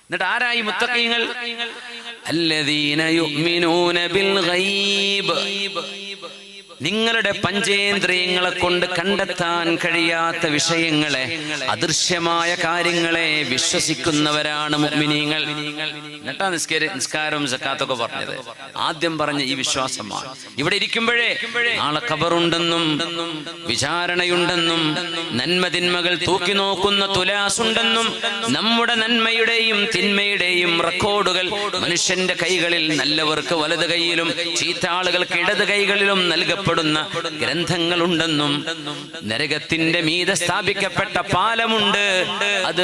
എന്നിട്ട് ആരായി മുത്തഖീങ്ങൾ? അല്ലദീന യുഅ്മിനൂന ബിൽ ഗൈബ്, നിങ്ങളുടെ പഞ്ചേന്ദ്രിയങ്ങളെ കൊണ്ട് കണ്ടെത്താൻ കഴിയാത്ത വിഷയങ്ങളെ, അദൃശ്യമായ കാര്യങ്ങളെ വിശ്വസിക്കുന്നവരാണ് മുഅ്മിനീങ്ങൾ. എന്നിട്ടാ നിസ്കാരവും സക്കാത്തൊക്കെ പറഞ്ഞത്. ആദ്യം പറഞ്ഞ ഈ വിശ്വാസമാണ്. ഇവിടെ ഇരിക്കുമ്പോഴേ നാളെ ഖബറുണ്ടെന്നും വിചാരണയുണ്ടെന്നും നന്മതിന്മകൾ തൂക്കി നോക്കുന്ന തുലാസുണ്ടെന്നും നമ്മുടെ നന്മയുടെയും തിന്മയുടെയും റെക്കോർഡുകൾ മനുഷ്യന്റെ കൈകളിൽ നല്ലവർക്ക് വലത് കൈയിലും ചീത്ത ആളുകൾക്ക് ഇടത് കൈകളിലും നൽകപ്പെടുന്ന ഗ്രന്ഥങ്ങളുണ്ടെന്നും നരകത്തിന്റെ മീതെ സ്ഥാപിക്കപ്പെട്ട പാലമുണ്ട്, അത്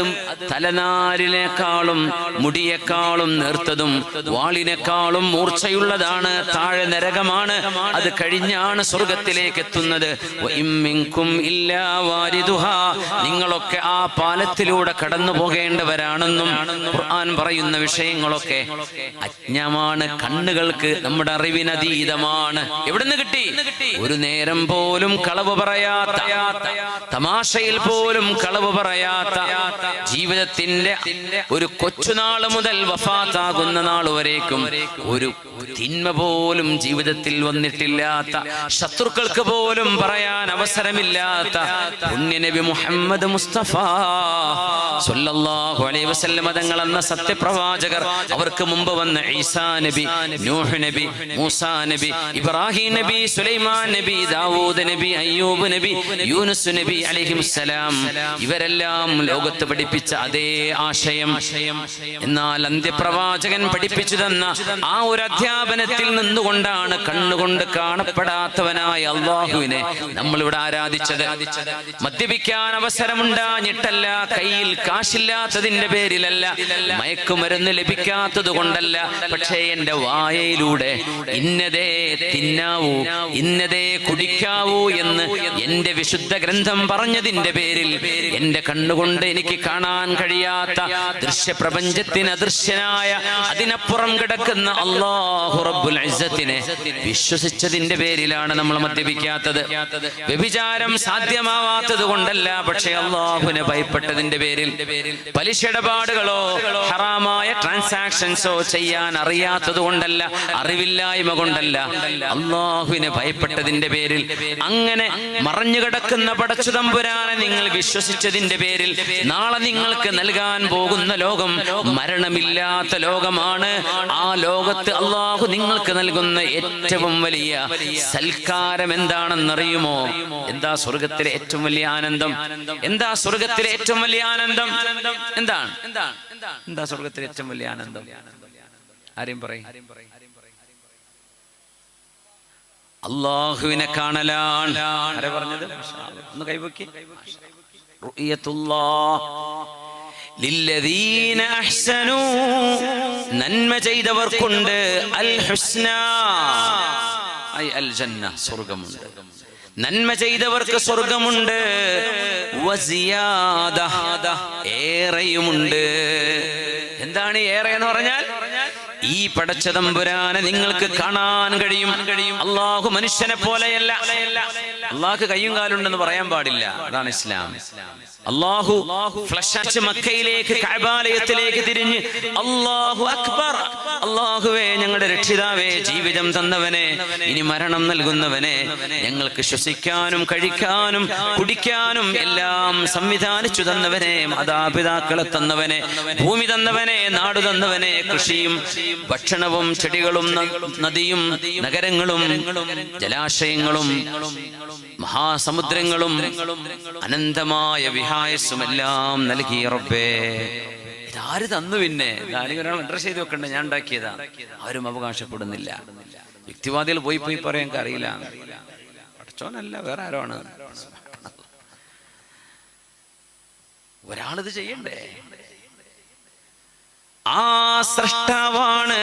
തലനാരിനേക്കാളും മുടിയേക്കാളും നേർത്തതും വാളിനേക്കാളും മൂർച്ചയുള്ളതാണ്, താഴെ നരകമാണ്, അത് കഴിഞ്ഞാണ് സ്വർഗത്തിലേക്ക് എത്തുന്നത്. നിങ്ങളൊക്കെ ആ പാലത്തിലൂടെ കടന്നു പോകേണ്ടവരാണെന്നും ഖുർആൻ പറയുന്ന വിഷയങ്ങളൊക്കെ അജ്ഞമാണ്, കണ്ണുകൾക്ക് നമ്മുടെ അറിവിനതീതമാണ്. എവിടുന്ന് കിട്ടി? ഒരു നേരം പോലും കളവ് പറയാത്ത, തമാശയിൽ പോലും കളവ് പറയാത്ത, ജീവിതത്തിന്റെ ഒരു കൊച്ചുനാള് മുതൽ വഫാത്താകുന്ന നാൾ വരേക്കും ഒരു തിന്മ പോലും ജീവിതത്തിൽ വന്നിട്ടില്ലാത്ത, ശത്രുക്കൾക്ക് പോലും പറയാൻ അവസരമില്ലാത്ത പുണ്യനബി മുഹമ്മദ് മുസ്തഫ സല്ലല്ലാഹു അലൈഹി വസല്ലം തങ്ങൾ എന്ന സത്യപ്രവാചകർ, അവർക്ക് മുമ്പ് വന്ന ഈസാ നബി, നൂഹ് നബി, മൂസാ നബി, ഇബ്രാഹിം നബി, സുലൈമാൻ നബി, ദാവൂദ് നബി, അയ്യൂബ് നബി, യൂനുസ് നബി അലൈഹിസ്സലാം, ഇവരെല്ലാം ലോകത്ത് പഠിപ്പിച്ച അതേ ആശയം. എന്നാൽ അന്ത്യപ്രവാചകൻ പഠിപ്പിച്ചു തന്ന ആ ഒരു അധ്യാപനത്തിൽ നിന്നുകൊണ്ടാണ് കണ്ണുകൊണ്ട് കാണപ്പെടാത്തവനായ അള്ളാഹുവിനെ നമ്മളിവിടെ ആരാധിച്ചത്. മദ്യപിക്കാൻ അവസരമുണ്ടാഞ്ഞിട്ടല്ല, കയ്യിൽ കാശില്ലാത്തതിന്റെ പേരിലല്ല, മയക്കുമരുന്ന് ലഭിക്കാത്തത് കൊണ്ടല്ല, പക്ഷേ എന്റെ വായയിലൂടെ ഇന്നതേ തിന്നാവൂ, ഇന്നതേ കുടിക്കാവൂ എന്ന് എന്റെ വിശുദ്ധ ഗ്രന്ഥം പറഞ്ഞതിന്റെ പേരിൽ എന്റെ കണ്ണുകൊണ്ട് എനിക്ക് കാണാൻ കഴിയാത്ത ദൃശ്യപ്രപഞ്ചത്തിന് അദൃശ്യനായ അതിനപ്പുറം കിടക്കുന്ന അല്ലാഹു റബ്ബുൽ ഇസ്സത്തിനെ വിശ്വസിച്ചതിന്റെ പേരിലാണ് നമ്മൾ മദ്യപിക്കാത്തത്. വ്യഭിചാരം സാധ്യമാവാത്തത് കൊണ്ടല്ല, പക്ഷേ അല്ലാഹുവിനെ ഭയപ്പെട്ടതിന്റെ പേരിൽ. പലിശ ഇടപാടുകളോ ഹറാമായ ട്രാൻസാക്ഷൻസോ ചെയ്യാൻ അറിയാത്തത് കൊണ്ടല്ല, അറിവില്ലായ്മ കൊണ്ടല്ല, അല്ലാഹുവിനെ ഭയപ്പെട്ടതിന്റെ പേരിൽ. അങ്ങനെ മറഞ്ഞു കിടക്കുന്ന പടച്ചു തമ്പുരാനെ നിങ്ങൾ വിശ്വസിച്ചതിന്റെ പേരിൽ നാളെ നിങ്ങൾക്ക് നൽകാൻ പോകുന്ന ലോകം മരണമില്ലാത്ത ലോകമാണ്. ആ ലോകത്ത് അല്ലാഹു നിങ്ങൾക്ക് നൽകുന്ന ഏറ്റവും വലിയ സൽക്കാരം എന്താണെന്നറിയുമോ? എന്താ സ്വർഗത്തിലെ ഏറ്റവും വലിയ ആനന്ദം? എന്താ സ്വർഗത്തിലെ ഏറ്റവും വലിയ ആനന്ദം? എന്താണ് എന്താ സ്വർഗത്തിലെ ഏറ്റവും വലിയ ആനന്ദം? ആരെയും പറയും. അല്ലാഹുവിനെ കാണലാണ്. ആരാ പറഞ്ഞത്? ഒന്ന് കൈവക്കി. റുഅയത്തുല്ലാഹ് ലില്ലദീന അഹ്സനൂ, നന്മ ചെയ്തവർക്കുണ്ട് അൽ ഹുസ്ന ഐ അൽ ജന്ന, സ്വർഗ്ഗമുണ്ട്. നന്മ ചെയ്തവർക്ക് സ്വർഗ്ഗമുണ്ട്, വസിയാദ, ഏറെയുമുണ്ട്. എന്താണ് ഏറെ എന്ന് പറഞ്ഞാൽ? ഈ പടച്ച തമ്പുരാനെ നിങ്ങൾക്ക് കാണാൻ കഴിയും. അള്ളാഹു മനുഷ്യനെ പോലെയല്ല. അള്ളാഹ്ക്ക് കയ്യും കാലുണ്ടെന്ന് പറയാൻ പാടില്ല. അതാണ് ഇസ്ലാം. അള്ളാഹു ഫ്ലഷ് മക്കയിലേക്ക് കഅബാലയത്തിലേക്ക് തിരിഞ്ഞ് അല്ലാഹു അക്ബർ, അല്ലാഹുവേ ഞങ്ങളുടെ രക്ഷിതാവേ, ജീവിതം തന്നവനെ, ഇനി മരണം നൽകുന്നവനെ, ഞങ്ങൾക്ക് ശ്വസിക്കാനും കഴിക്കാനും കുടിക്കാനും എല്ലാം സംവിധാനിച്ചു തന്നവനെ, മാതാപിതാക്കളെ തന്നവനെ, ഭൂമി തന്നവനെ, നാട് തന്നവനെ, കൃഷിയും ഭക്ഷണവും ചെടികളും നദിയും നഗരങ്ങളും ജലാശയങ്ങളും മഹാസമുദ്രങ്ങളും അനന്തമായ വിഹായസുമെല്ലാം നൽകി റബ്ബേ. ഇതാര് തന്നു? പിന്നെ ഒരാൾ അഡ്രസ് ചെയ്ത് വെക്കണ്ട, ഞാൻ ഉണ്ടാക്കിയതാ. ആരും അവകാശപ്പെടുന്നില്ല. യുക്തിവാദികൾ പോയി പറയാൻ അറിയില്ല. പഠിച്ചോനല്ല, വേറെ ആരോ ആണ്. ഒരാളിത് ചെയ്യണ്ടേ? ആ സൃഷ്ടാവാണ്.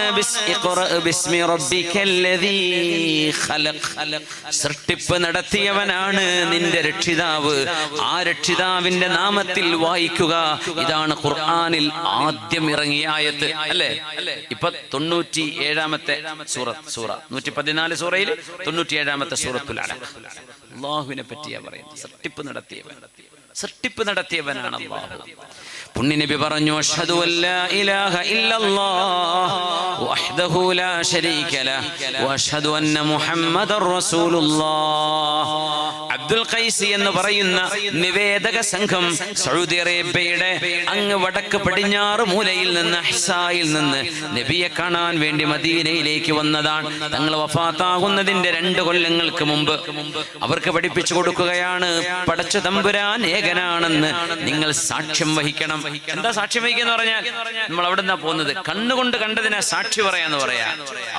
സൃഷ്ടിപ്പ് നടത്തിയവനാണ് നിന്റെ രക്ഷിതാവ്. ആ രക്ഷിതാവിന്റെ നാമത്തിൽ വായിക്കുക. ഇതാണ് ഖുർആനിൽ ആദ്യം ഇറങ്ങിയ ആയത്ത്, അല്ലേ? ഇപ്പൊ 97-ാമത്തെ സൂറ 114 സൂറയിൽ 97-ാമത്തെ സൂറത്തുൽ അലഖ്. അല്ലാഹുവിനെ പറ്റിയാ പറയുന്നത്. സൃഷ്ടിപ്പ് നടത്തിയവനാണ് അല്ലാഹു. പുണ്യനബി പറഞ്ഞു അഷ്ഹദു അല്ലാ ഇലാഹ ഇല്ലല്ലാഹ് വഹ്ദഹു ലാ ശരീക ലഹു വഅഷ്ഹദു അന്ന മുഹമ്മദർ റസൂലുള്ളാഹ്. അബ്ദുൽ ഖൈസ് എന്ന് പറയുന്ന നിവേദക സംഘം സൗദി അറേബ്യയുടെ അങ്ങ് വടക്ക് പടിഞ്ഞാറ് മൂലയിൽ നിന്ന് അഹ്സായിൽ നിന്ന് നബിയെ കാണാൻ വേണ്ടി മദീനയിലേക്ക് വന്നതാണ്. തങ്ങൾ വഫാത്താകുന്നതിന്റെ 2 കൊല്ലങ്ങൾക്ക് മുമ്പ് അവർക്ക് പഠിപ്പിച്ചു കൊടുക്കുകയാണ്, പടച്ച തമ്പുരാൻ ഏകനാണെന്ന് നിങ്ങൾ സാക്ഷ്യം വഹിക്കണം. എന്താ സാക്ഷ്യം വഹിക്കുക എന്ന് പറഞ്ഞാൽ നമ്മൾ അവിടെ നിന്നാ പോകുന്നത്, കണ്ണുകൊണ്ട് കണ്ടതിനെ സാക്ഷി പറയാന്ന് പറയാ.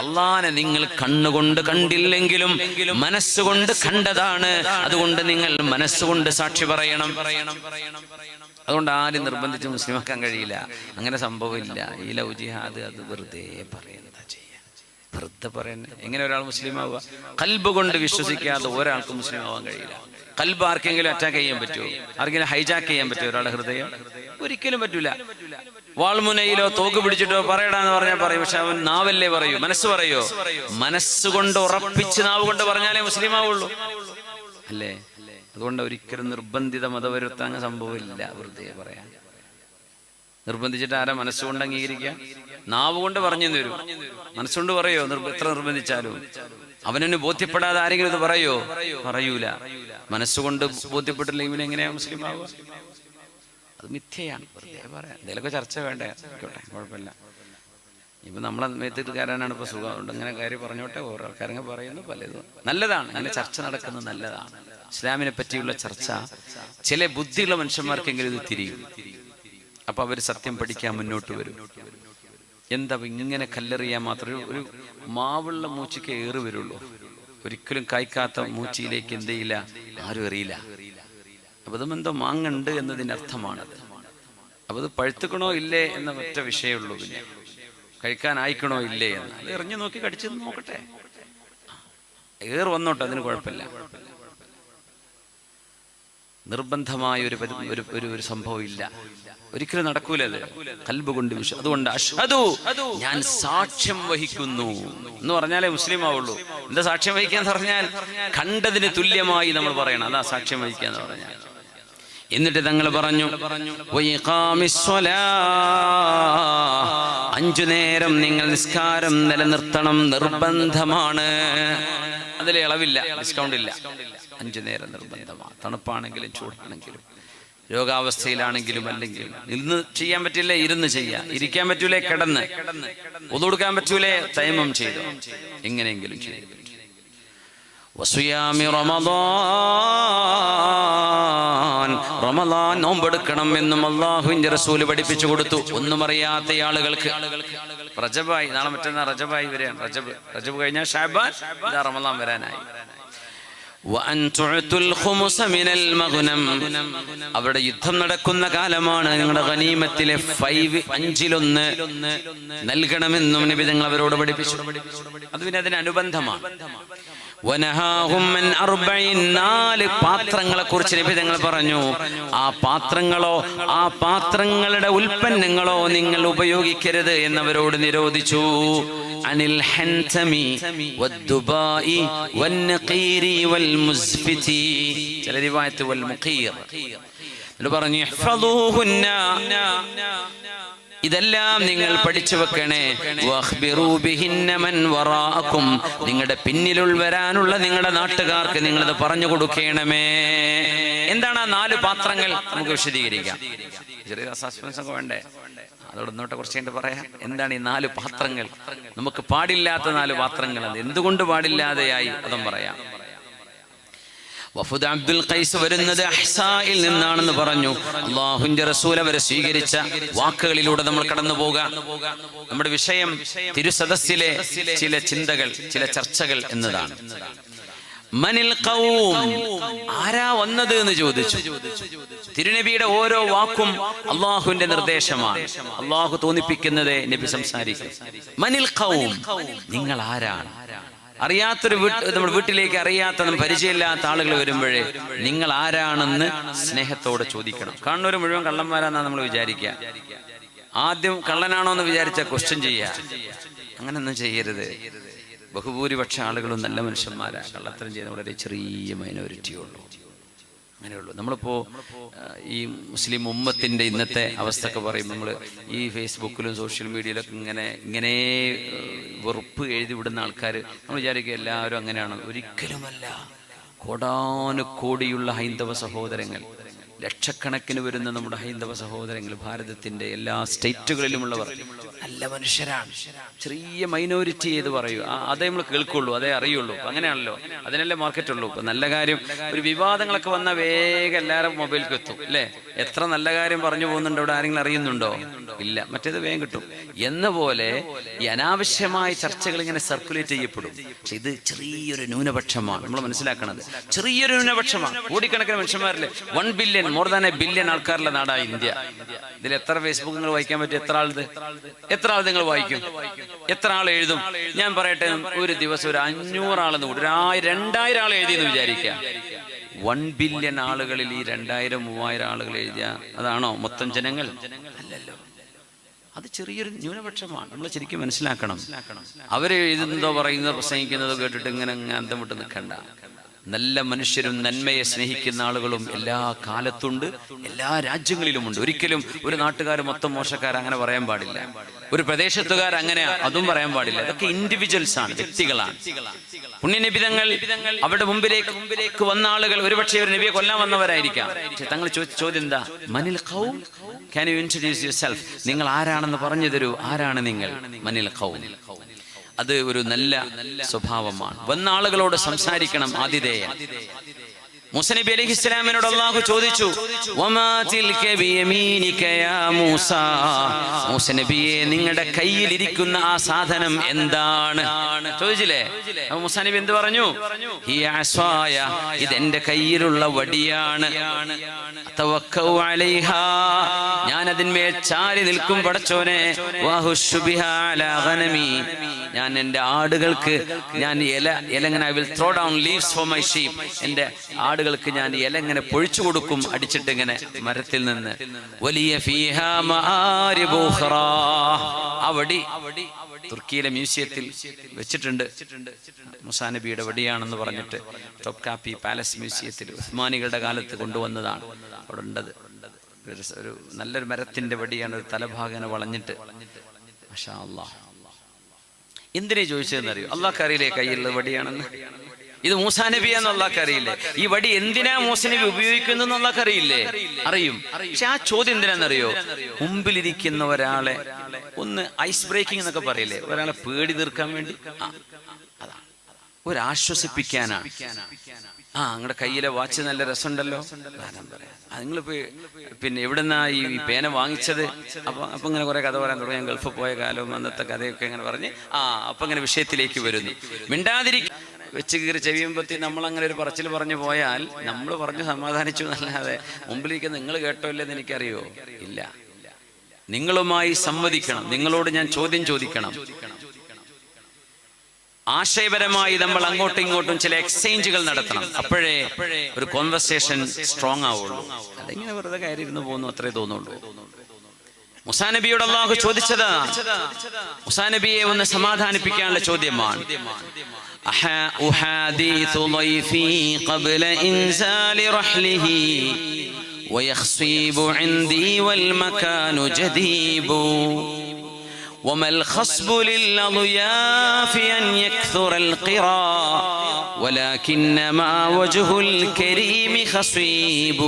അള്ളാനെ നിങ്ങൾ കണ്ണുകൊണ്ട് കണ്ടില്ലെങ്കിലും മനസ്സുകൊണ്ട് കണ്ടതാണ്, അതുകൊണ്ട് നിങ്ങൾ മനസ്സുകൊണ്ട് സാക്ഷി പറയണം. അതുകൊണ്ട് ആരും നിർബന്ധിച്ച് മുസ്ലിമാക്കാൻ കഴിയില്ല, അങ്ങനെ സംഭവമില്ല. ഈ ലവ് ജിഹാദ് അത് വെറുതെ പറയുന്നതാ ചെയ്യാ, വെറുതെ പറയുന്നത്. എങ്ങനെ ഒരാൾ മുസ്ലിം ആവുക? ഖൽബ് കൊണ്ട് വിശ്വസിക്കാതെ ഒരാൾക്ക് മുസ്ലിം ആവാൻ കഴിയില്ല. ഖൽബ് ആർക്കെങ്കിലും അറ്റാക്ക് ചെയ്യാൻ പറ്റുമോ? ആർക്കെങ്കിലും ഹൈജാക്ക് ചെയ്യാൻ പറ്റുമോ ഒരാളുടെ ഹൃദയം? ഒരിക്കലും പറ്റൂല. വാൾമുനയിലോ തോക്ക് പിടിച്ചിട്ടോ പറയടാന്ന് പറഞ്ഞാൽ പറയും, പക്ഷെ അവൻ നാവല്ലേ പറയൂ, മനസ്സ് പറയോ? മനസ്സുകൊണ്ട് ഉറപ്പിച്ച് നാവ് കൊണ്ട് പറഞ്ഞാലേ മുസ്ലിം ആവുള്ളൂ, അല്ലേ? അതുകൊണ്ട് ഒരിക്കലും നിർബന്ധിത മതപരിവർത്തന സംഭവമില്ല, വെറുതെ പറയാൻ. നിർബന്ധിച്ചിട്ട് ആരാ മനസ്സുകൊണ്ട് അംഗീകരിക്കുക? നാവ് കൊണ്ട് പറഞ്ഞു തരും, മനസ്സുകൊണ്ട് പറയോ? എത്ര നിർബന്ധിച്ചാലും അവനൊന്ന് ബോധ്യപ്പെടാതെ ആരെങ്കിലും ഇത് പറയോ? പറയൂല. മനസ്സുകൊണ്ട് ബോധ്യപ്പെട്ടില്ല ഇവൻ എങ്ങനെയാ മുസ്ലിം ആവുക? അത് മിഥ്യയാണ്, വെറുതെ പറയാം. എന്തെങ്കിലുമൊക്കെ ചർച്ച വേണ്ടേ? ആയിക്കോട്ടെ, കുഴപ്പമില്ല. ഇപ്പൊ നമ്മളെ മേത്തിട്ടുകാരനാണ് ഇപ്പൊ സുഖം, അതുകൊണ്ട് അങ്ങനെ കാര്യം പറഞ്ഞോട്ടെ. ഓരോ ആൾക്കാരങ്ങ് പറയുന്നു പലതും നല്ലതാണ്, അങ്ങനെ ചർച്ച നടക്കുന്നത് നല്ലതാണ്. ഇസ്ലാമിനെ പറ്റിയുള്ള ചർച്ച ചില ബുദ്ധിയുള്ള മനുഷ്യന്മാർക്കെങ്കിലും ഇത് തിരിയും. അപ്പൊ അവര് സത്യം പഠിക്കാൻ മുന്നോട്ട് വരും. എന്താ ഇങ്ങനെ കല്ലെറിയാൻ മാത്രമേ ഒരു മാവുള്ള മൂച്ചയ്ക്ക് ഏറി വരുള്ളൂ, ഒരിക്കലും കായ്ക്കാത്ത മൂച്ചയിലേക്ക് എന്ത് ചെയ്യില്ല, ആരും എറിയില്ല. അപ്പൊ അതും എന്തോ മാങ്ങുണ്ട് എന്നതിന്റെ അർത്ഥമാണത്. അപ്പൊ അത് പഴുത്തുക്കണോ ഇല്ലേ എന്ന ഒറ്റ വിഷയമുള്ളൂ. പിന്നെ കഴിക്കാൻ ആയിക്കണോ ഇല്ലേ എന്ന് അത് എറിഞ്ഞു നോക്കി കടിച്ചു നോക്കട്ടെ, ഏറ് വന്നോട്ടെ, അതിന് കുഴപ്പമില്ല. നിർബന്ധമായ ഒരു സംഭവം ഇല്ല, ഒരിക്കലും നടക്കൂല. അത് ഖൽബ് കൊണ്ട് വിശ്വസിക്കും. അതുകൊണ്ട് അഷ്ഹദു, ഞാൻ സാക്ഷ്യം വഹിക്കുന്നു എന്ന് പറഞ്ഞാലേ മുസ്ലിം ആവുള്ളൂ. എന്താ സാക്ഷ്യം വഹിക്കാന്ന് പറഞ്ഞാൽ കണ്ടതിന് തുല്യമായി നമ്മൾ പറയണം, അതാ സാക്ഷ്യം വഹിക്കാന്ന് പറഞ്ഞാൽ. എന്നിട്ട് തങ്ങൾ പറഞ്ഞു 5 നേരം നിങ്ങൾ നിസ്കാരം നിലനിർത്തണം, നിർബന്ധമാണ്. അതിൽ ഇളവില്ല, ഡിസ്കൗണ്ട് ഇല്ല. 5 നേരം നിർബന്ധമാണ്, തണുപ്പാണെങ്കിലും ചൂടാണെങ്കിലും രോഗാവസ്ഥയിലാണെങ്കിലും. അല്ലെങ്കിൽ ഇന്ന് ചെയ്യാൻ പറ്റില്ലേ ഇരുന്ന് ചെയ്യാം, ഇരിക്കാൻ പറ്റൂലേ കിടന്ന്, ഒതു കൊടുക്കാൻ പറ്റൂലേ തൈമം ചെയ്തു, എങ്ങനെയെങ്കിലും ചെയ്തു. വസുയാമി റമളാൻ നോമ്പെടുക്കണം എന്നും അല്ലാഹുവിന്റെ റസൂല് പഠിപ്പിച്ചു കൊടുത്തു. ഒന്നും അറിയാത്ത ആളുകൾക്ക്. റജബായി, നാളെ മറ്റന്നാൾ റജബായി വരെയാണ്. റജബ് കഴിഞ്ഞാൽ ഷഅബാൻ, ഇതാ റമളാൻ വരാനായി. അവിടെ യുദ്ധം നടക്കുന്ന കാലമാണ്. നിങ്ങളുടെ ഗനീമത്തിലെ 5/1 നൽകണമെന്നും നബി തങ്ങൾ അവരോട് പഠിപ്പിച്ചു. അത് പിന്നെ അതിനനുബന്ധമാണ്. 4 പാത്രങ്ങളെ കുറിച്ച് നബി തങ്ങൾ പറഞ്ഞു. ആ പാത്രങ്ങളോ ആ പാത്രങ്ങളുടെ ഉൽപ്പന്നങ്ങളോ നിങ്ങൾ ഉപയോഗിക്കരുത് എന്നവരോട് നിരോധിച്ചു. അനിൽ ഹൻതമി വദ്ദുബാഇ വന്നഖീരി വൽമുസ്ഫിതി, ചില റിവായത്ത് വൽമുഖീർ പറഞ്ഞു. ഇഹ്ഫദൂഹുന്ന, ഇതെല്ലാം നിങ്ങൾ പഠിച്ചു വെക്കണേ. വഖ്ബിറൂ ബിഹിന്ന മൻ വറാഅകും, നിങ്ങളുടെ പിന്നിൽ വരാനുള്ള നിങ്ങളുടെ നാട്ടുകാർക്ക് നിങ്ങളത് പറഞ്ഞു കൊടുക്കണമേ. എന്താണ് ആ 4 പാത്രങ്ങൾ? നമുക്ക് വിശദീകരിക്കാം. ചെറിയ സസ്പെൻസ് ഒക്കെ വേണ്ടേ? അതോടെ ഇന്നോട്ടെ കുറച്ച് കഴിഞ്ഞിട്ട് പറയാം. എന്താണ് ഈ 4 പാത്രങ്ങൾ? നമുക്ക് പാടില്ലാത്ത 4 പാത്രങ്ങൾ, എന്തുകൊണ്ട് പാടില്ലാതെയായി അതും പറയാം. വഫദ് അബ്ദുൽ ഖൈസ് വരുന്നത് അഹ്സായിൽ നിന്നാണെന്ന് പറഞ്ഞു. അല്ലാഹുവിന്റെ റസൂൽ അവരെ സ്വീകരിച്ച വാക്കുകളിലൂടെ നമ്മൾ കടന്നു പോകാം. നമ്മുടെ വിഷയം തിരുസദസ്സിലെ ചില ചിന്തകൾ, ചില ചർച്ചകൾ എന്നതാണ്. മനിൽ ഖൗം, ആരാ വന്നത് എന്ന് ചോദിച്ചു. തിരുനബിയുടെ ഓരോ വാക്കും അള്ളാഹുവിന്റെ നിർദ്ദേശമാണ്. അള്ളാഹു തോന്നിപ്പിക്കുന്നത് നബി സംസാരിക്കും. മനിൽ ഖൗം, നിങ്ങൾ ആരാണ്? അറിയാത്തൊരു നമ്മുടെ വീട്ടിലേക്ക് അറിയാത്ത പരിചയമില്ലാത്ത ആളുകൾ വരുമ്പോഴേ നിങ്ങൾ ആരാണെന്ന് സ്നേഹത്തോടെ ചോദിക്കണം. കാണുന്നവർ മുഴുവൻ കള്ളന്മാരാന്നാ നമ്മൾ വിചാരിക്കുക. ആദ്യം കള്ളനാണോ എന്ന് വിചാരിച്ച ക്വസ്റ്റ്യൻ ചെയ്യുക. അങ്ങനൊന്നും ചെയ്യരുത്. ബഹുഭൂരിപക്ഷ ആളുകളും നല്ല മനുഷ്യന്മാരാ. കള്ളത്തരം ചെയ്യുന്ന വളരെ ചെറിയ മൈനോറിറ്റി ഉള്ളൂ. അങ്ങനെയുള്ളൂ. നമ്മളിപ്പോൾ ഈ മുസ്ലിം ഉമ്മത്തിൻ്റെ ഇന്നത്തെ അവസ്ഥ ഒക്കെ പറയും. നമ്മൾ ഈ ഫേസ്ബുക്കിലും സോഷ്യൽ മീഡിയയിലൊക്കെ ഇങ്ങനെ വെറുപ്പ് എഴുതി വിടുന്ന ആൾക്കാർ നമ്മൾ വിചാരിക്കുക എല്ലാവരും അങ്ങനെയാണ്. ഒരിക്കലുമല്ല. കോടാനുകോടിയുള്ള ഹൈന്ദവ സഹോദരങ്ങൾ, ലക്ഷക്കണക്കിന് വരുന്ന നമ്മുടെ ഹൈന്ദവ സഹോദരങ്ങൾ, ഭാരതത്തിന്റെ എല്ലാ സ്റ്റേറ്റുകളിലുമുള്ളവർ നല്ല മനുഷ്യരാണ്. ചെറിയ മൈനോറിറ്റി ചെയ്ത് പറയൂ, അതേ നമ്മൾ കേൾക്കുള്ളൂ, അതേ അറിയുള്ളൂ. അങ്ങനെയാണല്ലോ, അതിനല്ലേ മാർക്കറ്റുള്ളൂ. ഇപ്പൊ നല്ല കാര്യം, ഒരു വിവാദങ്ങളൊക്കെ വന്നാൽ വേഗം എല്ലാവരും മൊബൈലിൽ എത്തും അല്ലേ? എത്ര നല്ല കാര്യം പറഞ്ഞു പോകുന്നുണ്ടോ? ഇവിടെ ആരെങ്കിലും അറിയുന്നുണ്ടോ? ഇല്ല. മറ്റേത് വേഗം കിട്ടും. എന്ന പോലെ ഈ അനാവശ്യമായ ചർച്ചകൾ ഇങ്ങനെ സർക്കുലേറ്റ് ചെയ്യപ്പെടും. പക്ഷെ ഇത് ചെറിയൊരു ന്യൂനപക്ഷമാണ്. നമ്മൾ മനസ്സിലാക്കണത് ചെറിയൊരു ന്യൂനപക്ഷമാണ്. കോടിക്കണക്കിന് മനുഷ്യന്മാരിലെ 1 ബില്യൺ, മോർ ദാൻ 1 ബില്യൺ ആൾക്കാരുടെ നാടാണ് ഇന്ത്യ. ഇതിൽ എത്ര ഫേസ്ബുക്ക് നിങ്ങൾ വായിക്കാൻ പറ്റും? എത്ര ആൾ നിങ്ങൾ വായിക്കും? എത്ര ആൾ എഴുതും? ഞാൻ പറയട്ടെ, ഒരു ദിവസം ഒരു 500 ആളെന്ന് കൂടി 2000 ആൾ എഴുതിയെന്ന് വിചാരിക്കാം. 1 ബില്യൺ ആളുകളിൽ ഈ 2000-3000 ആളുകൾ എഴുതിയ അതാണോ മൊത്തം ജനങ്ങൾ? അല്ലല്ലോ. അത് ചെറിയൊരു ന്യൂനപക്ഷമാണ്. നമ്മൾ ശരിക്കും മനസ്സിലാക്കണം. അവര് എഴുതുന്നതോ പറയുന്നതോ പ്രസംഗിക്കുന്നതോ കേട്ടിട്ട് ഇങ്ങനെ അന്തം വിട്ട് നിൽക്കണ്ട. നല്ല മനുഷ്യരും നന്മയെ സ്നേഹിക്കുന്ന ആളുകളും എല്ലാ കാലത്തുണ്ട്, എല്ലാ രാജ്യങ്ങളിലുമുണ്ട്. ഒരിക്കലും ഒരു നാട്ടുകാർ മൊത്തം മോശക്കാർ അങ്ങനെ പറയാൻ പാടില്ല. ഒരു പ്രദേശത്തുകാർ അങ്ങനെ അതും പറയാൻ പാടില്ല. അതൊക്കെ ഇൻഡിവിജ്വൽസ് ആണ്, വ്യക്തികളാണ്. പുണ്യനിബിതങ്ങൾ അവരുടെ മുമ്പിലേക്ക് വന്ന ആളുകൾ ഒരുപക്ഷെ ഒരു നബിയെ കൊല്ലാൻ വന്നവരായിരിക്കാം. പക്ഷെ തങ്ങൾ ചോദ്യം എന്താ? മനിൽ ഖൗം, ക്യാൻ യു ഇൻട്രൊഡ്യൂസ് യുവർസെൽഫ്? നിങ്ങൾ ആരാണെന്ന് പറഞ്ഞു തരൂ. ആരാണ് നിങ്ങൾ? മനിൽ ഖൗം. അത് ഒരു നല്ല സ്വഭാവമാണ്. വന്ന ആളുകളോട് സംസാരിക്കണം. ആതിഥേയൻ. മൂസ നബി അലൈഹിസ്സലാമിനോട് അല്ലാഹു ചോദിച്ചു, വമാ തിൽക ബിയമീനിക യാ മൂസ? മൂസ നബിയെ, നിങ്ങളുടെ കയ്യിൽ ഇരിക്കുന്ന ആ സാധനം എന്താണ് ചോദിച്ചില്ലേ? അപ്പോൾ മൂസ നബി എന്ത് പറഞ്ഞു? ഹിയ അസ്വായ, ഇതെന്റെ കയ്യിലുള്ള വടിയാണ്. തവക്കൗ അലൈഹാ, ഞാൻ അതിന്മേൽ ചാരി നിൽക്കും പടച്ചോനെ. വഹുശു ബിഹാ അലാ ഗനമി, ഞാൻ എൻ്റെ ആടുകൾക്ക് ഞാൻ ഇല ഇങ്ങനെ I will throw down leaves for my sheep. എൻ്റെ ആടുകൾക്ക് ഞാൻ ഇല ഇങ്ങനെ പൊഴിച്ചു കൊടുക്കും, അടിച്ചിട്ട് ഇങ്ങനെ മരത്തിൽ നിന്ന്. വലിയ ഫീഹാ മആരിബു ഉഖ്റാ, ആ വടി തുർക്കിയിലെ മ്യൂസിയത്തിൽ വെച്ചിട്ടുണ്ട്. മൂസാ നബിയുടെ വടിയാണെന്ന് പറഞ്ഞിട്ട് ടോപ്കാപ്പി പാലസ് മ്യൂസിയത്തിൽ ഉസ്മാനികളുടെ കാലത്ത് കൊണ്ടുവന്നതാണ്. അവിടെ ഉണ്ടത്. ഒരു നല്ലൊരു മരത്തിന്റെ വടിയാണ്, ഒരു തലഭാഗനെ വളഞ്ഞിട്ട്. മാഷാ അല്ലാഹ്. എന്തിനെ ചോദിച്ചതെന്നറിയോ? അള്ളാഹ്ക്ക് അറിയില്ലേ കയ്യിലുള്ള വടിയാണെന്ന്? ഇത് മൂസാ നബിയാന്ന് അള്ളാഹ്ക്ക് അറിയില്ലേ? ഈ വടി എന്തിനാ മൂസാ നബി ഉപയോഗിക്കുന്നു അള്ളാഹ്ക്ക് അറിയില്ലേ? അറിയും. പക്ഷെ ആ ചോദ്യം എന്തിനാണെന്നറിയോ? മുമ്പിലിരിക്കുന്ന ഒരാളെ ഒന്ന് ഐസ് ബ്രേക്കിംഗ് എന്നൊക്കെ പറയില്ലേ, ഒരാളെ പേടി തീർക്കാൻ വേണ്ടി. അതാണ്, ഒരാശ്വസിപ്പിക്കാനാണ്. നിങ്ങളുടെ കയ്യിലെ വാച്ച് നല്ല രസമുണ്ടല്ലോ, നിങ്ങളിപ്പോ പിന്നെ എവിടുന്നാ ഈ പേന വാങ്ങിച്ചത്? അപ്പൊ ഇങ്ങനെ കുറെ കഥ പറയാൻ തുടങ്ങി. ഞാൻ ഗൾഫിൽ പോയ കാലവും അന്നത്തെ കഥയൊക്കെ ഇങ്ങനെ പറഞ്ഞ് അപ്പൊ ഇങ്ങനെ വിഷയത്തിലേക്ക് വരുന്നു. മിണ്ടാതിരിക്കും. വെച്ച് കീറി ചെവിയുമ്പത്തി നമ്മളങ്ങനെ ഒരു പറച്ചിൽ പറഞ്ഞു പോയാൽ നമ്മൾ പറഞ്ഞു സമാധാനിച്ചു എന്നല്ലാതെ മുമ്പിലേക്ക് നിങ്ങൾ കേട്ടോ ഇല്ലെന്ന് എനിക്കറിയോ? ഇല്ല. നിങ്ങളുമായി സംവദിക്കണം. നിങ്ങളോട് ഞാൻ ചോദ്യം ചോദിക്കണം. ആശയപരമായി നമ്മൾ അങ്ങോട്ടും ഇങ്ങോട്ടും ചില എക്സ്ചേഞ്ചുകൾ നടത്തണം. അപ്പോഴേ ഒരു കോൺവെർസേഷൻ സ്ട്രോങ് ആവുള്ളൂ. അതിങ്ങനെ വെറുതെ കയറിയിരുന്ന് പോകുന്നു, അത്രേ തോന്നുള്ളൂ. മൂസാ നബിയോട് അല്ലാഹു ചോദിച്ചത്, മൂസാ നബിയെ ഒന്ന് സമാധാനിപ്പിക്കാനുള്ള ചോദ്യമാണ്. ഉഹാദീഥു ളൈഫി ഖബ്ല ഇൻസാലി റഹ്ലിഹി വയഖ്സീബു ഇൻദി വൽ മകാനു ജദീബു وما الخصب للأضياف أن يكثر القراء ولكنما وجه الكريم خصيب.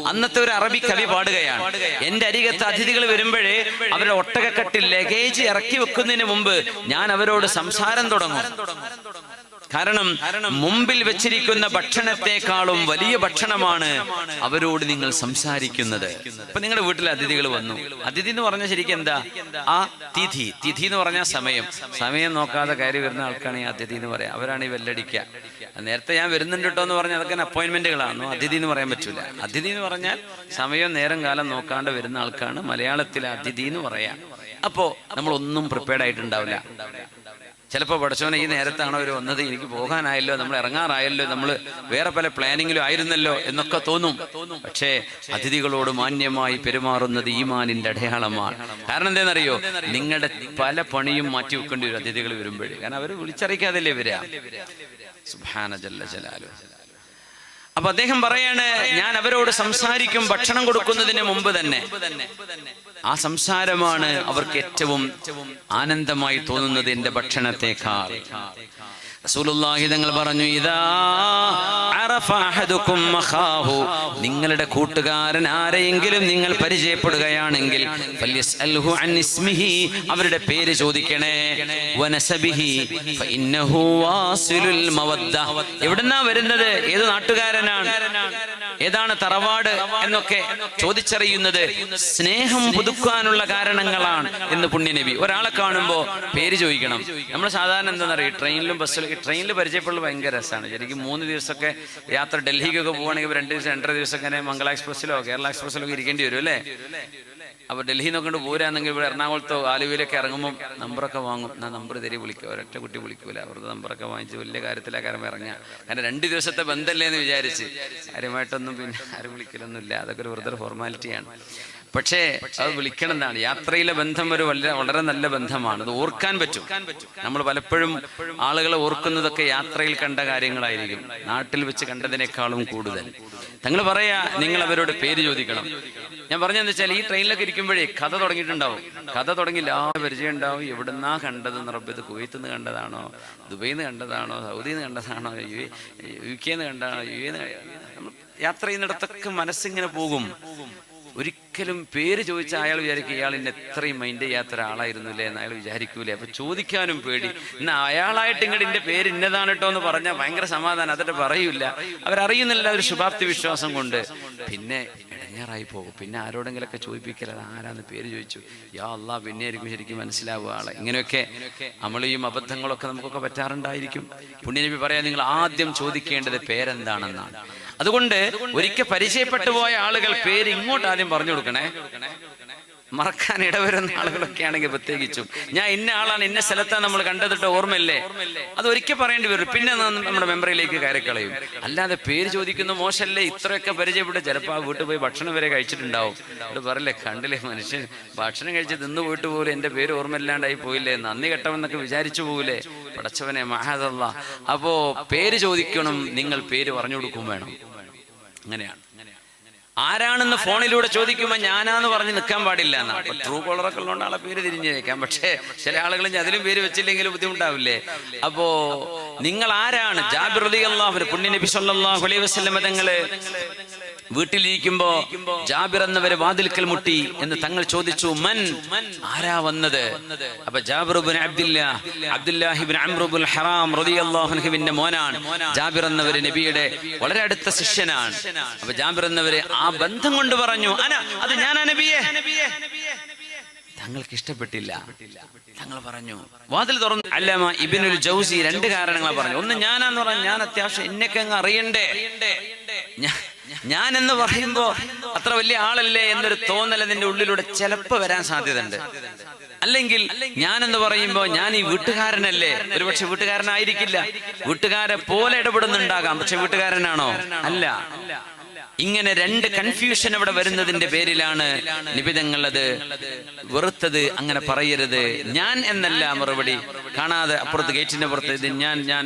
അന്നത്തെ ഒരു അറബി കവി പാടുകയാണ്, എന്റെ അരികത്ത് അതിഥികൾ വരുമ്പോഴേ അവരുടെ ഒട്ടകക്കട്ടിൽ ലഗേജ് ഇറക്കി വെക്കുന്നതിന് മുമ്പ് ഞാൻ അവരോട് സംസാരം തുടങ്ങും. കാരണം മുമ്പിൽ വെച്ചിരിക്കുന്ന ഭക്ഷണത്തെക്കാളും വലിയ ഭക്ഷണമാണ് അവരോട് നിങ്ങൾ സംസാരിക്കുന്നത്. ഇപ്പൊ നിങ്ങളുടെ വീട്ടിൽ അതിഥികൾ വന്നു. അതിഥി എന്ന് പറഞ്ഞാൽ ശരിക്കും എന്താ? തിഥി എന്ന് പറഞ്ഞാൽ സമയം നോക്കാതെ കയറി വരുന്ന ആൾക്കാണ് ഈ അതിഥി എന്ന് പറയാം. അവരാണ് ഈ വെല്ലടിക്കുക. നേരത്തെ ഞാൻ വരുന്നുണ്ട് കേട്ടോ എന്ന് പറഞ്ഞാൽ അതൊക്കെ അപ്പോയിന്റ്മെന്റുകളാണോ? അതിഥി എന്ന് പറയാൻ പറ്റൂല. അതിഥി എന്ന് പറഞ്ഞാൽ സമയം നേരം കാലം നോക്കാണ്ട് വരുന്ന ആൾക്കാണ് മലയാളത്തിലെ അതിഥി എന്ന് പറയാം. അപ്പോ നമ്മളൊന്നും പ്രിപ്പയർഡ് ആയിട്ടുണ്ടാവില്ല. ചിലപ്പോൾ പഠിച്ചവനെ ഈ നേരത്താണോ അവർ വന്നത്, എനിക്ക് പോകാനായല്ലോ, നമ്മൾ ഇറങ്ങാറായല്ലോ, നമ്മൾ വേറെ പല പ്ലാനിങ്ങിലും ആയിരുന്നല്ലോ എന്നൊക്കെ തോന്നും. പക്ഷേ അതിഥികളോട് മാന്യമായി പെരുമാറുന്നത് ഈമാനിന്റെ അടയാളമാണ്. കാരണം എന്താണെന്നറിയോ? നിങ്ങളുടെ പല പണിയും മാറ്റി വെക്കേണ്ടി വരും അതിഥികൾ വരുമ്പോഴേ. കാരണം അവർ വിളിച്ചറിയിക്കാതല്ലേ വരിക. സുബ്ഹാന ജല്ല ജലാലു. അപ്പൊ അദ്ദേഹം പറയാണ്, ഞാൻ അവരോട് സംസാരിക്കും ഭക്ഷണം കൊടുക്കുന്നതിന് മുമ്പ് തന്നെ. ആ സംസാരമാണ് അവർക്ക് ഏറ്റവും ആനന്ദമായി തോന്നുന്നത് എന്റെ ഭക്ഷണത്തെക്കാൾ. റസൂലുള്ളാഹി തങ്ങൾ പറഞ്ഞു, ഇദാ അറഫ അഹദുകും മഖാഹു, നിങ്ങളുടെ കൂട്ടുകാരൻ ആരെയെങ്കിലും നിങ്ങൾ പരിചയപ്പെടുകയാണെങ്കിൽ ഫല്യസ്അൽഹു അൻ ഇസ്മിഹി, അവരുടെ പേര് ചോദിക്കണേ. വനസബിഹി ഫഇന്നഹു വാസിലുൽ മവദ്ദ, എവിടുന്നാ വരുന്നത്, ഏത് നാട്ടുകാരനാണ്, ഏതാണ് തറവാട് എന്നൊക്കെ ചോദിച്ചറിയുന്നത് സ്നേഹം പുതുക്കാനുള്ള കാരണങ്ങളാണ് എന്ന് പുണ്യനബി. ഒരാളെ കാണുമ്പോ പേര് ചോദിക്കണം. നമ്മൾ സാധാരണ എന്താണെന്നറിയാം, ട്രെയിനിലും ബസ്സിലും, ട്രെയിനിൽ പരിചയപ്പെടുന്നത് ഭയങ്കര രസമാണ്. ശരിക്കും 3 ദിവസമൊക്കെ യാത്ര ഡൽഹിക്കൊക്കെ പോവുകയാണെങ്കിൽ 2 ദിവസം 2.5 ദിവസം ഇങ്ങനെ മംഗള എക്സ്പ്രസ്സിലോ കേരള എക്സ്പ്രസ്സിലോ ഒക്കെ ഇരിക്കേണ്ടി വരും അല്ലേ. അപ്പോൾ ഡൽഹിയിൽ നിന്നൊക്കെ പോരാണെങ്കിൽ ഇവിടെ എറണാകുളത്തോ ആലുവയിലൊക്കെ ഇറങ്ങുമ്പോൾ നമ്പറൊക്കെ വാങ്ങും. ഞാൻ നമ്പർ തരി വിളിക്കുക, ഒരൊറ്റ കുട്ടി വിളിക്കൂല, അവരുടെ നമ്പറൊക്കെ വാങ്ങിച്ച് വലിയ കാര്യത്തിലാണ് കാരണം ഇറങ്ങുക. കാരണം 2 ദിവസത്തെ ബന്ധമല്ലേ എന്ന് വിചാരിച്ച് കാര്യമായിട്ടൊന്നും പിന്നെ ആരും വിളിക്കലൊന്നുമില്ല. അതൊക്കെ ഒരു വെറുതെ ഫോർമാലിറ്റിയാണ്. പക്ഷേ അത് വിളിക്കണം എന്നാണ്. യാത്രയിലെ ബന്ധം ഒരു വളരെ നല്ല ബന്ധമാണ്. അത് ഓർക്കാൻ പറ്റും. നമ്മൾ പലപ്പോഴും ആളുകളെ ഓർക്കുന്നതൊക്കെ യാത്രയിൽ കണ്ട കാര്യങ്ങളായിരിക്കും, നാട്ടിൽ വെച്ച് കണ്ടതിനേക്കാളും കൂടുതൽ. തങ്ങൾ പറയാ, നിങ്ങൾ അവരോട് പേര് ചോദിക്കണം. ഞാൻ പറഞ്ഞതെന്ന് വെച്ചാൽ, ഈ ട്രെയിനിലൊക്കെ ഇരിക്കുമ്പോഴേ കഥ തുടങ്ങിയിട്ടുണ്ടാവും. കഥ തുടങ്ങി പരിചയം ഉണ്ടാവും. എവിടുന്നാ കണ്ടതെന്ന്, റബ്ബ് ഇത് കുവൈത്തിൽ നിന്ന് കണ്ടതാണോ, ദുബൈയിൽ നിന്ന് കണ്ടതാണോ, സൗദിയിൽ നിന്ന് കണ്ടതാണോ, UK നിന്ന് കണ്ടതാണോ, UAE നമ്മൾ യാത്ര ചെയ്യുന്നിടത്തൊക്കെ മനസ്സിങ്ങനെ പോകും. ഒരിക്കലും പേര് ചോദിച്ച അയാൾ വിചാരിക്കും ഇയാൾ ഇന്ന് എത്രയും മൈൻഡ് ചെയ്യാത്ത ഒരാളായിരുന്നില്ലേ എന്ന് അയാൾ വിചാരിക്കൂലേ. അപ്പൊ ചോദിക്കാനും പേടി. എന്നാ അയാളായിട്ട് ഇങ്ങോട്ട് എന്റെ പേര് ഇന്നതാണ് കേട്ടോ എന്ന് പറഞ്ഞാൽ ഭയങ്കര സമാധാനം. അതിട്ട് പറയൂല, അവരറിയുന്നില്ല, ഒരു ശുഭാപ്തി വിശ്വാസം കൊണ്ട്. പിന്നെ ഇടങ്ങേറായി പോകും. പിന്നെ ആരോടെങ്കിലൊക്കെ ചോദിപ്പിക്കല, ആരാന്ന് പേര് ചോദിച്ചു, യാ അല്ലാ, പിന്നെ ആയിരിക്കും ശരിക്കും മനസ്സിലാവുക ആളെ. ഇങ്ങനെയൊക്കെ നമ്മളെയും അബദ്ധങ്ങളൊക്കെ നമുക്കൊക്കെ പറ്റാറുണ്ടായിരിക്കും. പുണ്യനബി പറയാൻ, നിങ്ങൾ ആദ്യം ചോദിക്കേണ്ടത് പേരെന്താണെന്നാണ്. അതുകൊണ്ട് ഒരിക്കൽ പരിചയപ്പെട്ടു പോയ ആളുകൾ പേര് ഇങ്ങോട്ട് ആദ്യം പറഞ്ഞു കൊടുക്കണേ. മറക്കാൻ ഇടവരുന്ന ആളുകളൊക്കെ ആണെങ്കിൽ പ്രത്യേകിച്ചും, ഞാൻ ഇന്ന ആളാണ്, ഇന്ന സ്ഥലത്താണ് നമ്മൾ കണ്ടതിട്ട് ഓർമ്മയില്ലേ, അത് ഒരിക്കൽ പറയേണ്ടി വരും. പിന്നെ നമ്മുടെ മെമ്മറിയിലേക്ക് കയറിക്കളയും. അല്ലാതെ പേര് ചോദിക്കുന്ന മോശമല്ലേ. ഇത്രയൊക്കെ പരിചയപ്പെട്ട് ചിലപ്പോൾ ആ വീട്ടിൽ പോയി ഭക്ഷണം വരെ കഴിച്ചിട്ടുണ്ടാവും. അത് പറയില്ലേ, കണ്ടില്ലേ മനുഷ്യൻ ഭക്ഷണം കഴിച്ച് നിന്ന് പോയിട്ട് പോലും എൻ്റെ പേര് ഓർമ്മയില്ലാണ്ടായി പോയില്ലേ, നന്ദി കെട്ടവെന്നൊക്കെ വിചാരിച്ചു പോകില്ലേ. പടച്ചവനെ മഹാദല്ലാ. അപ്പോ പേര് ചോദിക്കണം, നിങ്ങൾ പേര് പറഞ്ഞു കൊടുക്കും വേണം. അങ്ങനെയാണ്. ആരാണെന്ന് ഫോണിലൂടെ ചോദിക്കുമ്പോൾ ഞാനാന്ന് പറഞ്ഞ് നിൽക്കാൻ പാടില്ല എന്നാണ്. ട്രൂ കോളറൊക്കെ ഉള്ളതുകൊണ്ട് ആളെ പേര് തിരിഞ്ഞു വെക്കാം. പക്ഷേ ചില ആളുകൾ അതിലും പേര് വെച്ചില്ലെങ്കിലും ബുദ്ധിമുട്ടാവില്ലേ. അപ്പോ നിങ്ങൾ ആരാണ്? ജാബിർ റളിയല്ലാഹു അൻഹു, പുണ്യനബി സ്വല്ലല്ലാഹു അലൈഹി വസല്ലം തങ്ങള് വീട്ടിലിരിക്കുമ്പോ ജാബിർ എന്നവരെ വാതിൽക്കൽ മുട്ടി എന്ന് തങ്ങൾ ചോദിച്ചു, മൻ, ആരാ വന്നത്? അപ്പൊ ജാബിർ ഇബ്നു അബ്ദുല്ലാഹി ഇബ്നു അംർ ഇബ്നുൽ ഹറാം റളിയല്ലാഹു അൻഹുവിന്റെ മോനാണ്. ജാബിർ എന്നവര് നബിയുടെ വളരെ അടുത്ത ശിഷ്യനാണ്. അപ്പൊ ജാബിർ എന്നവര് ആ ബന്ധം കൊണ്ട് പറഞ്ഞു, അത് ഞാനാ നബിയെ. തങ്ങൾക്ക് ഇഷ്ടപ്പെട്ടില്ല. തങ്ങൾ പറഞ്ഞു, വാതിൽ തുറന്നു. അല്ലാമ ഇബ്നുൽ ജൗസി 2 കാരണങ്ങൾ പറഞ്ഞു. ഒന്ന്, ഞാനാന്ന് പറഞ്ഞു, ഞാൻ അത്യാവശ്യം എന്നെയൊക്കെ അങ്ങ് അറിയണ്ടേ, ഞാൻ എന്ന് പറയുമ്പോ അത്ര വലിയ ആളല്ലേ എന്നൊരു തോന്നൽ അതിന്റെ ഉള്ളിലൂടെ ചിലപ്പോ വരാൻ സാധ്യതയുണ്ട്. അല്ലെങ്കിൽ ഞാനെന്ന് പറയുമ്പോ ഞാൻ ഈ വീട്ടുകാരനല്ലേ, ഒരുപക്ഷെ വീട്ടുകാരനായിരിക്കില്ല, വീട്ടുകാരെ പോലെ ഇടപെടുന്നുണ്ടാകാം, പക്ഷെ വീട്ടുകാരനാണോ? അല്ല. ഇങ്ങനെ 2 കൺഫ്യൂഷൻ അവിടെ വരുന്നതിന്റെ പേരിലാണ് നിബിതങ്ങൾ അത് വെറുത്തത്. അങ്ങനെ പറയരുത്. ഞാൻ എന്നല്ല മറുപടി. കാണാതെ അപ്പുറത്ത് ഗേറ്റിന്റെ പുറത്ത് ഇത് ഞാൻ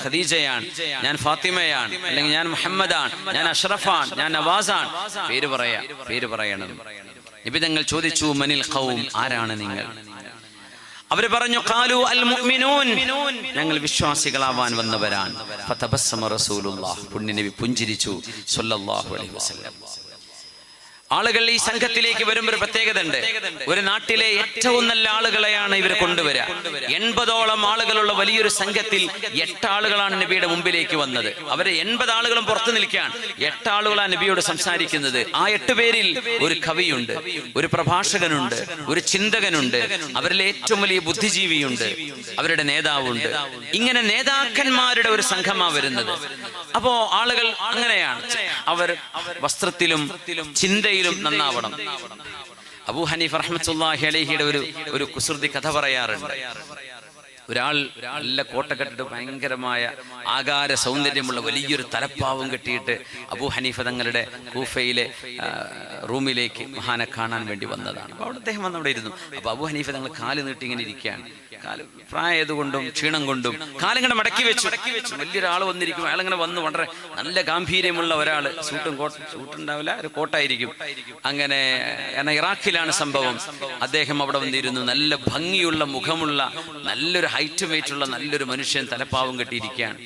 ഖദീജയാണ്, ഞാൻ ഫാത്തിമയാണ്, അല്ലെങ്കിൽ ഞാൻ മുഹമ്മദാണ്, ഞാൻ അഷ്റഫാണ്, ഞാൻ നവാസാണ്, പേര് പറയണം. നിബിതങ്ങൾ ചോദിച്ചു, മനിൽ ഖൗം, ആരാണ് നിങ്ങൾ? അവർ പറഞ്ഞു, ഖാലു അൽ മുഅ്മിനൂൻ, ഞങ്ങൾ വിശ്വാസികളാവാൻ വന്നവരാണ്. ഫതബസ്സമ റസൂലുള്ളാഹ്, പുണ്യനബി പുഞ്ചിരിച്ചു സ്വല്ലല്ലാഹു അലൈഹി വസല്ലം. ആളുകൾ ഈ സംഘത്തിലേക്ക് വരുമ്പോൾ ഒരു പ്രത്യേകത ഉണ്ട്. ഒരു നാട്ടിലെ ഏറ്റവും നല്ല ആളുകളെയാണ് ഇവർ കൊണ്ടുവരിക. 80ഓളം ആളുകളുള്ള വലിയൊരു സംഘത്തിൽ 8 ആളുകളാണ് നബിയുടെ മുമ്പിലേക്ക് വന്നത്. അവരെ 80 ആളുകളും പുറത്തു നിൽക്കുകയാണ്. 8 ആളുകളാണ് നബിയോട് സംസാരിക്കുന്നത്. ആ 8 പേരിൽ ഒരു കവിയുണ്ട്, ഒരു പ്രഭാഷകനുണ്ട്, ഒരു ചിന്തകനുണ്ട്, അവരിലെ ഏറ്റവും വലിയ ബുദ്ധിജീവിയുണ്ട്, അവരുടെ നേതാവുണ്ട്. ഇങ്ങനെ നേതാക്കന്മാരുടെ ഒരു സംഘമാണ് വരുന്നത്. അപ്പോ ആളുകൾ അങ്ങനെയാണ്. അവർ വസ്ത്രത്തിലും ചിന്തയിലും നന്നാവണം. അബൂ ഹനീഫ റഹ്മത്തുള്ളാഹി അലൈഹിയുടെ ഒരു കുസൃതി കഥ പറയാറുണ്ട്. ഒരാൾ നല്ല കോട്ട കെട്ടിട്ട് ഭയങ്കരമായ ആകാര സൗന്ദര്യമുള്ള വലിയൊരു തലപ്പാവും കെട്ടിയിട്ട് അബൂ ഹനീഫ തങ്ങളുടെ കൂഫയിലെ റൂമിലേക്ക് മഹാനെ കാണാൻ വേണ്ടി വന്നതാണ്. അപ്പോൾ അവിടെ അദ്ദേഹം വന്ന് അവിടെ ഇരുന്നു. അപ്പോൾ അബൂ ഹനീഫ തങ്ങൾ കാല് നീട്ടി ഇങ്ങനെ ഇരിക്കുകയാണ്. പ്രായതുകൊണ്ടും ക്ഷീണം കൊണ്ടും കാലിങ്ങനെ മടക്കി വെച്ചു. വലിയൊരാൾ വന്നിരിക്കും. അയാളിങ്ങനെ വന്ന് വളരെ നല്ല ഗാംഭീര്യമുള്ള ഒരാൾ, സൂട്ടുണ്ടാവില്ല, ഒരു കോട്ടായിരിക്കും. അങ്ങനെ ഇറാഖിലാണ് സംഭവം. അദ്ദേഹം അവിടെ വന്നിരുന്നു. നല്ല ഭംഗിയുള്ള മുഖമുള്ള നല്ലൊരു ഹൈറ്റ് വെയിറ്റ് ഉള്ള നല്ലൊരു മനുഷ്യൻ, തലപ്പാവും കെട്ടിയിരിക്കുകയാണ്.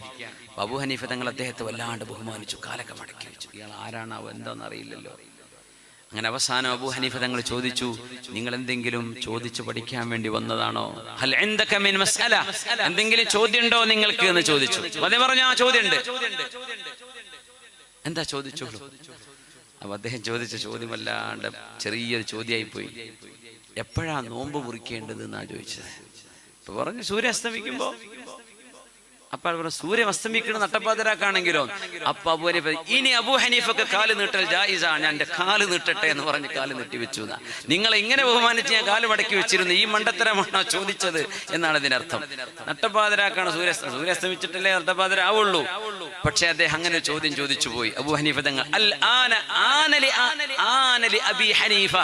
അബൂ ഹനീഫ തങ്ങൾ അദ്ദേഹത്തെ വല്ലാണ്ട് ബഹുമാനിച്ചു. കാലൊക്കെ മടക്കി വെച്ചു. ഇയാൾ ആരാണാവോ, എന്താണെന്ന് അറിയില്ലല്ലോ. അങ്ങനെ അവസാനം അബൂ ഹനീഫ തങ്ങൾ ചോദിച്ചു, നിങ്ങൾ എന്തെങ്കിലും ചോദിച്ചു പഠിക്കാൻ വേണ്ടി വന്നതാണോ? ഹൽ ഇൻദക മിൻ മസ്അല, എന്തെങ്കിലും ചോദ്യം ഉണ്ടോ നിങ്ങൾക്ക് എന്ന് ചോദിച്ചു. അദ്ദേഹം പറഞ്ഞു, ആ ചോദ്യമുണ്ട്. എന്താ ചോദിച്ചോളൂ. അപ്പൊ അദ്ദേഹം ചോദിച്ച ചോദ്യം വല്ലാണ്ട് ചെറിയൊരു ചോദ്യമായി പോയി. എപ്പോഴാ നോമ്പ് മുറിക്കേണ്ടത് എന്നാ ചോദിച്ചത്. ഇപ്പൊ പറഞ്ഞു സൂര്യാസ്തമിക്കുമ്പോ. അപ്പോൾ പറഞ്ഞു സൂര്യൻ അസ്തമിക്കണം നട്ടപ്പാതിരാക്കാണെങ്കിലോ. അപ്പൊ അബൂ ഹനീഫ, ഇനി അബൂ ഹനീഫക്ക് കാല് നീട്ടൽ ജായിസാണ്, ഞാൻ എൻ്റെ കാല് നീട്ടട്ടെ എന്ന് പറഞ്ഞ് കാല് നീട്ടി വെച്ചു. നിങ്ങളെ ഇങ്ങനെ ബഹുമാനിച്ച് ഞാൻ കാല് മടക്കി വെച്ചിരുന്നു, ഈ മണ്ടത്തരമാണോ ചോദിച്ചത് എന്നാണ് ഇതിനർത്ഥം. നട്ടപ്പാതിരാക്കാണ് സൂര്യാസ്തമിച്ചിട്ടല്ലേ നട്ടപ്പാതിര ആവുള്ളൂ. പക്ഷെ അദ്ദേഹം അങ്ങനെ ഒരു ചോദ്യം ചോദിച്ചു പോയി. അബൂ ഹനീഫ തങ്ങൾ അബീ ഹനീഫ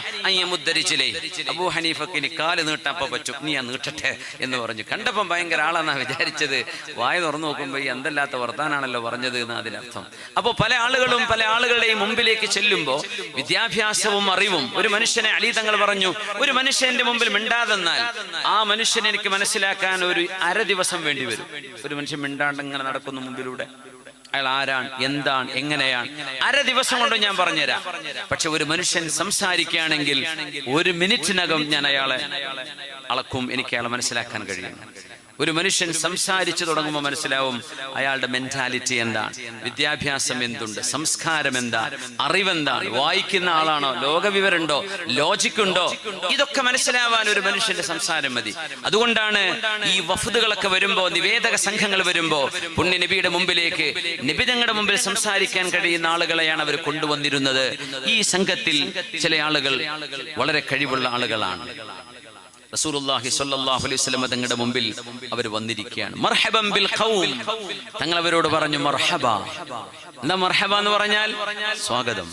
അബൂ ഹനീഫക്ക് ഇനി കാല് നീട്ടാപ്പ പറ്റും, നീ ഞാൻ നീട്ടട്ടെ എന്ന് പറഞ്ഞു. കണ്ടപ്പം ഭയങ്കര ആളാന്നാ വിചാരിച്ചത്. വായ തുറന്നു നോക്കുമ്പോൾ ഈ എന്തല്ലാത്ത വർത്താനാണല്ലോ പറഞ്ഞത് എന്ന് അതിനർത്ഥം. അപ്പോൾ പല ആളുകളും പല ആളുകളുടെയും മുമ്പിലേക്ക് ചെല്ലുമ്പോൾ വിദ്യാഭ്യാസവും അറിവും, ഒരു മനുഷ്യനെ അലി തങ്ങൾ പറഞ്ഞു, ഒരു മനുഷ്യന്റെ മുമ്പിൽ മിണ്ടാതെന്നാൽ ആ മനുഷ്യനെ എനിക്ക് മനസ്സിലാക്കാൻ ഒരു അര ദിവസം വേണ്ടി വരും. ഒരു മനുഷ്യൻ മിണ്ടാണ്ട് ഇങ്ങനെ നടക്കുന്ന മുമ്പിലൂടെ, അയാൾ ആരാണ്, എന്താണ്, എങ്ങനെയാണ്, അര ദിവസം കൊണ്ട് ഞാൻ പറഞ്ഞുതരാം. പക്ഷെ ഒരു മനുഷ്യൻ സംസാരിക്കുകയാണെങ്കിൽ ഒരു മിനിറ്റിനകം ഞാൻ അയാളെ അളക്കും, എനിക്ക് അയാളെ മനസ്സിലാക്കാൻ കഴിയും. ഒരു മനുഷ്യൻ സംസാരിച്ചു തുടങ്ങുമ്പോൾ മനസ്സിലാവും അയാളുടെ മെന്റാലിറ്റി എന്താണ്, വിദ്യാഭ്യാസം എന്തുണ്ട്, സംസ്കാരം എന്താ, അറിവെന്താണ്, വായിക്കുന്ന ആളാണോ, ലോകവിവരമുണ്ടോ, ലോജിക്കുണ്ടോ, ഇതൊക്കെ മനസ്സിലാവാൻ ഒരു മനുഷ്യന്റെ സംസാരം മതി. അതുകൊണ്ടാണ് ഈ വഫ്ദുകളൊക്കെ വരുമ്പോ, നിവേദക സംഘങ്ങൾ വരുമ്പോ പുണ്യ നബിയുടെ മുമ്പിലേക്ക്, നബിതങ്ങളുടെ മുമ്പിൽ സംസാരിക്കാൻ കഴിയുന്ന ആളുകളെയാണ് അവർ കൊണ്ടുവന്നിരുന്നത്. ഈ സംഘത്തിൽ ചില ആളുകൾ വളരെ കഴിവുള്ള ആളുകളാണ്. റസൂലുള്ളാഹി സ്വല്ലല്ലാഹു അലൈഹി വസല്ലം തങ്ങളുടെ മുമ്പിൽ അവർ വന്നിരിക്കുകയാണ്. മർഹബൻ ബിൽ ഖൗം, തങ്ങൾ അവരോട് പറഞ്ഞു മർഹബ. എന്താ മർഹബ എന്ന് പറഞ്ഞാൽ? സ്വാഗതം.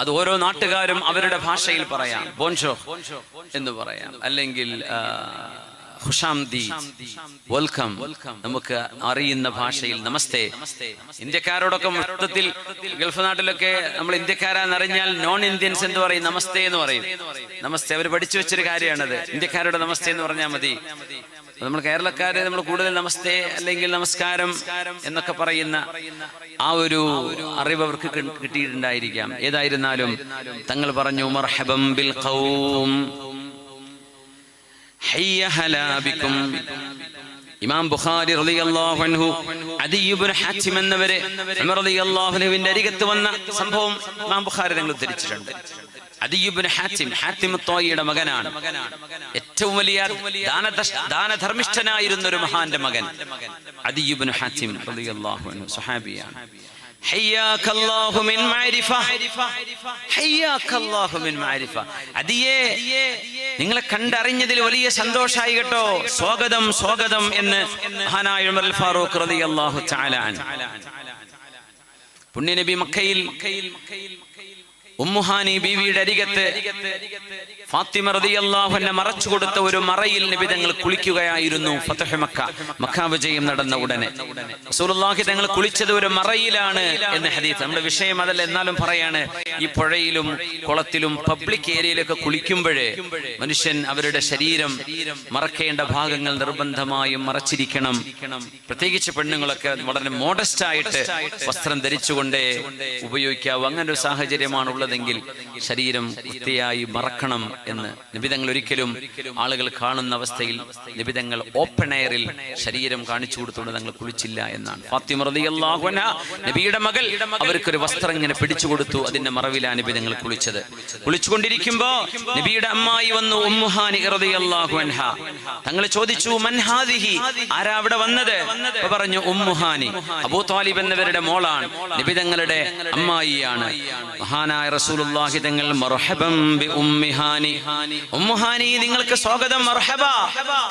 അത് ഓരോ നാട്ടുകാരും അവരുടെ ഭാഷയിൽ പറയാം. ബോൺഷോ എന്ന് പറയാം, അല്ലെങ്കിൽ ഖുശാംദി, വെൽക്കം, നമുക്ക് അറിയുന്ന ഭാഷയിൽ നമസ്തേ. ഇന്ത്യക്കാരോടൊക്കെ മൊത്തത്തിൽ ഗൾഫ് നാട്ടിലൊക്കെ നമ്മൾ ഇന്ത്യക്കാരാന്നറിഞ്ഞാൽ നോൺ ഇന്ത്യൻസ് എന്ന് പറയും, നമസ്തേ എന്ന് പറയും. നമസ്തേ അവർ പഠിച്ചു വെച്ചൊരു കാര്യമാണത്. ഇന്ത്യക്കാരുടെ നമസ്തേ എന്ന് പറഞ്ഞാൽ മതി. നമ്മൾ കേരളക്കാര് നമ്മൾ കൂടുതൽ നമസ്തേ അല്ലെങ്കിൽ നമസ്കാരം എന്നൊക്കെ പറയുന്ന ആ ഒരു അറിവ് അവർക്ക് കിട്ടിയിട്ടുണ്ടായിരിക്കാം. ഏതായിരുന്നാലും തങ്ങൾ പറഞ്ഞു മർഹബൻ ബിൽ ഖൗം ഹയ്യ ഹലാ ബിക്കും. ഇമാം ബുഖാരി റളിയല്ലാഹു അൻഹു അദി ഇബ്നു ഹാത്തിം എന്നവരെ ഉമർ റളിയല്ലാഹു അൻഹുവിന്റെ അരികത്ത് വന്ന സംഭവം ഇമാം ബുഖാരി തങ്ങൾ ഉദ്ധരിച്ചിട്ടുണ്ട്. അദി ഇബ്നു ഹാത്തിം, ഹാത്തിം ത്വായിയുടെ മകനാണ്. ഏറ്റവും വലിയ ദാനധർമ്മിഷ്ഠനായിരുന്ന ഒരു മഹാന്റെ മകൻ അദി ഇബ്നു ഹാത്തിം റളിയല്ലാഹു അൻഹു സ്വഹാബിയാണ്. ഹയ്യാകല്ലാഹു മിൻ മഅരിഫ, ഹയ്യാകല്ലാഹു മിൻ മഅരിഫ. അദിയേ, നിങ്ങളെ കണ്ടറിഞ്ഞതിൽ വലിയ സന്തോഷായി കേട്ടോ, സ്വാഗതം സ്വാഗതം എന്ന് മഹാനായ ഉമർ അൽ ഫാറൂഖ് റളിയല്ലാഹു തആല അൻഹു. പുണ്യ നബി മക്കയിൽ ഉമ്മുഹാനി ബീവിയുടെ അരികത്ത് ഫാത്തിമ റളിയല്ലാഹു അൻഹ മറച്ചു കൊടുത്ത ഒരു മറയിൽ നബി തങ്ങൾ കുളിക്കുകയായിരുന്നു. ഫത്ഹ് മക്ക, മക്ക വിജയം നടന്ന ഉടനെ റസൂലുള്ളാഹി തങ്ങൾ കുളിച്ചത് ഒരു മറയിലാണ് എന്ന് ഹദീസ്. നമ്മുടെ വിഷയം അതല്ല, എന്നാലും പറയാണ്, ഈ പുഴയിലും കുളത്തിലും പബ്ലിക് ഏരിയയിലൊക്കെ കുളിക്കുമ്പോഴേ മനുഷ്യൻ അവരുടെ ശരീരം മറക്കേണ്ട ഭാഗങ്ങൾ നിർബന്ധമായും മറച്ചിരിക്കണം. പ്രത്യേകിച്ച് പെണ്ണുങ്ങളൊക്കെ വളരെ മോഡസ്റ്റ് ആയിട്ട് വസ്ത്രം ധരിച്ചുകൊണ്ടേ ഉപയോഗിക്കാവൂ. അങ്ങനെ ഒരു സാഹചര്യമാണ് ഉള്ളതെങ്കിൽ ശരീരം വൃത്തിയായി മറക്കണം എന്ന് നിബിതങ്ങൾ ഒരിക്കലും ആളുകൾ കാണുന്ന അവസ്ഥയിൽ നിബിതങ്ങൾ ഓപ്പൺ എയറിൽ ശരീരം കാണിച്ചു കൊടുത്തുകൊണ്ട് തങ്ങൾ കുളിച്ചില്ല എന്നാണ്. ഫാത്തിമ റളിയല്ലാഹു അൻഹ നബിയുടെ മകൾ, അവർക്കൊരു വസ്ത്രം ഇങ്ങനെ പിടിച്ചു കൊടുത്തു, അതിന്റെ മറവിലാണ് നിബിതങ്ങൾ കുളിച്ചത്. കുളിച്ചുകൊണ്ടിരിക്കുമ്പോ നബിയുടെ അമ്മായി വന്നു, ഉമ്മുഹാനി റളിയല്ലാഹു അൻഹ. തങ്ങൾ ചോദിച്ചു മൻ ഹാദിഹി, ആരാ അവിടെ വന്നത്? പറഞ്ഞു ഉമ്മുഹാനി, അബൂ ത്വാലിബ് എന്നവരുടെ മോളാണ്, നിബിതങ്ങളുടെ അമ്മായിയാണ്. മഹാനായ റസൂലുള്ളാഹി തങ്ങൾ മർഹബൻ ബി ഉമ്മിഹാനി ഉമ്മുഹാനി നിങ്ങൾക്ക് സ്വാഗതം, മർഹബ.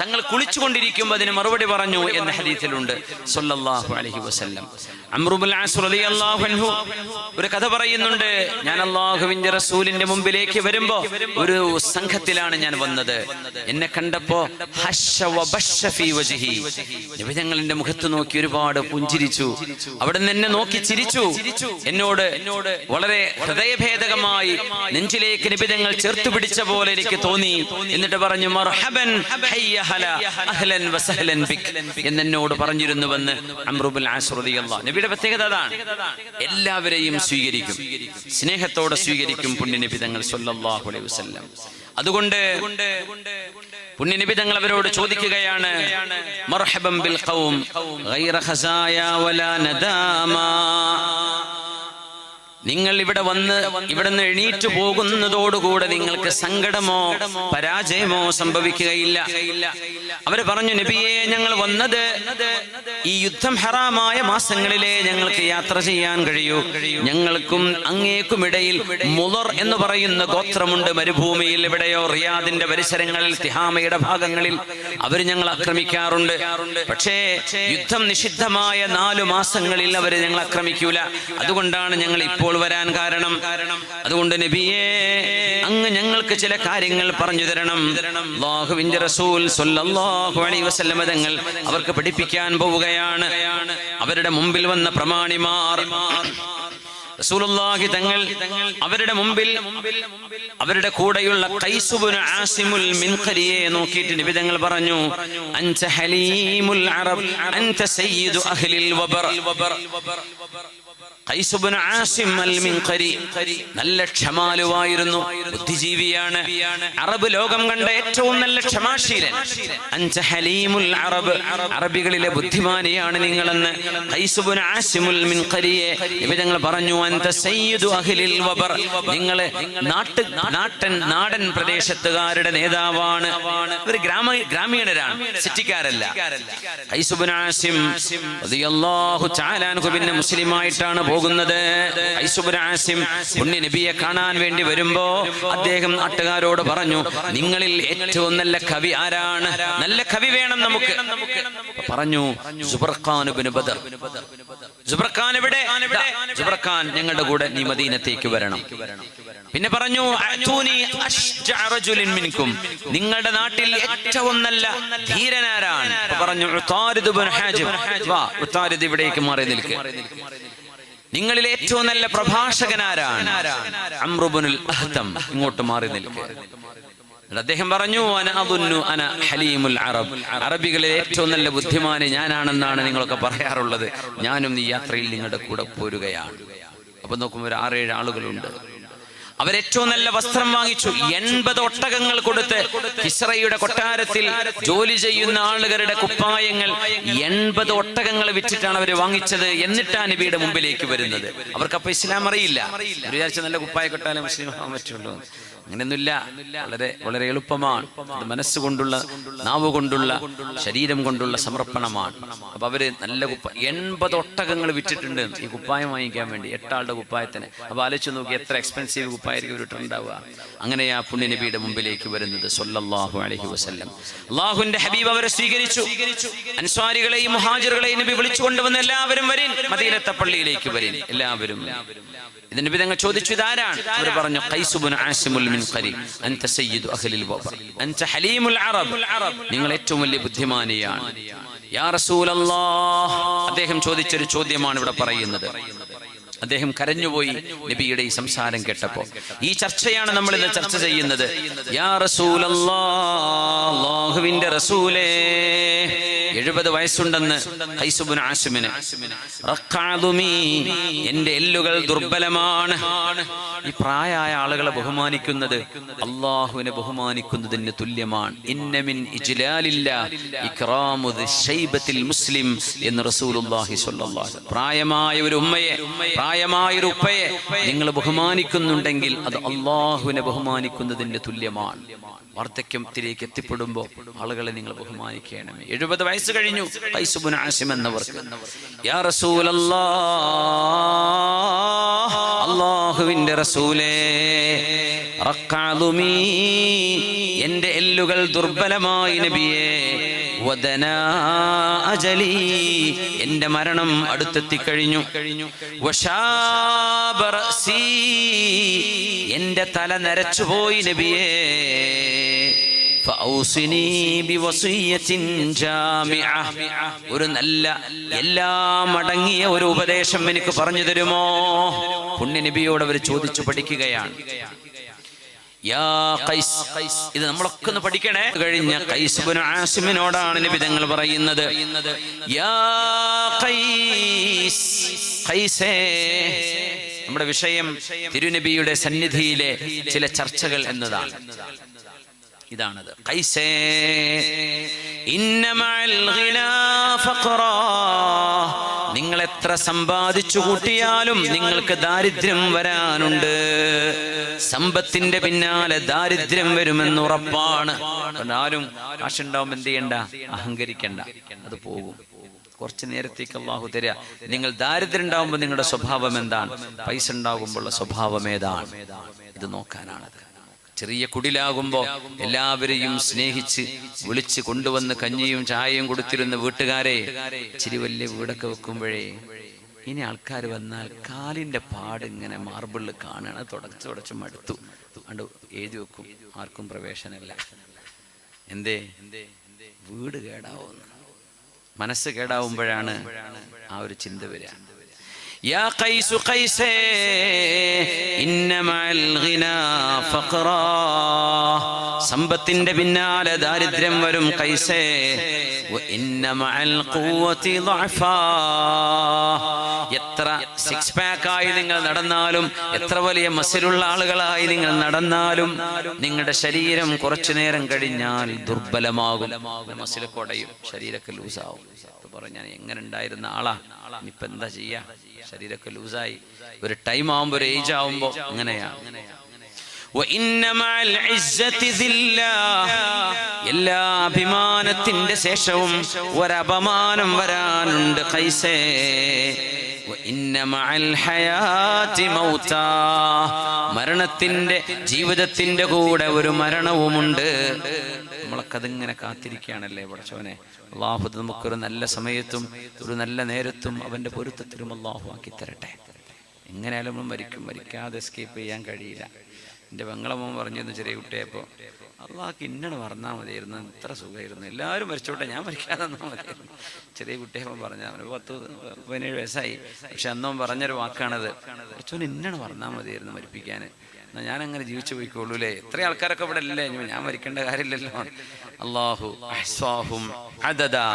തങ്ങൾ കുളിച്ചുകൊണ്ടിരിക്കുമ്പോൾ അതിന് മറുപടി പറഞ്ഞു എന്ന ഹദീസിലുണ്ട് സല്ലല്ലാഹു അലൈഹി വസല്ലം. അംർ ഇബ്നുൽ ആസ് റളിയല്ലാഹു അൻഹു ഒരു കഥ പറയുന്നുണ്ട്. ഞാൻ അല്ലാഹുവിന്റെ റസൂലിന്റെ മുമ്പിലേക്ക് വരുമ്പോ ഒരു സംഘത്തിലാണ് ഞാൻ വന്നത്. എന്നെ കണ്ടപ്പോ ഹശ്ശ വബശ്ശ ഫീ വജ്ഹി, നബി തങ്ങളുടെ മുഖത്ത് നോക്കി ഒരുപാട് പുഞ്ചിരിച്ചു. അവിടെ നിന്ന് എന്നെ നോക്കി ചിരിച്ചു. എന്നോട് വളരെ ഹൃദയഭേദകമായി നെഞ്ചിലേക്ക് നബി തങ്ങൾ ചേർത്ത് പിടിച്ച പോലെ എനിക്ക് തോന്നി. എന്നിട്ട് പറഞ്ഞു മർഹബൻ ഹയ്യ ഹല അഹ്ലൻ വസഹ്ലൻ ബിക് എന്നോട് പറഞ്ഞിരുന്നുവെന്ന് അംർ ഇബ്നുൽ ആസ് റളിയല്ലാഹു. നബിയുടെ പ്രത്യേകത അതാണ്, എല്ലാവരെയും സ്വീകരിക്കും, സ്നേഹത്തോടെ സ്വീകരിക്കും പുണ്യ നബി തങ്ങൾ സല്ലല്ലാഹു അലൈഹി വസല്ലം. അതുകൊണ്ട് പുണ്യ നബി തങ്ങൾ അവരോട് ചോദിക്കുകയാണ്, മർഹബൻ ബിൽ ഖൗം ഗൈറ ഖസായ വലാ നദാമാ, നിങ്ങൾ ഇവിടുന്ന് എണീറ്റു പോകുന്നതോടുകൂടെ നിങ്ങൾക്ക് സങ്കടമോ പരാജയമോ സംഭവിക്കുകയില്ല. അവര് പറഞ്ഞു, നബിയെ, ഞങ്ങൾ വന്നത് ഈ യുദ്ധം ഹറാമായ മാസങ്ങളിലെ ഞങ്ങൾക്ക് യാത്ര ചെയ്യാൻ കഴിയൂ. ഞങ്ങൾക്കും അങ്ങേക്കുമിടയിൽ മുളർ എന്ന് പറയുന്ന ഗോത്രമുണ്ട്. മരുഭൂമിയിൽ എവിടെയോ റിയാദിന്റെ പരിസരങ്ങളിൽ, തിഹാമയുടെ ഭാഗങ്ങളിൽ അവര് ഞങ്ങൾ ആക്രമിക്കാറുണ്ട്. പക്ഷേ യുദ്ധം നിഷിദ്ധമായ 4 മാസങ്ങളിൽ അവര് ഞങ്ങൾ ആക്രമിക്കൂല. അതുകൊണ്ടാണ് ഞങ്ങൾ ഇപ്പോൾ വരാൻ കാരണം. അതുകൊണ്ട് നബിയേ, അങ്ങ് ഞങ്ങൾക്ക് ചില കാര്യങ്ങൾ പറഞ്ഞു തരണം. അല്ലാഹുവിന്റെ റസൂൽ സ്വല്ലല്ലാഹു അലൈഹി വസല്ലം തങ്ങൾ അവർക്ക് പഠിപ്പിക്കാൻ പോവുകയാണ്. അവരുടെ മുമ്പിൽ വന്ന പ്രമാണിമാർ റസൂലുള്ളാഹി തങ്ങൾ അവരുടെ മുമ്പിൽ അവരുടെ കൂടെയുള്ള ഖൈസ് ഇബ്നു ആസിമുൽ മിൻഖരിയെ നോക്കിയിട്ട് നബി തങ്ങൾ പറഞ്ഞു, അൻത ഹലീമുൽ അറബ് അൻത സയ്യിദു അഹ്ലിൽ വബർ. ഖൈസ് ഇബ്നു ആസിം അൽ മിൻഖരി നല്ല ക്ഷമാലുവായിരുന്നു, ബുദ്ധിജീവിയാണ്, അറബ് ലോകം കണ്ട ഏറ്റവും നല്ല ക്ഷമാശീലൻ. അൻത ഹലീമുൽ അറബ്, അറബികളിലെ ബുദ്ധിമാനിയാണ് നിങ്ങളെന്ന് ഖൈസ് ഇബ്നു ആസിമുൽ മിൻഖരിയെ നബി തങ്ങൾ പറഞ്ഞു. അൻത സയ്യിദു അഹ്ലിൽ വബർ, നിങ്ങൾ നാടൻ പ്രദേശത്തുകാരുടെ നേതാവാണ്. ഒരു ഗ്രാമീണരാണ്, സിറ്റിക്കാരല്ല. ഖൈസ് ഇബ്നു ആസിം റളിയല്ലാഹു തആല അൻഹു പിന്നെ മുസ്ലിമായിട്ടാണ് പോകുന്നത്. ഖൈസ് ഇബ്നു ആസിം പുണ്യ നബിയെ കാണാൻ വേണ്ടി വരുമ്പോ അദ്ദേഹം നാട്ടുകാരോട് പറഞ്ഞു, നിങ്ങളിൽ ഏറ്റവും നല്ല കവി ആരാണ്? നല്ല കവി വേണം നമുക്ക്. പറഞ്ഞു സുബ്രഖാൻ ഇബ്നു ബദർ. സുബ്രഖാൻ എവിടെ? സുബ്രഖാൻ ഞങ്ങളുടെ കൂടെ നീ മദീനത്തേക്ക് വരണം. പിന്നെ പറഞ്ഞു, അഅ്തൂനി അശ്ജഅ റജുലിൻ മിൻകും, നിങ്ങളുടെ നാട്ടിൽ ഏറ്റവും നല്ല ധീരനാരാണ്? പറഞ്ഞു ഉതാരിദ് ഇബ്നു ഹാജിം. വാ ഉതാരിദ്, ഇവിടേക്ക് മാറി നിൽക്ക്. നിങ്ങളിൽ ഏറ്റവും നല്ല പ്രഭാഷകനാരാണ്? അംർ ഇബ്നുൽ അഹ്തം, ഇങ്ങോട്ട് മാറി നിൽക്ക്. അദ്ദേഹം പറഞ്ഞു, അന ഹലീമുൽ അറബ്, അറബികളിലെ ഏറ്റവും നല്ല ബുദ്ധിമാന് ഞാനാണെന്നാണ് നിങ്ങളൊക്കെ പറയാറുള്ളത്. ഞാനും ഈ യാത്രയിൽ നിങ്ങളുടെ കൂടെ പോരുകയാണ്. അപ്പൊ നോക്കുമ്പോൾ ഒരു 6-7 ആളുകളുണ്ട്. അവരേറ്റവും നല്ല വസ്ത്രം വാങ്ങിച്ചു. 80 ഒട്ടകങ്ങൾ കൊടുത്ത് കിസ്റയുടെ കൊട്ടാരത്തിൽ ജോലി ചെയ്യുന്ന ആളുകളുടെ കുപ്പായങ്ങൾ 80 ഒട്ടകങ്ങൾ വിറ്റിട്ടാണ് അവർ വാങ്ങിച്ചത്. എന്നിട്ടാണ് നബിയുടെ മുമ്പിലേക്ക് വരുന്നത്. അവർക്കപ്പോ ഇസ്ലാം അറിയില്ല. വിചാരിച്ച നല്ല കുപ്പായ കൊട്ടാലേ മുസ്ലിം ആവാൻ പറ്റുള്ളൂ. അങ്ങനെയൊന്നുമില്ല. വളരെ വളരെ എളുപ്പമാണ്. അത് മനസ്സുകൊണ്ടുള്ള, നാവ് കൊണ്ടുള്ള, ശരീരം കൊണ്ടുള്ള സമർപ്പണമാണ്. അപ്പൊ അവര് നല്ല 80 ഒട്ടകങ്ങൾ വിറ്റിട്ടുണ്ട് ഈ കുപ്പായം വാങ്ങിക്കാൻ വേണ്ടി, 8 ആളുടെ കുപ്പായത്തിന്. അപ്പൊ ആലോചിച്ച് നോക്കി എത്ര എക്സ്പെൻസീവ് കുപ്പായിരിക്കും ഇവരിട്ടുണ്ടാവുക. അങ്ങനെയാ പുണ്യ നബിയുടെ മുമ്പിലേക്ക് വരുന്നത് സ്വല്ലല്ലാഹു അലൈഹി വസല്ലം. അല്ലാഹുവിന്റെ ഹബീബ് അവരെ സ്വീകരിച്ചു. അൻസ്വാരികളെയും മുഹാജിറുകളെയും നബി വിളിച്ചു കൊണ്ടുവന്ന്, എല്ലാവരും വരിൻ, മദീനത്തെ പള്ളിയിലേക്ക് വരിൻ, എല്ലാവരും. ഇതിന്റെ നബി തങ്ങൾ ചോദിച്ചു, ഇതാരാണ്? അവർ പറഞ്ഞു, ഖൈസ് ഇബ്നു ആസിമുൽ മിൻഖരി, അൻത സയ്യിദു അഹ്ലിൽ വബർ, അൻത ഹലീമുൽ അറബ്, നിങ്ങൾ ഏറ്റവും വലിയ ബുദ്ധിമാനിയാണ്. യാ റസൂലല്ലാഹ്, അദ്ദേഹം ചോദിച്ചൊരു ചോദ്യമാണ് ഇവിടെ പറയുന്നത്. അദ്ദേഹം കരഞ്ഞുപോയി നബിയുടെ ഈ സംസാരം കേട്ടപ്പോ. ഈ ചർച്ചയാണ് നമ്മൾ ഇന്ന് ചർച്ച ചെയ്യുന്നത്. യാ റസൂലല്ലാഹ്, അല്ലാഹുവിന്റെ റസൂലേ, 70 വയസ്സുണ്ടെന്ന് ഖൈസ് ഇബ്നു ആസിമിന്. എന്റെ എല്ലുകൾ ദുർബലമാണ്. ഈ പ്രായമായ ആളുകളെ ബഹുമാനിക്കുന്നത് അല്ലാഹുവിനെ ബഹുമാനിക്കുന്നതിന് തുല്യമാണ്. ഇന്ന മിൻ ഇജ്ലാലില്ലാഹി ഇക്റാമു ശൈബത്തിൽ മുസ്ലിം എന്ന് റസൂലുള്ളാഹി സ്വല്ലല്ലാഹു അലൈഹി വസല്ലം. പ്രായമായ ഒരു ഉമ്മയെ, പ്രായമായ ഒരു ഉപ്പയെ നിങ്ങൾ ബഹുമാനിക്കുന്നുണ്ടെങ്കിൽ അത് അല്ലാഹുവിനെ ബഹുമാനിക്കുന്നതിന് തുല്യമാണ്. വാർദ്ധക്യത്തിലേക്ക് എത്തിപ്പെടുമ്പോൾ ആളുകളെ നിങ്ങൾ ബഹുമാനിക്കണമേ. 70 വയസ്സ് കഴിഞ്ഞു ഖൈസ് ഇബ്നു ആസിം എന്നവർക്ക്. യാ റസൂലല്ലാഹ്, അല്ലാഹുവിന്റെ റസൂലേ, റഖഅലുമീ എൻ്റെ എല്ലുകൾ ദുർബലമായി നബിയേ, വദനാ അജലി എൻ്റെ മരണം അടുത്തെത്തിക്കഴിഞ്ഞു, വശാബ റഅസീ എൻ്റെ തല നരച്ചുപോയി നബിയേ, ഫഔസിനി ബിവസിയത്തിൻ ജാമിഅ ഒരു നല്ല എല്ലാം അടങ്ങിയ ഒരു ഉപദേശം എനിക്ക് പറഞ്ഞു തരുമോ? പുണ്യ നബിയോട് അവർ ചോദിച്ചു പഠിക്കുകയാണ്. യാ ഖൈസ്, ഇത് നമ്മളൊക്കെ ഒന്ന് പഠിക്കണേ. കഴിഞ്ഞ ഖൈസ് ഇബ്നു ആസിമിനോടാണ് നബി തങ്ങൾ പറയുന്നത്, യാ ഖൈസ്, ഖൈസേ. നമ്മുടെ വിഷയം തിരുനബിയുടെ സന്നിധിയിലെ ചില ചർച്ചകൾ എന്നതാണ്. ഇതാണത്. ഖൈസേ ഇന്ന മഅൽ ഗിനാ ഫഖറാ, നിങ്ങൾ എത്ര സമ്പാദിച്ചു കൂട്ടിയാലും നിങ്ങൾക്ക് ദാരിദ്ര്യം വരാനുണ്ട്. സമ്പത്തിന്റെ പിന്നാലെ ദാരിദ്ര്യം വരുമെന്ന് ഉറപ്പാണ്. ആരും കാശുണ്ടാവുമ്പോൾ എന്ത് ചെയ്യണ്ട, അഹങ്കരിക്കണ്ട, അത് പോകും. കുറച്ചു നേരത്തേക്ക് അള്ളാഹു തരിക. നിങ്ങൾ ദാരിദ്ര്യം ഉണ്ടാവുമ്പോൾ നിങ്ങളുടെ സ്വഭാവം എന്താണ്, പൈസ ഉണ്ടാകുമ്പോഴുള്ള സ്വഭാവം ഏതാണ്, ഇത് നോക്കാനാണത്. ചെറിയ കുടിലാകുമ്പോൾ എല്ലാവരെയും സ്നേഹിച്ച് വിളിച്ച് കൊണ്ടുവന്ന് കഞ്ഞിയും ചായയും കൊടുത്തിരുന്ന വീട്ടുകാരെ ഇച്ചിരി വലിയ വീടൊക്കെ വെക്കുമ്പോഴേ ഇനി ആൾക്കാർ വന്നാൽ കാലിന്റെ പാട് ഇങ്ങനെ മാർബിളിൽ കാണുകയാണ്, തുടച്ച് മടുത്തു കണ്ട് എഴുതി വെക്കും, ആർക്കും പ്രവേശനമില്ല. എന്തേ? വീട് കേടാവുന്നു. മനസ്സ് കേടാവുമ്പോഴാണ് ആ ഒരു ചിന്ത വരിക. യാ ഖൈസു ഖൈസേ ഇന്ന മഅൽ ഗിനാ ഫഖറാ, സമ്പത്തിന്റെ പിന്നാലെ ദാരിദ്ര്യം വരും ഖൈസേ, വ ഇന്ന മഅൽ ഖുവതി ളഅഫാ. എത്ര സിക്സ് പാക്ക് ആയി നിങ്ങൾ നടന്നാലും, എത്ര വലിയ മസിലുള്ള ആളുകളായി നിങ്ങൾ നടന്നാലും, നിങ്ങളുടെ ശരീരം കുറച്ചു നേരം കഴിഞ്ഞാൽ ദുർബലമാകും. മസിൽ കൊടയും, ശരീരമൊക്കെ ലൂസാവും. പറഞ്ഞാൽ എങ്ങനെ ഉണ്ടായിരുന്ന ആളാ, ഇനിയിപ്പോ എന്താ ചെയ്യാ, ശരീരമൊക്കെ ലൂസായി. ഒരു ടൈം ആവുമ്പോ, ഒരു ഏജ് ആവുമ്പോ അങ്ങനെയാണ്. എല്ലാ അഭിമാനത്തിന്റെ ശേഷവും ഒരപമാനം വരാനുണ്ട് ഖൈസേ. മരണത്തിന്റെ, ജീവിതത്തിന്റെ കൂടെ ഒരു മരണവുമുണ്ട്. നമ്മളൊക്കെ അതിങ്ങനെ കാത്തിരിക്കുകയാണല്ലേ പടച്ചവനെ. അള്ളാഹു നമുക്കൊരു നല്ല സമയത്തും ഒരു നല്ല നേരത്തും അവന്റെ പൊരുത്തത്തിലും അള്ളാഹു ആക്കി തരട്ടെ. എങ്ങനെയാലും നമ്മൾ മരിക്കും, മരിക്കാതെ എസ്കേപ്പ് ചെയ്യാൻ കഴിയില്ല. എൻ്റെ പെങ്ങളമ്മ പറഞ്ഞിരുന്നു ചെറിയ കുട്ടിയപ്പോൾ, അള്ളാഹ്ക്ക് ഇന്നണ് പറഞ്ഞാൽ മതിയായിരുന്നു, ഇത്ര സുഖമായിരുന്നു, എല്ലാവരും മരിച്ചോട്ടെ, ഞാൻ മരിക്കാതെ തന്നാൽ മതിയായിരുന്നു. ചെറിയ കുട്ടിയപ്പോൾ പറഞ്ഞ, അവന് 17 വയസ്സായി. പക്ഷെ അന്നും പറഞ്ഞൊരു വാക്കാണത്, കുറച്ചോന് ഇന്നണ് പറഞ്ഞാൽ മതിയായിരുന്നു മരിപ്പിക്കാൻ, എന്നാൽ ഞാൻ അങ്ങനെ ജീവിച്ചു പോയിക്കോളൂലേ. എത്ര ആൾക്കാരൊക്കെ ഇവിടെ അല്ലേ, ഞാൻ മരിക്കേണ്ട കാര്യമില്ലല്ലോ. അള്ളാഹു അഹ്സാഹും അദദാ,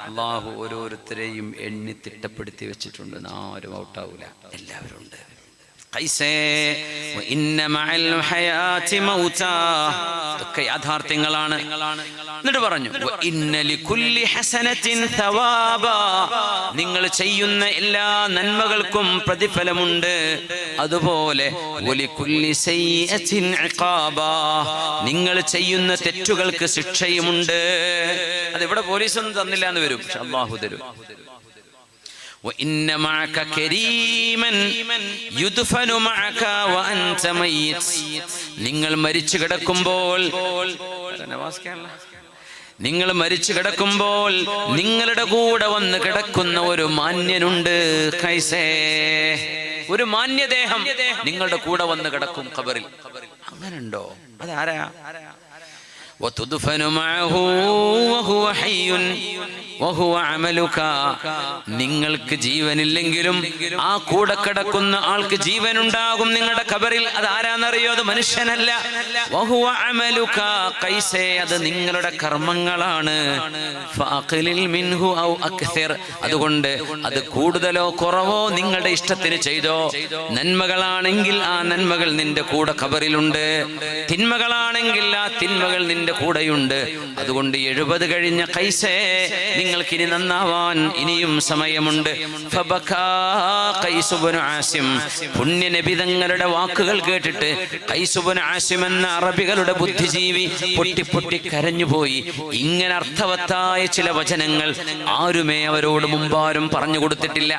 അള്ളാഹു ഓരോരുത്തരെയും എണ്ണി തിട്ടപ്പെടുത്തി വെച്ചിട്ടുണ്ട്. ആരും ഔട്ടാവൂല, എല്ലാവരും ഉണ്ട്. ഇതൊക്കെ യാഥാർത്ഥ്യങ്ങളാണ്. എന്നിട്ട് പറഞ്ഞു, നിങ്ങൾ ചെയ്യുന്ന എല്ലാ നന്മകൾക്കും പ്രതിഫലമുണ്ട്, അതുപോലെ നിങ്ങൾ ചെയ്യുന്ന തെറ്റുകൾക്ക് ശിക്ഷയുമുണ്ട്. അതെവിടെ പോലീസൊന്നും തന്നില്ല എന്ന് വരും, പക്ഷെ അല്ലാഹു തരും. وإن معك كريما يدفن معك وأنت ميت. നിങ്ങൾ മരിച്ചു കിടക്കുമ്പോൾ, നിങ്ങൾ മരിച്ചു കിടക്കുമ്പോൾ നിങ്ങളുടെ കൂടെ വന്ന് കിടക്കുന്ന ഒരു മാന്യനുണ്ട് ഖൈസേ. ഒരു മാന്യദേഹം നിങ്ങളുടെ കൂടെ വന്ന് കിടക്കും ഖബറിൽ. അങ്ങനുണ്ടോ? അതാരാ? وتدفن معه وهو حي وهو عملك. നിങ്ങൾക്ക് ജീവനില്ലെങ്കിലും ആ കൂടെ കിടക്കുന്ന ആൾക്ക് ജീവനുണ്ടാകും നിങ്ങളുടെ ഖബറിൽ. അത് ആരാന്നറിയോ? അത് മനുഷ്യനല്ല. വഹുവ അമലുക ഖൈസേ, അത് നിങ്ങളുടെ കർമ്മങ്ങളാണ്. ഫഅഖ്ലിൽ മിൻഹു ഔ അക്സർ. അതുകൊണ്ട് അത് കൂടുതലോ കുറവോ നിങ്ങളുടെ ഇഷ്ടത്തിന് ചെയ്തോ. നന്മകളാണെങ്കിൽ ആ നന്മകൾ നിന്റെ കൂടെ ഖബറിലുണ്ട്, തിന്മകളാണെങ്കിൽ ആ തിന്മകൾ നിന്റെ കൂടെയുണ്ട്. അതുകൊണ്ട് 70 കഴിഞ്ഞ ഖൈസേ, നിങ്ങൾക്ക് ഇനി നന്നാവാൻ ഇനിയും സമയമുണ്ട്. പുണ്യ നബി തങ്ങളുടെ വാക്കുകൾ കേട്ടിട്ട് ഖൈസ് ഇബ്നു ആസിം എന്ന അറബികളുടെ ബുദ്ധിജീവി പൊട്ടി പൊട്ടി കരഞ്ഞുപോയി. ഇങ്ങനെ അർത്ഥവത്തായ ചില വചനങ്ങൾ ആരുമേ അവരോട് മുമ്പാരും പറഞ്ഞു കൊടുത്തിട്ടില്ല.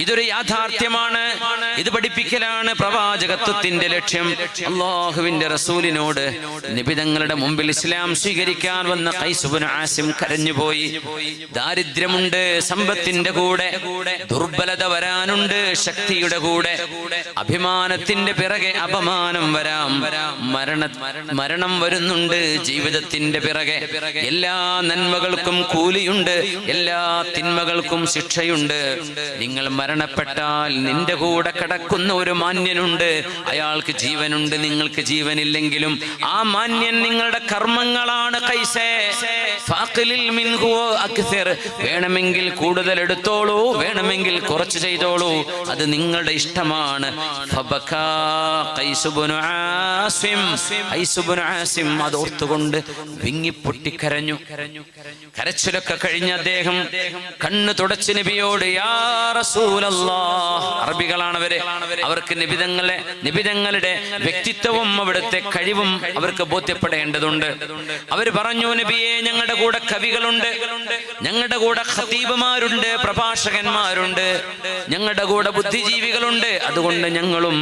ഇതൊരു യാഥാർത്ഥ്യമാണ്. ഇത് പഠിപ്പിക്കലാണ് പ്രവാചകത്വത്തിന്റെ ലക്ഷ്യം. അല്ലാഹുവിന്റെ റസൂലിനോട് നബി തങ്ങളുടെ മുമ്പിൽ ഇസ്ലാം സ്വീകരിക്കാൻ വന്ന ഖൈസ് ഇബ്നു ആസിം കരഞ്ഞുപോയി. ദാരിദ്ര്യമുണ്ട്, സമ്പത്തിന്റെ കൂടെ ദുർബലത വരാനുണ്ട്, ശക്തിയുടെ കൂടെ അഭിമാനത്തിന്റെ പിറകെ അപമാനം വരാം, മരണം വരുന്നുണ്ട് ജീവിതത്തിന്റെ പിറകെ. എല്ലാ നന്മകൾക്കും കൂലിയുണ്ട്, എല്ലാ തിന്മകൾക്കും ശിക്ഷയുണ്ട്. നിങ്ങൾ മരണപ്പെട്ടാൽ നിന്റെ കൂടെ കിടക്കുന്ന ഒരു മാന്യനുണ്ട്, അയാൾക്ക് ജീവനുണ്ട്, നിങ്ങൾക്ക് ജീവനില്ലെങ്കിലും ആ മാന്യൻ നിങ്ങളുടെ കർമ്മങ്ങളാണ്. ഖൈസേ ഫാഖിലിൽ മിൻഹു അക്സർ, വേണമെങ്കിൽ കൂടുതൽ എടുത്തോളൂ, വേണമെങ്കിൽ കുറച്ച് ചെയ്തോളൂ, അത് നിങ്ങളുടെ ഇഷ്ടമാണ്. ഫബകാ ഖൈസ് ഇബ്നു ആസിം അതോർത്തുകൊണ്ട് വിങ്ങിപ്പൊട്ടി കരഞ്ഞു. കരച്ചിലൊക്കെ കഴിഞ്ഞ അദ്ദേഹം കണ്ണ് തുടച്ച് നബിയോട് യാ റസൂലല്ലാഹ്, അറബികളാണ് അവർക്ക് നിബിതങ്ങളുടെ വ്യക്തിത്വവും അവിടുത്തെ കഴിവും അവർക്ക് ബോധ്യപ്പെടേണ്ടതുണ്ട്. അവർ പറഞ്ഞു, നബിയെ, ഞങ്ങളുടെ കൂടെ കവികളുണ്ട്, ഞങ്ങളുടെ കൂടെ ഖതീബുമാരുണ്ട്, പ്രഭാഷകന്മാരുണ്ട്, ഞങ്ങളുടെ കൂടെ ബുദ്ധിജീവികളുണ്ട്. അതുകൊണ്ട് ഞങ്ങളും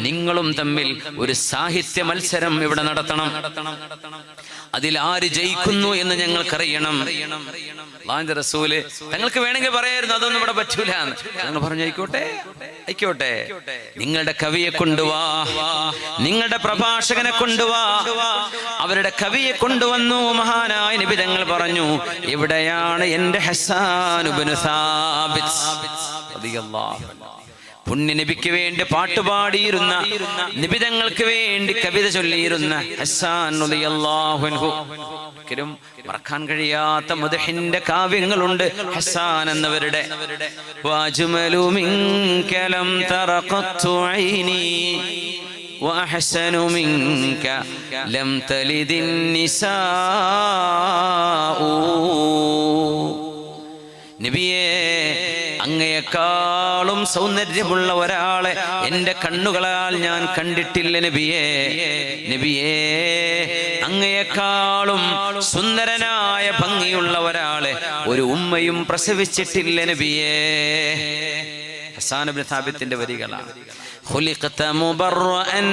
നിങ്ങളും തമ്മിൽ ഒരു സാഹിത്യ മത്സരം ഇവിടെ നടത്തണം. അതിൽ ആര് ജയിക്കുന്നു എന്ന് ഞങ്ങൾക്കറിയണം. അല്ലാഹുവിന്റെ റസൂല് തങ്ങൾക്ക് വേണമെങ്കിൽ പറയായിരുന്നു, അതൊന്നും ഇവിടെ പറ്റൂല. ഞങ്ങൾ പറഞ്ഞു, ആയിക്കോട്ടെ, നിങ്ങളുടെ കവിയെ കൊണ്ടുവാ, നിങ്ങളുടെ പ്രഭാഷകനെ കൊണ്ടുവാ. അവരുടെ കവിയെ കൊണ്ടുവന്നു. മഹാനായ നബി തങ്ങൾ പറഞ്ഞു, എവിടെയാണ് എന്റെ ഹസ്സാൻ ഇബ്നു സാബിത്ത് റളിയല്ലാഹു അൻഹു? പുണ്യ നബിക്ക് വേണ്ടി പാട്ടുപാടിയിരുന്ന, നിബിതങ്ങൾക്ക് വേണ്ടി കവിത ചൊല്ലിയിരുന്ന ഹസ്സാൻ റളിയല്ലാഹു അൻഹു. ഒരിക്കലും മറക്കാൻ കഴിയാത്ത മദ്ഹിന്റെ കാവ്യങ്ങളുണ്ട് ഹസ്സാൻ എന്നവരുടെ. വഅജ്മലു മിൻക ലം തറഖത്തു ഐനി വഅഹ്സനു മിൻക ലം തലിദിൻ നിസാഉ. നബിയേ, അങ്ങയെക്കാളും സൗന്ദര്യമുള്ള ഒരാളെ എന്റെ കണ്ണുകളാൽ ഞാൻ കണ്ടിട്ടില്ല നബിയേ. അങ്ങയെക്കാളും സുന്ദരനായ ഭംഗിയുള്ള ഒരാളെ ഒരു ഉമ്മയും പ്രസവിച്ചിട്ടില്ല നബിയേ. ഹസ്സാൻ ഇബ്നു സാബിത്തിന്റെ വരികളാണ്. ഖുലിഖത മുബറഅൻ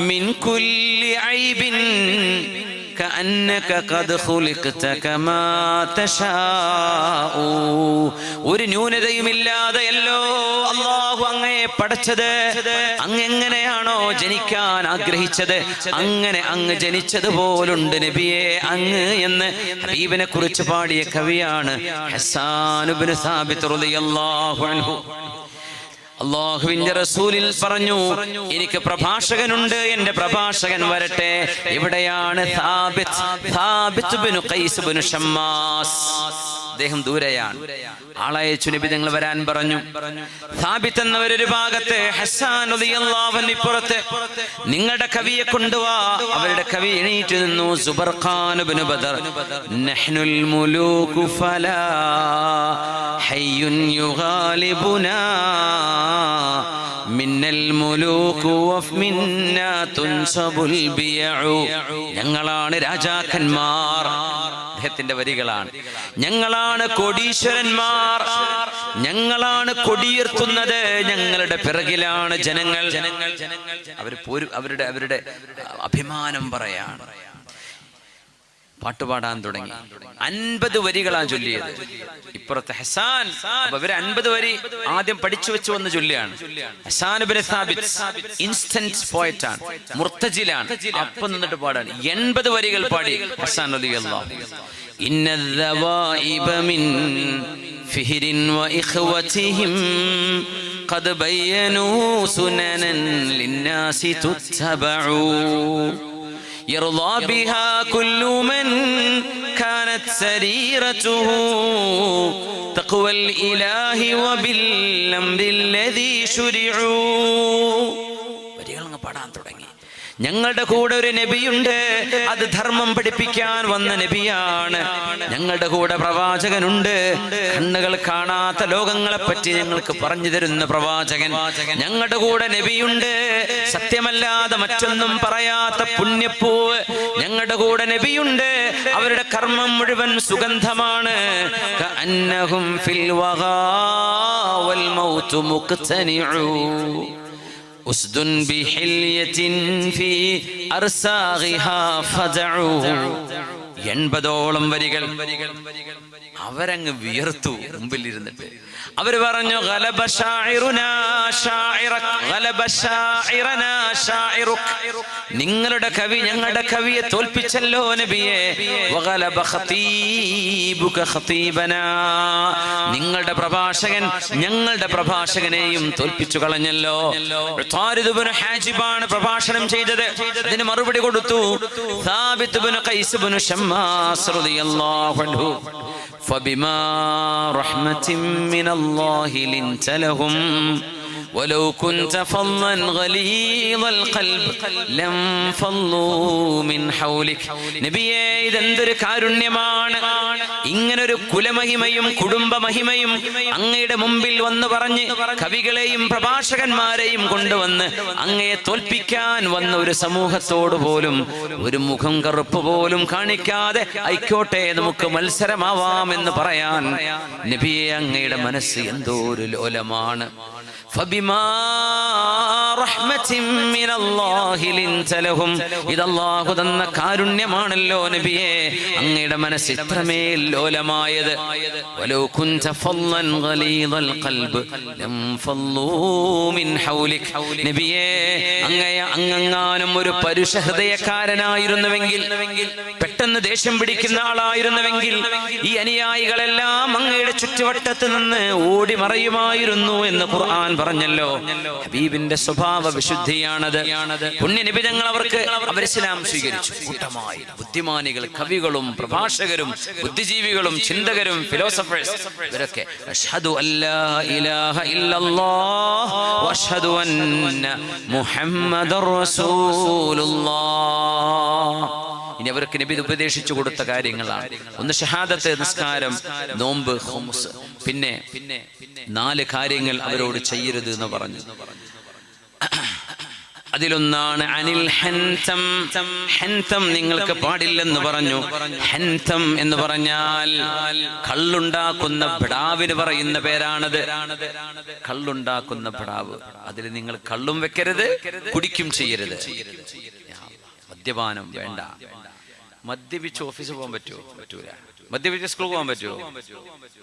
മിൻ കുല്ലി ഐബിൻ കഅന്നക ഖദ് ഖുലിഖത കമാ തശാഉ. ഒരു ന്യൂനതയുമില്ലാതെയല്ലോ അല്ലാഹു അങ്ങയെ പടച്ചത്. അങ്ങ് എങ്ങനെയാണോ ജനിക്കാൻ ആഗ്രഹിച്ചത് അങ്ങനെ അങ്ങ് ജനിച്ചതുപോലുണ്ട് നബിയെ അങ്ങ് എന്ന് ഹബീബിനെ കുറിച്ച് പാടിയ കവിയാണ് ഹസ്സാൻ ഇബ്നു സാബിത്ത് റളിയല്ലാഹു അൻഹു. അല്ലാഹുവിന്റെ റസൂലിൽ പറഞ്ഞു, എനിക്ക് പ്രഭാഷകനുണ്ട്, എന്റെ പ്രഭാഷകൻ വരട്ടെ. എവിടെയാണ് സാബിത്ത് ഇബ്നു ഖൈസ് ഇബ്നു ഷമ്മാസ്? അദ്ദേഹം ദൂരെയാണ്. ആളയച്ചു നബി തങ്ങൾ വരാൻ പറഞ്ഞു. സാബിത്ത് എന്നവരൊരു ഭാഗത്ത്, ഹസ്സാൻ റളിയല്ലാഹു അൻഹു ഇപ്പുറത്ത്. നിങ്ങളുടെ കവിയെ കൊണ്ടുവാ. അവരുടെ കവി എണീറ്റ് നിന്നു. സുബർഖാൻ ഇബ്നു ബദർ. നഹ്നുൽ മുലൂകു ഫലാ ഹയ്യുൻ യുഗാലിബുനാ മിന്നൽ മുലൂകു വമിന്നാ തുൻസബുൽ ബിയഉ. ഞങ്ങളാണ് രാജാക്കന്മാർ. അദ്ദേഹത്തിന്റെ വരികളാണ്. ഞങ്ങളാണ് കോടീശ്വരന്മാർ, ഞങ്ങളാണ് കൊടിയുയർത്തുന്നത്, ഞങ്ങളുടെ പിറകിലാണ് ജനങ്ങൾ. അവരുടെ അഭിമാനം പറയാണ്. പാട്ടുപാടാൻ തുടങ്ങി. 50 വരികളാണ് ചൊല്ലിയത്. ഇപ്പുറത്തെ ഹസ്സാൻ. അവര് 50 വരി ആദ്യം പഠിച്ചു വെച്ചു വന്ന് ചൊല്ലിയാണ്. ഹസ്സാൻ ഇബ്നു സാബിത്ത് ഇൻസ്റ്റന്റ് പോയറ്റാണ്, മുർത്തജിലാണ്. അപ്പം നിന്നിട്ട് പാടാണ്. 80 വരികൾ പാടി ഹസ്സാൻ റളിയല്ലാഹു. ഇന്നദ്ദവാഇബ മിൻ ഫിഹ്രിൻ വഇഖ്വതിഹിം ഖദ് ബയ്യനൂ സുനനൻ ലിന്നാസി തുത്തബഉ. يرضى بها كل من كانت سريرته تقوى الإله وبالأمر الذي شرعوا. വരികൾ അങ്ങ് പാടാൻ തുടങ്ങി. ഞങ്ങളുടെ കൂടെ ഒരു നബിയുണ്ട്, അത് ധർമ്മം പഠിപ്പിക്കാൻ വന്ന നബിയാണ്. ഞങ്ങളുടെ കൂടെ പ്രവാചകനുണ്ട്, കണ്ണുകൾ കാണാത്ത ലോകങ്ങളെ പറ്റി ഞങ്ങൾക്ക് പറഞ്ഞു തരുന്ന പ്രവാചകൻ. ഞങ്ങളുടെ കൂടെ നബിയുണ്ട്, സത്യമല്ലാതെ മറ്റൊന്നും പറയാത്ത പുണ്യപ്പൂവ്. ഞങ്ങളുടെ കൂടെ നബിയുണ്ട്, അവരുടെ കർമ്മം മുഴുവൻ സുഗന്ധമാണ്. കഅന്നഹും ഫിൽ വഗാ വൽ മൗതു മുഖ്തനിഉ ഉസ്ദുൻ ബിഹില്യത്തിൻ ഫീ അർസാഗിഹാ ഫദഉ. 80ഓളം വരികൾ അവരങ്ങ് വിയർത്തു മുമ്പിൽ ഇരുന്നിട്ട്. അവര് പറഞ്ഞു, ഗലബ ശാഇറുനാ ശാഇറക്, ഗലബ ശാഇറനാ ശാഇറുക്. നിങ്ങളുടെ കവി ഞങ്ങളുടെ കവിയെ തോൽപ്പിച്ചല്ലോ നബിയെ. വഗലബ ഖതീബുക ഖതീബനാ, നിങ്ങളുടെ പ്രഭാഷകൻ ഞങ്ങളുടെ പ്രഭാഷകനെയും തോൽപ്പിച്ചു കളഞ്ഞല്ലോ. ത്വാരിദ് ഇബ്നു ഹാജിബാണ് പ്രഭാഷണം ചെയ്തത്. അതിന് മറുപടി കൊടുത്തു സാബിത്ത് ഇബ്നു ഖൈസ് ഇബ്നു ശമ്മാസ് റളിയല്ലാഹു അൻഹു. فبما رحمة من الله لنت لهم ولو كنت فظا غليظ القلب لم فضوا من حولك. നബിയേ, ഇതെന്തൊരു കാരുണ്യമാണ്! ഇങ്ങനൊരു കുലമഹിമയും കുടുംബമഹിമയും അങ്ങയുടെ മുമ്പിൽ വന്ന് പറഞ്ഞ് കവികളെയും പ്രഭാഷകന്മാരെയും കൊണ്ടുവന്ന് അങ്ങയെ തോൽപ്പിക്കാൻ വന്ന ഒരു സമൂഹത്തോട് പോലും ഒരു മുഖം കറുപ്പ് പോലും കാണിക്കാതെ ആയിക്കോട്ടെ നമുക്ക് മത്സരമാവാം എന്ന് പറയാൻ നബിയെ അങ്ങയുടെ മനസ്സ് എന്തോ ഒരു ലോലമാണ്. فبما رحمة من الله لنت لهم. ഇതല്ലാഹു തന്ന കാരുണ്യമാണല്ലോ നബിയെ, അങ്ങയുടെ മനസ്സ് ഇത്രമേൽ ലോലമായത്. ولو كنت فظا غليظ القلب لم فضوا من حولك. നബിയെ, അങ്ങങ്ങാനും ഒരു പരുഷ ഹൃദയക്കാരനായിരുന്നുവെങ്കിൽ, പെട്ടെന്ന് ദേഷ്യം പിടിക്കുന്ന ആളായിരുന്നുവെങ്കിൽ ഈ അനുയായികളെല്ലാം അങ്ങയുടെ ചുറ്റുവട്ടത്ത് നിന്ന് ഓടി മറയുമായിരുന്നു എന്ന് ഖുർആൻ പറഞ്ഞല്ലോ. ഹബീബിന്റെ സ്വഭാവ വിശുദ്ധിയാണത്. പുണ്യനബി തങ്ങൾ അവർ ഇസ്ലാം സ്വീകരിച്ചു. കൂട്ടമായി ബുദ്ധിമാനികൾ, കവികളും പ്രഭാഷകരും ബുദ്ധിജീവികളും ചിന്തകരും ഫിലോസഫേഴ്സ് ഇവരൊക്കെ അഷ്ഹദു അല്ലാ ഇലാഹ ഇല്ലല്ലാഹ് വഅഷ്ഹദു അന്ന മുഹമ്മദർ റസൂലുള്ളാഹ്. ഇനി അവർക്ക് നബി ഉപദേശിച്ചു കൊടുത്ത കാര്യങ്ങളാണ്. ഒന്ന് ഷഹാദത്ത്, നിസ്കാരം, നോമ്പ്, ഖുംസ്. പിന്നെ 4 കാര്യങ്ങൾ അവരോട് ചെയ്യരുത് എന്ന് പറഞ്ഞു. അതിലൊന്നാണ് അനിൽ ഹൻതം. ഹൻതം നിങ്ങൾക്ക് പാടില്ലെന്ന് പറഞ്ഞു. ഹൻതം എന്ന് പറഞ്ഞാൽ കള്ളുണ്ടാക്കുന്ന ഭടാവിന് പറയുന്ന പേരാണത്. കള്ളുണ്ടാക്കുന്ന ഭടാവ്, അതിൽ നിങ്ങൾ കള്ളും വെക്കരുത്, കുടിക്കും ചെയ്യരുത്. മദ്യപാനം വേണ്ട. മദ്യപിച്ച് ഓഫീസിൽ പോകാൻ പറ്റുമോ? പറ്റൂല. മദ്യപിച്ച് സ്കൂളിൽ പോകാൻ പറ്റുമോ?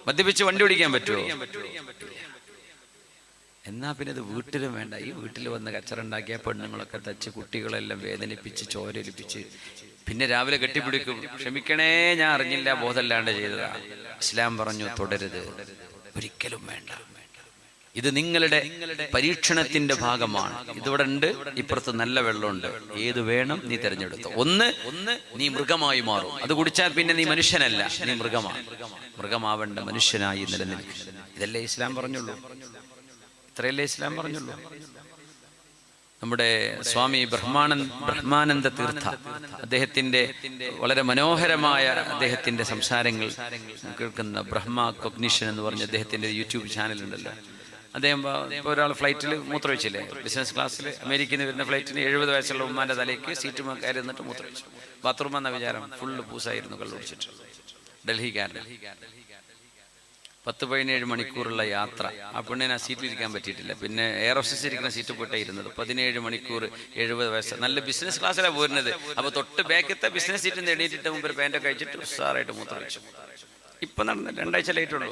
മദ്യപിച്ച് വണ്ടി ഓടിക്കാൻ പറ്റുമോ? എന്നാ പിന്നെ അത് വീട്ടിലും വേണ്ട. ഈ വീട്ടിൽ വന്ന് കച്ചറുണ്ടാക്കിയ പെണ്ണുങ്ങളൊക്കെ തച്ച് കുട്ടികളെല്ലാം വേദനിപ്പിച്ച് ചോരലിപ്പിച്ച് പിന്നെ രാവിലെ കെട്ടിപ്പിടിക്കും. ക്ഷമിക്കണേ, ഞാൻ അറിഞ്ഞില്ല, ബോധമല്ലാണ്ട് ചെയ്തതാ. ഇസ്ലാം പറഞ്ഞു തുടരുത്, ഒരിക്കലും വേണ്ട. ഇത് നിങ്ങളുടെ പരീക്ഷണത്തിന്റെ ഭാഗമാണ്. ഇതിവിടെ ഉണ്ട്, ഇപ്പുറത്ത് നല്ല വെള്ളമുണ്ട്, ഏത് വേണം നീ തിരഞ്ഞെടുത്തു. ഒന്ന് നീ മൃഗമായി മാറും. അത് കുടിച്ചാൽ പിന്നെ നീ മനുഷ്യനല്ല, നീ മൃഗമാണ്. മൃഗമാവേണ്ട മനുഷ്യനായി നിലനിൽക്കും. ഇതല്ലേ ഇസ്ലാം പറഞ്ഞുള്ളൂ. ഇത്രയല്ലേ ഇസ്ലാം പറഞ്ഞുള്ളൂ. നമ്മുടെ സ്വാമി ബ്രഹ്മാനന്ദ തീർത്ഥ, അദ്ദേഹത്തിന്റെ വളരെ മനോഹരമായ അദ്ദേഹത്തിന്റെ സംസാരങ്ങൾ കേൾക്കുന്ന ബ്രഹ്മ കൊഗ്നിഷൻ എന്ന് പറഞ്ഞ അദ്ദേഹത്തിന്റെ യൂട്യൂബ് ചാനലുണ്ടല്ലോ. അദ്ദേഹം ഇപ്പോൾ ഒരാൾ ഫ്ലൈറ്റിൽ മൂത്രമൊഴിച്ചില്ലേ, ബിസിനസ് ക്ലാസ്സിൽ അമേരിക്കയിൽ നിന്ന് വരുന്ന ഫ്ലൈറ്റിന് 70 വയസ്സുള്ള ഉമ്മാന്റെ തലയ്ക്ക് സീറ്റ് കയറി നിന്നിട്ട് മൂത്രമൊഴിച്ചു. ബാത്റൂം എന്ന വിചാരം ഫുള്ള് പൂസായിരുന്നു, കള്ളുപിടിച്ചിട്ട്. ഡൽഹിക്കാരൻ 10-17 മണിക്കൂറുള്ള യാത്ര. ആ പെണ്ണിന് ആ സീറ്റിലിരിക്കാൻ പറ്റിയിട്ടില്ല. പിന്നെ എയർ ഹോസ്റ്റസ് ഇരിക്കുന്ന സീറ്റ് പോയിട്ടേ ഇരുന്നത്. 17 മണിക്കൂർ 70 വയസ്സ്. നല്ല ബിസിനസ് ക്ലാസ്സിലാണ് പോരുന്നത്. അപ്പൊ തൊട്ട് ബാക്കത്തെ ബിസിനസ് സീറ്റിൽ നിന്ന് എണീറ്റിട്ട് മുമ്പ് പാൻറ്റൊക്കെ അയച്ചിട്ട് ഉഷാറായിട്ട് മൂത്രമൊഴിച്ചു. ഇപ്പൊ നടന്ന 2 ആഴ്ച ലേറ്റുള്ളൂ.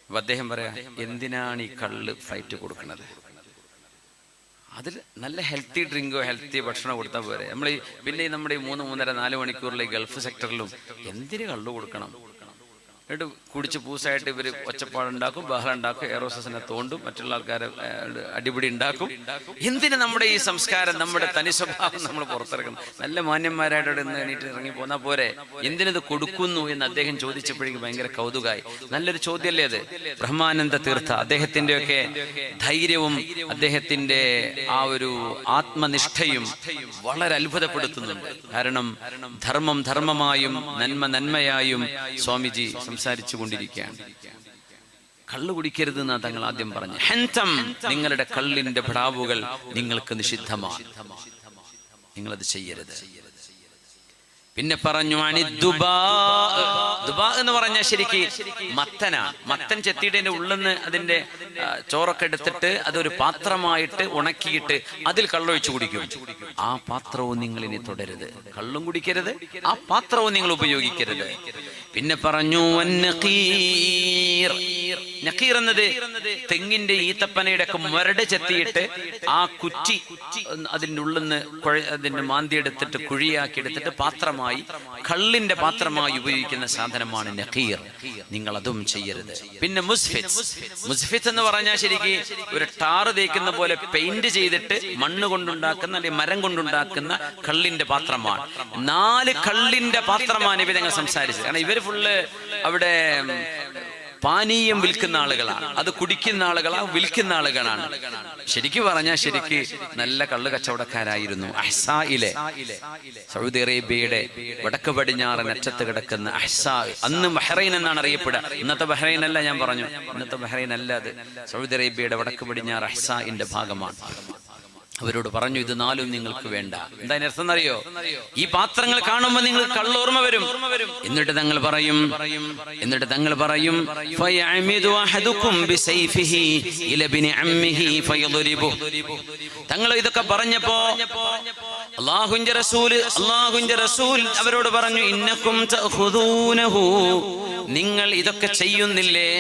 അപ്പൊ അദ്ദേഹം പറയാ, എന്തിനാണ് ഈ കള്ള് ഫ്ലൈറ്റ് കൊടുക്കുന്നത്? അതിൽ നല്ല ഹെൽത്തി ഡ്രിങ്കോ ഹെൽത്തി ഭക്ഷണം കൊടുത്താൽ പോരെ. പിന്നെ നമ്മുടെ ഈ 3-3.5-4 മണിക്കൂറിലെ ഗൾഫ് സെക്ടറിലും എന്തിന് കള്ളു കൊടുക്കണം? എന്നിട്ട് കുടിച്ച് പൂസായിട്ട് ഇവർ ഒച്ചപ്പാടുണ്ടാക്കും, ബഹളം ഉണ്ടാക്കും, എയറോസസിനെ തോണ്ടും, മറ്റുള്ള ആൾക്കാരെ അടിപിടി ഉണ്ടാക്കും. എന്തിന് നമ്മുടെ ഈ സംസ്കാരം, നമ്മുടെ തനി സ്വഭാവം നമ്മൾ പുറത്തിറക്കണം? നല്ല മാന്യന്മാരായിട്ട് അവിടെ നിന്ന് എണീറ്റ് ഇറങ്ങി പോന്നാൽ പോരെ? എന്തിനത് കൊടുക്കുന്നു എന്ന് അദ്ദേഹം ചോദിച്ചപ്പോഴേക്കും ഭയങ്കര കൗതുകമായി. നല്ലൊരു ചോദ്യമല്ലേ അത്? ബ്രഹ്മാനന്ദ തീർത്ഥ അദ്ദേഹത്തിൻ്റെയൊക്കെ ധൈര്യവും അദ്ദേഹത്തിൻ്റെ ആ ഒരു ആത്മനിഷ്ഠയും വളരെ അത്ഭുതപ്പെടുത്തുന്നുണ്ട്. കാരണം ധർമ്മം ധർമ്മമായും നന്മ നന്മയായും സ്വാമിജി സംസാരിച്ചു കൊണ്ടിരിക്കുകയാണ്. കള്ളു കുടിക്കരുത് എന്നാ തങ്ങൾ ആദ്യം പറഞ്ഞു. ഹന്തം, നിങ്ങളുടെ കള്ളിന്റെ ഭ്രാവുകൾ നിങ്ങൾക്ക് നിഷിദ്ധമാണ്, നിങ്ങളത് ചെയ്യരുത്. പിന്നെ പറഞ്ഞു ദുബാ. ദുബാ എന്ന് പറഞ്ഞാൽ ശരിക്ക് മത്തനാണ്. മത്തൻ ചെത്തിയിട്ട് ഉള്ളിന്ന് അതിന്റെ ചോറൊക്കെ എടുത്തിട്ട് അതൊരു പാത്രമായിട്ട് ഉണക്കിയിട്ട് അതിൽ കള്ളൊഴിച്ചു കുടിക്കും. ആ പാത്രവും നിങ്ങൾ ഇനി തുടരുത്. കള്ളും കുടിക്കരുത്, ആ പാത്രവും നിങ്ങൾ ഉപയോഗിക്കരുത്. പിന്നെ പറഞ്ഞു നഖീർ എന്നത് തെങ്ങിന്റെ ഈത്തപ്പനയുടെ ഒക്കെ മുരട് ചെത്തിയിട്ട് ആ കുറ്റി അതിൻ്റെ ഉള്ളിന്ന് അതിന്റെ മാന്തി എടുത്തിട്ട് കുഴിയാക്കി എടുത്തിട്ട് പാത്രമായി, കള്ളിന്റെ പാത്രമായി ഉപയോഗിക്കുന്ന സാധനമാണ് നഖീർ. നിങ്ങൾ അതും ചെയ്യരുത്. പിന്നെ മുസ്ഫിത്ത് എന്ന് പറഞ്ഞാൽ ശരിക്ക് ഒരു ടാറ് തേക്കുന്ന പോലെ പെയിന്റ് ചെയ്തിട്ട് മണ്ണ് കൊണ്ടുണ്ടാക്കുന്ന അല്ലെങ്കിൽ മരം കൊണ്ടുണ്ടാക്കുന്ന കള്ളിന്റെ പാത്രമാണ്. 4 കള്ളിന്റെ പാത്രമാണ് ഇവർ ഞങ്ങൾ സംസാരിച്ചത്. കാരണം ഇവർ ഫുള്ള് അവിടെ പാനീയം വിൽക്കുന്ന ആളുകളാണ്, അത് കുടിക്കുന്ന ആളുകളാണ്, വിൽക്കുന്ന ആളുകളാണ്. ശരിക്കും പറഞ്ഞാൽ ശരിക്ക് നല്ല കള്ള് കച്ചവടക്കാരായിരുന്നു. അഹ്സായിലെ, സൗദി അറേബ്യയുടെ വടക്ക് പടിഞ്ഞാറൻ അറ്റത്ത് കിടക്കുന്ന അഹ്സാ, അന്ന് ബഹ്റൈൻ എന്നാണ് അറിയപ്പെടുക. ഇന്നത്തെ ബഹ്റൈൻ അല്ല, ഞാൻ പറഞ്ഞു, ഇന്നത്തെ ബഹ്റൈൻ അല്ല, അത് സൗദി അറേബ്യയുടെ വടക്ക് പടിഞ്ഞാറ് അഹ്സാഇന്റെ ഭാഗമാണ്. അവരോട് പറഞ്ഞു, ഇത് 4 നിങ്ങൾക്ക് വേണ്ട. എന്താ അർത്ഥം എന്നറിയോ? ഈ പാത്രങ്ങൾ കാണുമ്പോൾ നിങ്ങൾക്ക് കള്ളോർമ്മ വരും. എന്നിട്ട് തങ്ങൾ പറയും തങ്ങൾ ഇതൊക്കെ പറഞ്ഞപ്പോ അല്ലാഹുവിന്റെ റസൂൽ അവരോട് പറഞ്ഞു, ഇന്നക്കും തഖുദൂനഹു, നിങ്ങൾ ഇതൊക്കെ ചെയ്യുന്നില്ലേ?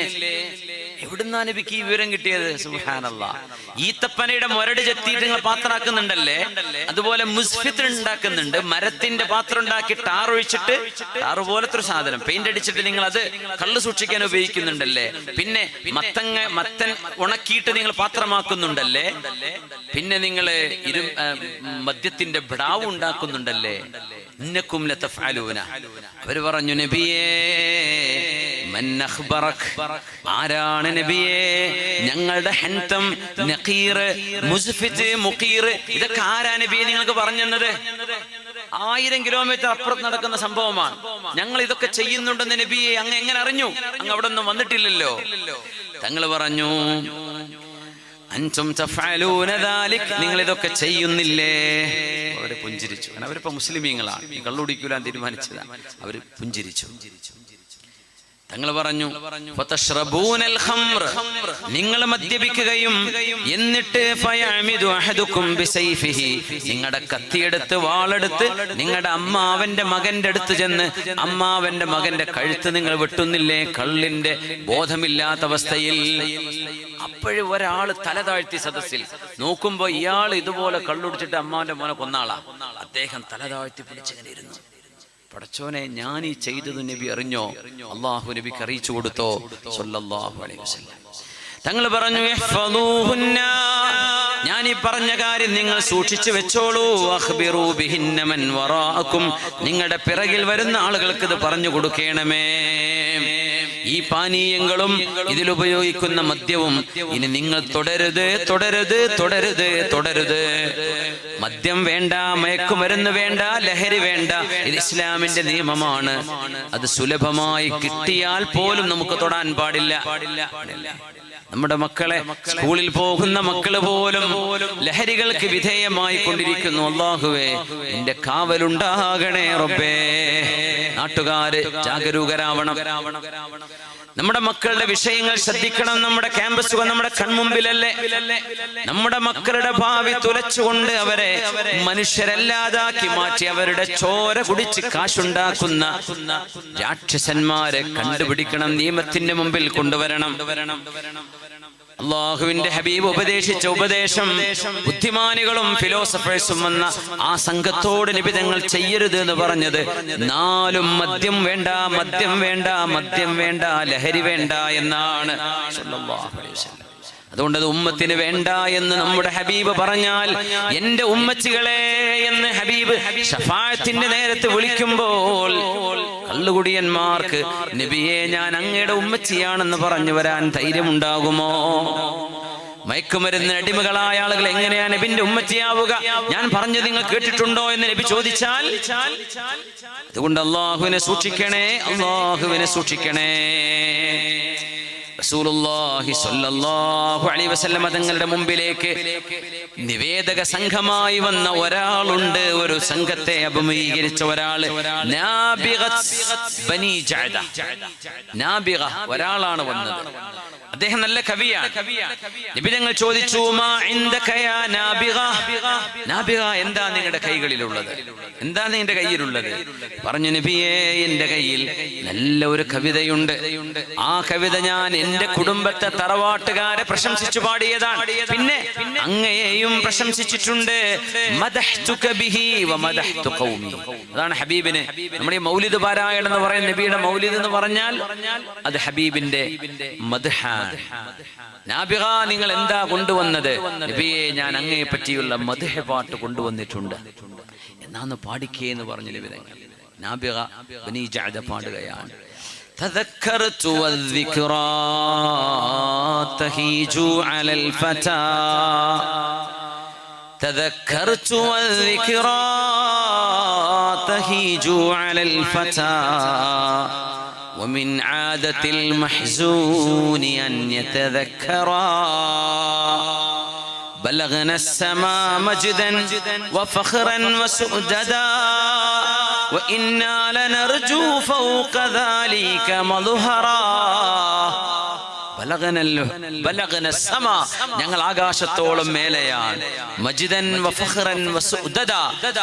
എവിടുന്നാ നബിക്ക് ഈ വിവരം കിട്ടിയത്? സുബ്ഹാനല്ലാഹ്. ഈത്തപ്പനയുടെ മുരട് ചെത്തിയിട്ട് നിങ്ങൾ പാത്രമാക്കുന്നുണ്ടല്ലേ, അതുപോലെ മുസ്ഫിത്ത് ഉണ്ടാക്കുന്നുണ്ട്. മരത്തിന്റെ പാത്രം ഉണ്ടാക്കി ടാർ ഒഴിച്ചിട്ട്, ടാറ് പോലത്തെ ഒരു സാധനം പെയിന്റ് അടിച്ചിട്ട് നിങ്ങൾ അത് കള്ള് സൂക്ഷിക്കാൻ ഉപയോഗിക്കുന്നുണ്ടല്ലേ. പിന്നെ മത്തൻ ഉണക്കിയിട്ട് നിങ്ങൾ പാത്രമാക്കുന്നുണ്ടല്ലേ. പിന്നെ നിങ്ങൾ മദ്യത്തിന്റെ ബ്രാവ് ഉണ്ടാക്കുന്നുണ്ടല്ലേ. ഇന്നക്കും ലതഫഅലൂന. അവര് പറഞ്ഞു, നബിയേ ആരാണ് നബിയേ ഞങ്ങളുടെ ഹന്തം, നഖീർ, മുസ്ഫിത്ത്, മുഖീർ, ഇതൊക്കെ ആരാ നബിയെ നിങ്ങൾക്ക് പറഞ്ഞു തന്നത്? 1000 കിലോമീറ്റർ അപ്പുറത്ത് നടക്കുന്ന സംഭവമാണ്. ഞങ്ങൾ ഇതൊക്കെ ചെയ്യുന്നുണ്ടെന്ന് നബിയെ അങ്ങ് എങ്ങനെ അറിഞ്ഞു? അങ്ങ് അവിടെ ഒന്നും വന്നിട്ടില്ലല്ലോ. തങ്ങൾ പറഞ്ഞു, അൻതും തഫഅലൂന ദാലിക്, നിങ്ങൾ ഇതൊക്കെ ചെയ്യുന്നില്ലേ? അവര് പുഞ്ചിരിച്ചു. കാരണം അവരിപ്പോ മുസ്ലിമീങ്ങളാണ്, ഈ കള്ളുടിക്കൂലാൻ തീരുമാനിച്ചതാണ്. അവര് പുഞ്ചിരിച്ചു. തങ്ങൾ പറഞ്ഞു, ഫതശ്റബൂനൽ ഖംർ, നിങ്ങൾ മദ്യപിക്കുകയും എന്നിട്ട് ഫയഅമിദു അഹദുക്കും ബിസൈഫിഹി, നിങ്ങളുടെ കത്തിയെടുത്ത് വാളെടുത്ത് നിങ്ങളുടെ അമ്മാവന്റെ മകന്റെ അടുത്ത് ചെന്ന് അമ്മാവന്റെ മകന്റെ കഴുത്ത് നിങ്ങൾ വെട്ടുന്നില്ലേ കള്ളിന്റെ ബോധമില്ലാത്ത അവസ്ഥയിൽ? അപ്പോഴും ഒരാൾ തല താഴ്ത്തി സദസ്സിൽ നോക്കുമ്പോ ഇയാൾ ഇതുപോലെ കള്ളുടിച്ചിട്ട് അമ്മാവന്റെ മോനെ കൊന്നാളാ. അദ്ദേഹം തല താഴ്ത്തി പിടിച്ചിങ്ങനെ ഇരുന്നു. പടച്ചോനെ, ഞാൻ ഈ ചെയ്തത് നബി അറിഞ്ഞോ? അള്ളാഹു നബിക്ക് അറിയിച്ചു കൊടുത്തോ സല്ലല്ലാഹു അലൈഹി വസല്ലം. തങ്ങൾ പറഞ്ഞു, ഇഹ്ഫദൂഹുന്ന, ഞാൻ ഈ പറഞ്ഞ കാര്യം നിങ്ങൾ സൂക്ഷിച്ചു വെച്ചോളൂ. അഖ്ബിറൂ ബിഹിന്ന മൻ വറാഅക്കും, നിങ്ങളുടെ പിറകിൽ വരുന്ന ആളുകൾക്ക് ഇത് പറഞ്ഞു കൊടുക്കണമേ. ഈ പാനീയങ്ങളും ഇതിലുപയോഗിക്കുന്ന മദ്യവും ഇനി നിങ്ങൾ തുടരുത്, തുടരുത്, തുടരുത്, തുടരുത്. മദ്യം വേണ്ട, മയക്കുമരുന്ന് വേണ്ട, ലഹരി വേണ്ട. ഇത് ഇസ്ലാമിന്റെ നിയമമാണ്. അത് സുലഭമായി കിട്ടിയാൽ പോലും നമുക്ക് തൊടാൻ പാടില്ല. നമ്മുടെ മക്കളെ, സ്കൂളിൽ പോകുന്ന മക്കള് പോലും ലഹരികൾക്ക് വിധേയമായി കൊണ്ടിരിക്കുന്നു. അല്ലാഹുവേ, നിന്റെ കാവലുണ്ടാകണേ റബ്ബേ. നാട്ടുകാര് ജാഗരൂകരാവണം. നമ്മുടെ മക്കളുടെ വിഷയങ്ങൾ ശ്രദ്ധിക്കണം. നമ്മുടെ ക്യാമ്പസുകൾ നമ്മുടെ കൺമുമ്പിലല്ലേ. നമ്മുടെ മക്കളുടെ ഭാവി തുലച്ചുകൊണ്ട് അവരെ മനുഷ്യരല്ലാതാക്കി മാറ്റി അവരുടെ ചോര കുടിച്ച് കാശുണ്ടാക്കുന്ന രാക്ഷസന്മാരെ കണ്ടുപിടിക്കണം, നിയമത്തിന്റെ മുമ്പിൽ കൊണ്ടുവരണം. അള്ളാഹുവിന്റെ ഹബീബ് ഉപദേശിച്ച ഉപദേശം ബുദ്ധിമാനികളും ഫിലോസഫേഴ്സും വന്ന ആ സംഘത്തോട് നബി തങ്ങൾ ചെയ്യരുത് എന്ന് പറഞ്ഞത് 4 മദ്യം വേണ്ട, മദ്യം വേണ്ട, മദ്യം വേണ്ട, ലഹരി വേണ്ട എന്നാണ് സല്ലല്ലാഹു അലൈഹി വസല്ലം. അതുകൊണ്ട് അത് ഉമ്മത്തിന് വേണ്ട എന്ന് നമ്മുടെ ഹബീബ് പറഞ്ഞാൽ, എന്റെ ഉമ്മച്ചികളെ എന്ന് ഹബീബ് ശഫാഅത്തിന്റെ നേരത്ത് വിളിക്കുമ്പോൾ കള്ളുകുടിയന്മാർക്ക് നബിയെ ഞാൻ അങ്ങയുടെ ഉമ്മച്ചിയാണെന്ന് പറഞ്ഞു വരാൻ ധൈര്യമുണ്ടാകുമോ? മയക്കുമരുന്ന് അടിമകളായ ആളുകൾ എങ്ങനെയാണ് നബിന്റെ ഉമ്മച്ചിയാവുക? ഞാൻ പറഞ്ഞു നിങ്ങൾ കേട്ടിട്ടുണ്ടോ എന്ന് നബി ചോദിച്ചാൽ, അതുകൊണ്ട് അള്ളാഹുവിനെ സൂക്ഷിക്കണേ, അള്ളാഹുവിനെ സൂക്ഷിക്കണേ. റസൂലുള്ളാഹി സ്വല്ലല്ലാഹു അലൈഹി വസല്ലം തങ്ങളുടെ മുമ്പിലേക്ക് നിവേദക സംഘമായി വന്ന ഒരാളുണ്ട്. ഒരു സംഘത്തെ അഭിമുഖീകരിച്ച ഒരാള്, ബനി ജഅദ, നാബിഗ ഒരാളാണ് വന്നത്. അദ്ദേഹം നല്ല കവിയാണ്. നബി തങ്ങൾ ചോദിച്ചു, മാ ഇൻദക യാ നാബിഗ, നാബിഗ എന്താ നിങ്ങളുടെ കൈകളിലുള്ളത്, എന്താ നിങ്ങളുടെ കയ്യിലുള്ളത്? പറഞ്ഞു, നബിയേ എന്റെ കയ്യിൽ നല്ല ഒരു കവിതയുണ്ട്. ആ കവിത ഞാൻ എന്റെ കുടുംബത്തെ തറവാട്ടുകാരെ പ്രശംസിച്ചു പാടിയതാണ്, പിന്നെ അങ്ങയെയും പ്രശംസിച്ചിട്ടുണ്ട്. മദഹ്തുക ബിഹി വമദഹ്തു ഖൗമി. അതാണ് ഹബീബിന് നമ്മുടെ മൗലിദ് പാരായണം എന്ന് പറയുന്ന നബിയുടെ മൗലിദ് എന്ന് പറഞ്ഞാൽ അത് ഹബീബിന്റെ മദ്ഹാണ്. നാബിഗ നിങ്ങൾ എന്താ കൊണ്ടുവന്നത്? നബിയെ ഞാൻ അങ്ങയെ പറ്റിയുള്ള മദ്ഹ് പാട്ട് കൊണ്ടുവന്നിട്ടുണ്ട്, എന്നാന്ന് പാടിക്കേ എന്ന് പറഞ്ഞു നബി തങ്ങൾ. നാബിഗ ബനി ജഅദ പാടുകയാണ്. تذكرت والذكرى تهيج على الفتى تذكرت والذكرى تهيج على الفتى ومن عادة المحزون أن يتذكرا بلغنا السماء مجدا وفخرا وسؤددا وإنا لنرجو فوق ذلك مظهرا ഞങ്ങൾ ആകാശത്തോളം മേലെയാണ്. മജിദൻ വഫഖറൻ വസുദദ,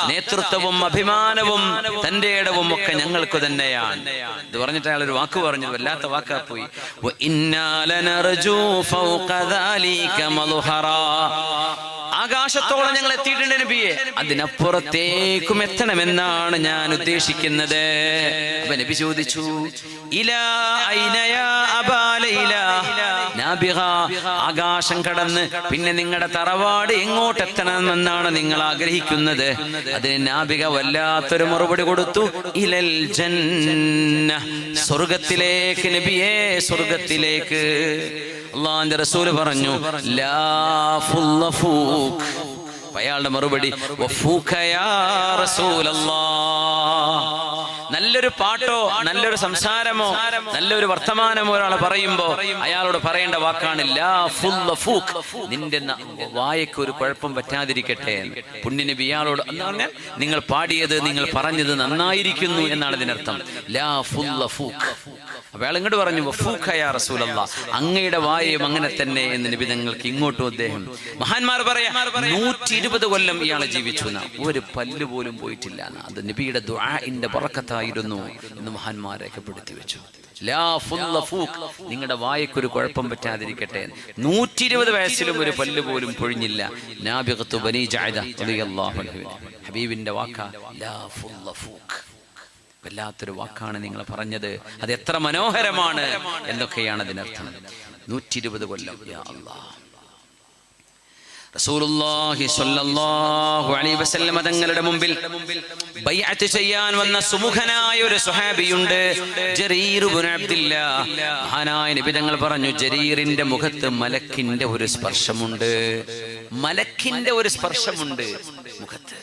നേതൃത്വവും അഭിമാനവും തന്റെ ഇടവും ഒക്കെ ഞങ്ങൾക്ക് തന്നെയാണ്. ഇത് പറഞ്ഞിട്ട് അയാൾ ഒരു വാക്ക് പറഞ്ഞു, വല്ലാത്ത വാക്കാ പോയി. വഇന്നാ ലനർജു ഫൗഖ ദാലിക മദ്ഹറാ, ആകാശത്തോളം ഞങ്ങൾ എത്തിയിട്ടുണ്ട് നബിയെ, അതിനപ്പുറത്തേക്കും എത്തണമെന്നാണ് ഞാൻ ഉദ്ദേശിക്കുന്നത്. അപ്പൊ നബി ചോദിച്ചു, ഇലാ ഐന യാ അബാ ലൈല, നാബിഗ ആകാശം കടന്ന് പിന്നെ നിങ്ങളുടെ തറവാട് എങ്ങോട്ട് എത്തണമെന്നാണ് നിങ്ങൾ ആഗ്രഹിക്കുന്നത്? അതിന് നാബിഗ വല്ലാത്തൊരു മറുപടി കൊടുത്തു, ഇലൽ ജന്ന, സ്വർഗത്തിലേക്ക് നബിയേ, സ്വർഗത്തിലേക്ക്. അല്ലാഹുവിന്റെ റസൂൽ പറഞ്ഞു, ലാ ഫുല്ലഫൂക്. അയാളുടെ മറുപടി, വഫൂക യാ റസൂലല്ലാഹ്. നല്ലൊരു പാട്ടോ നല്ലൊരു സംസാരമോ നല്ലൊരു വർത്തമാനമോ ഒരാൾ പറയുമ്പോ അയാളോട് പറയേണ്ട വാക്കാണ് ലാ ഫുല്ലഫൂക്, നിന്റെ വായക്ക് ഒരു കുഴപ്പം പറ്റാതിരിക്കട്ടെ. പുണ്യനബി ഇയാളോട് പറഞ്ഞാൽ നിങ്ങൾ പാടിയത് നിങ്ങൾ പറഞ്ഞത് നന്നായിരിക്കുന്നു എന്നാണ് ഇതിനർത്ഥം. ലാ ഫുല്ലഫൂക്. അപ്പൊ അയാൾ ഇങ്ങോട്ട് പറഞ്ഞു, വഫൂക യാ റസൂലല്ലാഹ്, അങ്ങയുടെ വായയും അങ്ങനെ തന്നെ എന്ന് നബി തങ്ങൾക്ക് ഇങ്ങോട്ടും അദ്ദേഹം. മഹാന്മാർ പറയാ 120 കൊല്ലം ഇയാളെ ജീവിച്ചു, ഒരു പല്ല് പോലും പോയിട്ടില്ല. അത് നബിയുടെ ദുആഇന്റെ ബറക്കത്തായിരുന്നു എന്ന് മഹാന്മാർ രേഖപ്പെടുത്തി വെച്ചു. ലാ ഫുല്ലഫൂക്, നിങ്ങളുടെ വായക്കൊരു കുഴപ്പം പറ്റാതിരിക്കട്ടെ. 120 വയസ്സിലും ഒരു പല്ല് പോലും പൊഴിഞ്ഞില്ല. നാബിഗത്തു ബനി ജഅദ റളിയല്ലാഹു അൻഹു, ഹബീബിന്റെ വാക്കാ ലാ ഫുല്ലഫൂക്. വല്ലാത്തൊരു വാക്കാണ് നിങ്ങൾ പറഞ്ഞത്, അത് എത്ര മനോഹരമാണ് എന്നൊക്കെയാണ് അതിനർത്ഥം. 120 കൊല്ലം. യാ അല്ലാഹ്. റസൂലുള്ളാഹി സ്വല്ലല്ലാഹു അലൈഹി വസല്ലം തങ്ങളുടെ മുമ്പിൽ ബൈഅത്ത് ചെയ്യാൻ വന്ന സുമുഖനായ ഒരു സ്വഹാബിയുണ്ട്, ജരീർ ഇബ്നു അബ്ദില്ലാഹ്. മഹാനായ നബി തങ്ങൾ പറഞ്ഞു, ജരീറിന്റെ മുഖത്ത് മലക്കിന്റെ ഒരു സ്പർശമുണ്ട്, മലക്കിന്റെ ഒരു സ്പർശമുണ്ട് മുഖത്ത്.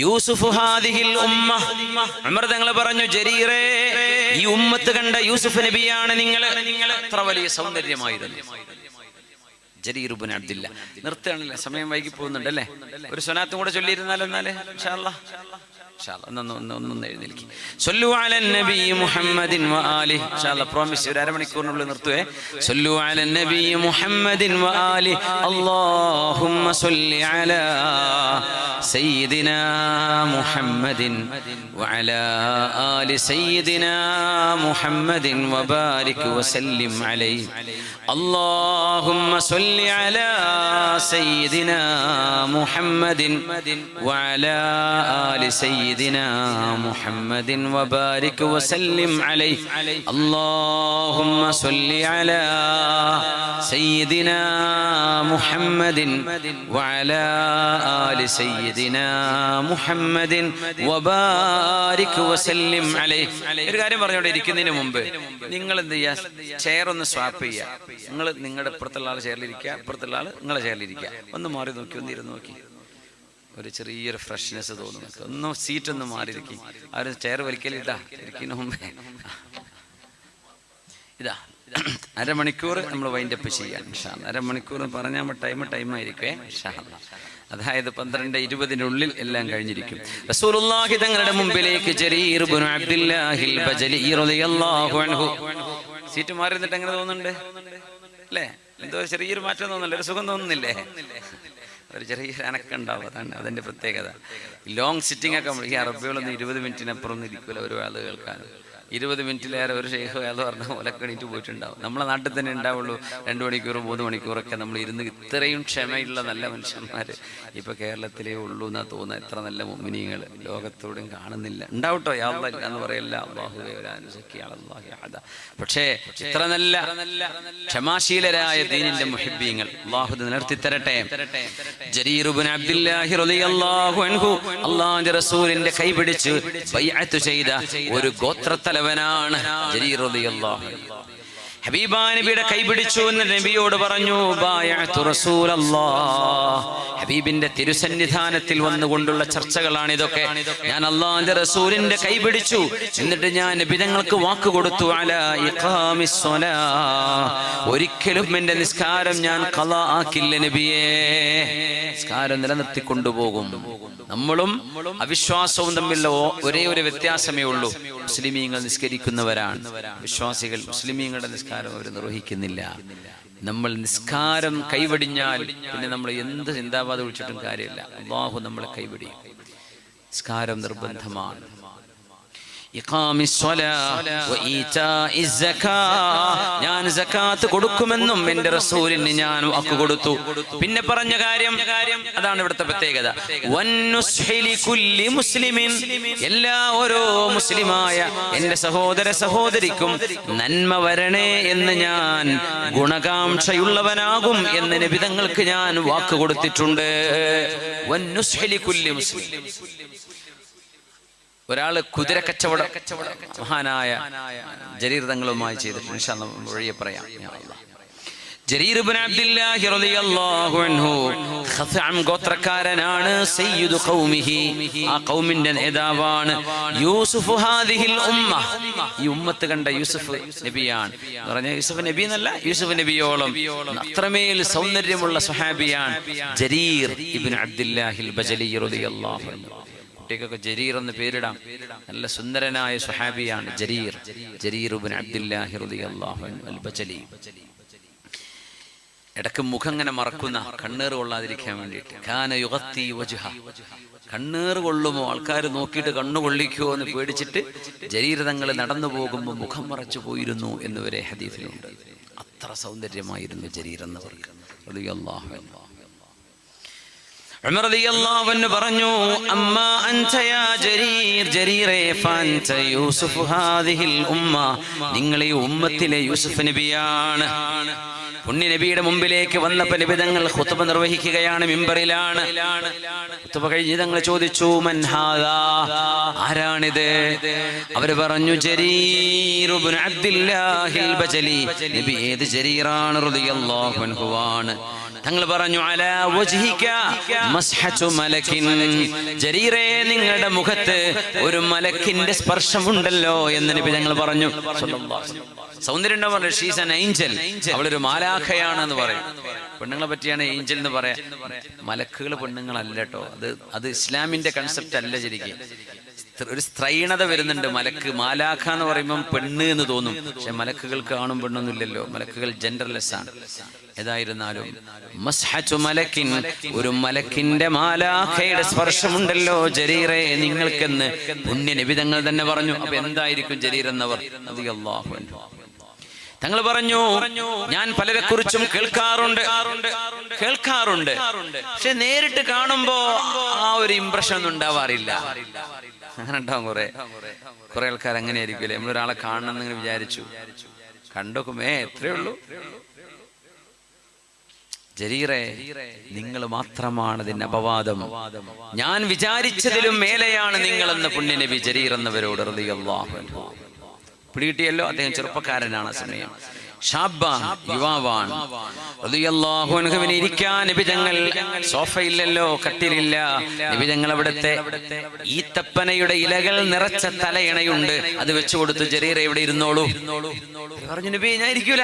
യൂസുഫ് ഹാദിഹിൽ ഉമ്മ, ഉമർ തങ്ങൾ പറഞ്ഞു, ജരീറേ, ഈ ഉമ്മത്ത് കണ്ട യൂസുഫ് നബിയാണ് നിങ്ങൾ. എത്ര വലിയ സൗന്ദര്യമായിരുന്നു. ജരീർ ഇബ്നു അബ്ദില്ല. നിർത്തുകയാണല്ലേ, സമയം വൈകി പോകുന്നുണ്ടല്ലേ. ഒരു സ്വലാത്തും കൂടെ ചൊല്ലിയിരുന്നാലോ എന്നാലേ ഇൻഷാ അല്ലാഹ്. ഒന്ന് എഴുന്നേൽക്കി സല്ലു അലൻ നബി മുഹമ്മദിൻ വആലിഹി. ഇൻഷാ അല്ലാഹ് പ്രോമിസ് ഒരു അരമണിക്കൂറിനുള്ളിൽ നിർത്തുവേ. സല്ലു അലൻ നബി മുഹമ്മദിൻ വആലിഹി അല്ലാഹുമ്മ സല്ലി അലാ സയ്യിദിനാ മുഹമ്മദിൻ വഅലാ ആലി സയ്യിദിനാ മുഹമ്മദിൻ വബാരിക് വസല്ലിം അലൈഹി. അല്ലാഹുമ്മ സല്ലി അലാ സയ്യിദിനാ മുഹമ്മദിൻ വഅലാ ആലി സയ്യിദിനാ മുഹമ്മദിൻ വബാരിക് വസല്ലിം അലൈഹി. അല്ലാഹുമ്മ സല്ലി അലാ സയ്യിദിനാ മുഹമ്മദിൻ വഅലാ ആലി സയ്യിദിനാ മുഹമ്മദിൻ വബാരിക് വസല്ലിം അലൈഹി. ഒരു കാര്യം പറഞ്ഞോടെ ഇരിക്കുന്നതിന് മുമ്പ് നിങ്ങൾ എന്ത് ചെയ്യുക, ചെയർ ഒന്ന് സ്വാപ്പ് ചെയ്യുക. നിങ്ങൾ നിങ്ങളുടെ ഇപ്പുറത്തുള്ള ആൾ ചെയറിലിരിക്കുക, ഇപ്പുറത്തുള്ള ആൾ നിങ്ങളെ ചെയറിലിരിക്കുക. ഒന്ന് മാറി നോക്കി, ഒന്ന് ഇരുന്ന് നോക്കി. ഒരു ചെറിയൊരു ഫ്രഷ്നെസ് തോന്നും. ഒന്ന് സീറ്റ് ഒന്ന് മാറിയിരിക്കും. ആ ഒരു ചെയർ വലിക്കലിട്ടാ ഇരിക്കുന്ന മുമ്പേ ഇതാ അരമണിക്കൂർ നമ്മൾ വൈൻഡപ്പ് ചെയ്യാം ഇൻഷാ അല്ലാഹ്. അരമണിക്കൂർ പറഞ്ഞാൽ ടൈമായിരിക്കുവേ ഇൻഷാ അല്ലാഹ്. അതായത് 12:20 എല്ലാം കഴിഞ്ഞിരിക്കും. റസൂലുള്ളാഹി തങ്ങളുടെ മുമ്പിലേക്ക് ജരീർ ഇബ്നു അബ്ദില്ലാഹിൽ ബജലി റളിയല്ലാഹു അൻഹു. സീറ്റ് മാറി നിന്നിട്ട് എങ്ങനെ തോന്നുന്നുണ്ട് അല്ലേ? എന്തോ ചെറിയൊരു മാറ്റം തോന്നുന്നില്ല, ഒരു സുഖം തോന്നുന്നില്ലേ? ഒരു ചെറിയൊരു അനക്കുണ്ടാവും. അതാണ് അതിൻ്റെ പ്രത്യേകത. ലോങ് സിറ്റിംഗ് ഒക്കെ ഈ അറബികളൊന്നും 20 മിനിറ്റിനപ്പുറം ഒന്നും ഇരിക്കില്ല ഒരു ആൾ കേൾക്കാൻ. 20 മിനിറ്റിലേറെ ഒരു ഷെയ്ഖ് അയാൾ പറഞ്ഞ ഒലക്കണിട്ട് പോയിട്ടുണ്ടാവും. നമ്മളെ നാട്ടിൽ തന്നെ ഉണ്ടാവുള്ളൂ 2 മണിക്കൂറും 3 മണിക്കൂറൊക്കെ നമ്മൾ ഇരുന്ന്. ഇത്രയും ക്ഷമയുള്ള നല്ല മനുഷ്യന്മാർ ഇപ്പോൾ കേരളത്തിലേ ഉള്ളൂ എന്നാ തോന്നുക. എത്ര നല്ല മുഅ്മിനീങ്ങൾ ലോകത്തോടും കാണുന്നില്ല. ഉണ്ടാവട്ടോ, യാ അല്ലാഹ് എന്ന് പറയല്ല, അല്ലാഹുവേ വലാ നുസക്കി അലല്ലാഹി അഹദ. പക്ഷേ ഇത്ര നല്ല ക്ഷമാശീലരായ ദീനിന്റെ മുഹിബ്ബീങ്ങൾ അല്ലാഹു നിലനിർത്തി തരട്ടെ. ജരീർ ഇബ്നു അബ്ദില്ലാഹി റളിയല്ലാഹു അൻഹു അല്ലാഹുവിന്റെ റസൂലിന്റെ കൈപിടിച്ച് ബൈഅത്ത് ചെയ്ത ഒരു ഗോത്രത്തലവനാണ് ജരീർ റളിയല്ലാഹു അൻഹു. ഹബീബ നബിയുടെ കൈപിടിച്ചു എന്ന് നബിയോട് പറഞ്ഞു, ബായഅതു റസൂലല്ലാഹ്. ഹബീബിന്റെ തിരുസന്നിധാനത്തിൽ വന്നുകൊണ്ടുള്ള ചർച്ചകളാണ് ഇതൊക്കെ. ഞാൻ അല്ലാഹുവിന്റെ റസൂലിന്റെ കൈപിടിച്ചു, എന്നിട്ട് ഞാൻ നബി തങ്ങൾക്ക് വാക്ക് കൊടുത്തു, അലാ ഇഖാമിസ് സ്വലാഹ്, ഒരിക്കലും എന്റെ നിസ്കാരം ഞാൻ ഖളാ ആക്കില്ല നബിയേ, നിസ്കാരം നിലനിർത്തി കൊണ്ടുപോകും. നമ്മളും അവിശ്വാസവും തമ്മിലുള്ള ഒരേ ഒരു വ്യത്യാസമേ ഉള്ളൂ. മുസ്ലിമീങ്ങൾ നിസ്കരിക്കുന്നവരാണ്, വിശ്വാസികൾ മുസ്ലിമീങ്ങളുടെ നിസ്കാരം അവർ നിർവഹിക്കുന്നില്ല. നമ്മൾ നിസ്കാരം കൈവടിഞ്ഞാൽ പിന്നെ നമ്മൾ എന്ത് ചിന്താവാദം വിളിച്ചിട്ടും കാര്യമില്ല. അല്ലാഹു നമ്മളെ കൈവടിയും. നിസ്കാരം നിർബന്ധമാണ്. ഞാൻ സകാത്ത് കൊടുക്കുമെന്നും എന്റെ റസൂലിന് ഞാൻ വാക്ക് കൊടുത്തു. പിന്നെ പറഞ്ഞ കാര്യം അതാണ് ഇവിടുത്തെ പ്രത്യേകത. എല്ലാ ഓരോ മുസ്ലിമായ എന്റെ സഹോദര സഹോദരിക്കും നന്മ വരണേ എന്ന് ഞാൻ ഗുണകാംക്ഷയുള്ളവനാകും എന്ന് നബി തങ്ങൾക്ക് ഞാൻ വാക്ക് കൊടുത്തിട്ടുണ്ട്. ഒരാള് കുതിര കച്ചവടം മഹാനായ ജരീർ തങ്ങളുമായി ചെയ്തിട്ടുണ്ട്. ഇൻഷാ അല്ലാഹ് വഴിയെ പറയാം. ജരീർ ഇബ്നു അബ്ദില്ലാഹി റളിയല്ലാഹു അൻഹു ഖസഅം ഗോത്രക്കാരനാണ്. സയ്യിദു ഖൗമിഹി, ആ ഖൗമിന്റെ നേതാവാണ്. യൂസുഫ് ഹാദിഹിൽ ഉമ്മ, ഈ ഉമ്മത്ത് കണ്ട യൂസുഫ് നബിയാണ്. പറഞ്ഞ യൂസുഫ് നബി എന്നല്ല, യൂസുഫ് നബിയോളം അത്രമേൽ സൗന്ദര്യമുള്ള സ്വഹാബിയാണ് ജരീർ ഇബ്നു അബ്ദില്ലാഹിൽ ബജലി റളിയല്ലാഹു അൻഹു. കുട്ടിക്കൊക്കെ ജരീർ എന്ന് പേരിടാം. നല്ല സുന്ദരനായ സ്വഹാബിയാണ് ജരീർ ഇബ്നു അബ്ദില്ലാഹി റളിയല്ലാഹു അൻഹു അൽ ബജലി. ഇടക്ക് മുഖം ഇങ്ങനെ മറക്കുന്ന, കണ്ണീർ കൊള്ളാതിരിക്കാൻ വേണ്ടിയിട്ട്. കാന യുഗത്തി വജ്ഹ, കണ്ണീർ കൊള്ളുമോ, ആൾക്കാർ നോക്കിയിട്ട് കണ്ണു കൊള്ളിക്കുമോ എന്ന് പേടിച്ചിട്ട് ജരീർ തങ്ങൾ നടന്നു പോകുമ്പോൾ മുഖം മറച്ചു പോയിരുന്നു എന്നുവരെ ഹദീസിലുണ്ട്. അത്ര സൗന്ദര്യമായിരുന്നു ജരീർ എന്നവർക്ക് റളിയല്ലാഹു അൻഹു. ഉമർ റളിയല്ലാഹു അൻഹു പറഞ്ഞു, അമ്മാ അൻത യാ ജരീർ, ജരീറേ ഫഅൻത യൂസുഫ് ഹാദിഹിൽ ഉമ്മ, നിങ്ങൾ ഈ ഉമ്മത്തിലെ യൂസുഫ് നബിയാണ്. പുണ്യ നബിയുടെ മുമ്പിലേക്ക് വന്നപ്പോൾ നബി തങ്ങൾ ഖുത്ബ നിർവഹിക്കുകയാണ്, മിമ്പറിലാണ്. ഖുത്ബ കഴിഞ്ഞ് തങ്ങൾ ചോദിച്ചു, മൻ ഹാദാ, ആരാണിത്? അവര് പറഞ്ഞു, ജരീർ ഇബ്നു അബ്ദില്ലാഹിൽ ബജലി. നബി ഏത് ജരീറാണ്? റളിയല്ലാഹു അൻഹു ആണ്. തങ്ങൾ പറഞ്ഞു, അലാ വജ്ഹിക മസ്ഹതു മലകിൻ, ജരീറേ നിങ്ങളുടെ മുഖത്ത് ഒരു മലക്കിന്റെ സ്പർശമുണ്ടല്ലോ എന്ന് നബി തങ്ങൾ പറഞ്ഞു. സൗന്ദര്യം ഷീസ് ആൻ ഏഞ്ചൽ, അവളൊരു മാലാ മാലാഖയാണെന്ന് പറയും. പെണ്ണുങ്ങളെ പറ്റിയാണ് ഏഞ്ചൽ എന്ന് പറയാം. മലക്കുകൾ പെണ്ണുങ്ങളല്ല കേട്ടോ. അത് ഇസ്ലാമിന്റെ കൺസെപ്റ്റ് അല്ല. ശരിക്കും ഒരു സ്ത്രൈണത വരുന്നുണ്ട്. മലക്ക് മാലാഖ എന്ന് പറയുമ്പം പെണ്ണ് എന്ന് തോന്നും. പക്ഷെ മലക്കുകൾക്ക് ആണും പെണ്ണൊന്നുമില്ലല്ലോ. മലക്കുകൾ ജെൻഡർലെസ് ആണ്. ഏതായിരുന്നാലും മസ്ഹതു മലക്കിൻ, ഒരു മലക്കിന്റെ മാലാഖയുടെ സ്പർശമുണ്ടല്ലോ ജരീറെ നിങ്ങൾക്കെന്ന് പുണ്യ നബി തങ്ങൾ തന്നെ പറഞ്ഞു. അപ്പൊ എന്തായിരിക്കും ജരീർ എന്നവർ റളിയല്ലാഹു അൻഹു തങ്ങൾ പറഞ്ഞു, ഞാൻ പലരെ കുറിച്ചും കേൾക്കാറുണ്ട്, പക്ഷെ നേരിട്ട് കാണുമ്പോ ആ ഒരു ഇംപ്രഷൻ ഒന്നും ഉണ്ടാവാറില്ല. അങ്ങനെ ഉണ്ടാവും. കുറെ ആൾക്കാർ അങ്ങനെ ആയിരിക്കുമല്ലേ. നമ്മളൊരാളെ കാണണം എന്നിങ്ങനെ വിചാരിച്ചു, കണ്ടോക്കുമേ എത്രയേ ഉള്ളൂ. ജരീറെ, നിങ്ങൾ മാത്രമാണ് ഇതിന്റെ അപവാദം. ഞാൻ വിചാരിച്ചതിലും മേലെയാണ് നിങ്ങളെന്ന് പുണ്യനബി ജരീർ എന്നവരോട് റളിയല്ലാഹു അൻഹു. പിടികിട്ടിയല്ലോ. അദ്ദേഹം ചെറുപ്പക്കാരനാണ്. ആ സമയം യുവാവാൻ റളിയല്ലാഹു അൻഹുവിന് ഇരിക്കാൻ നബിതങ്ങൾ സോഫയില്ലല്ലോ, കട്ടിലില്ല. നബിതങ്ങൾ അവിടുത്തെ ഈത്തപ്പനയുടെ ഇലകൾ നിറച്ച തലയിണയുണ്ട്, അത് വെച്ചു കൊടുത്തു. ജരീറ ഇവിടെ ഇരുന്നോളൂ പറഞ്ഞു. നബി ഞാൻ ഇരിക്കൂല,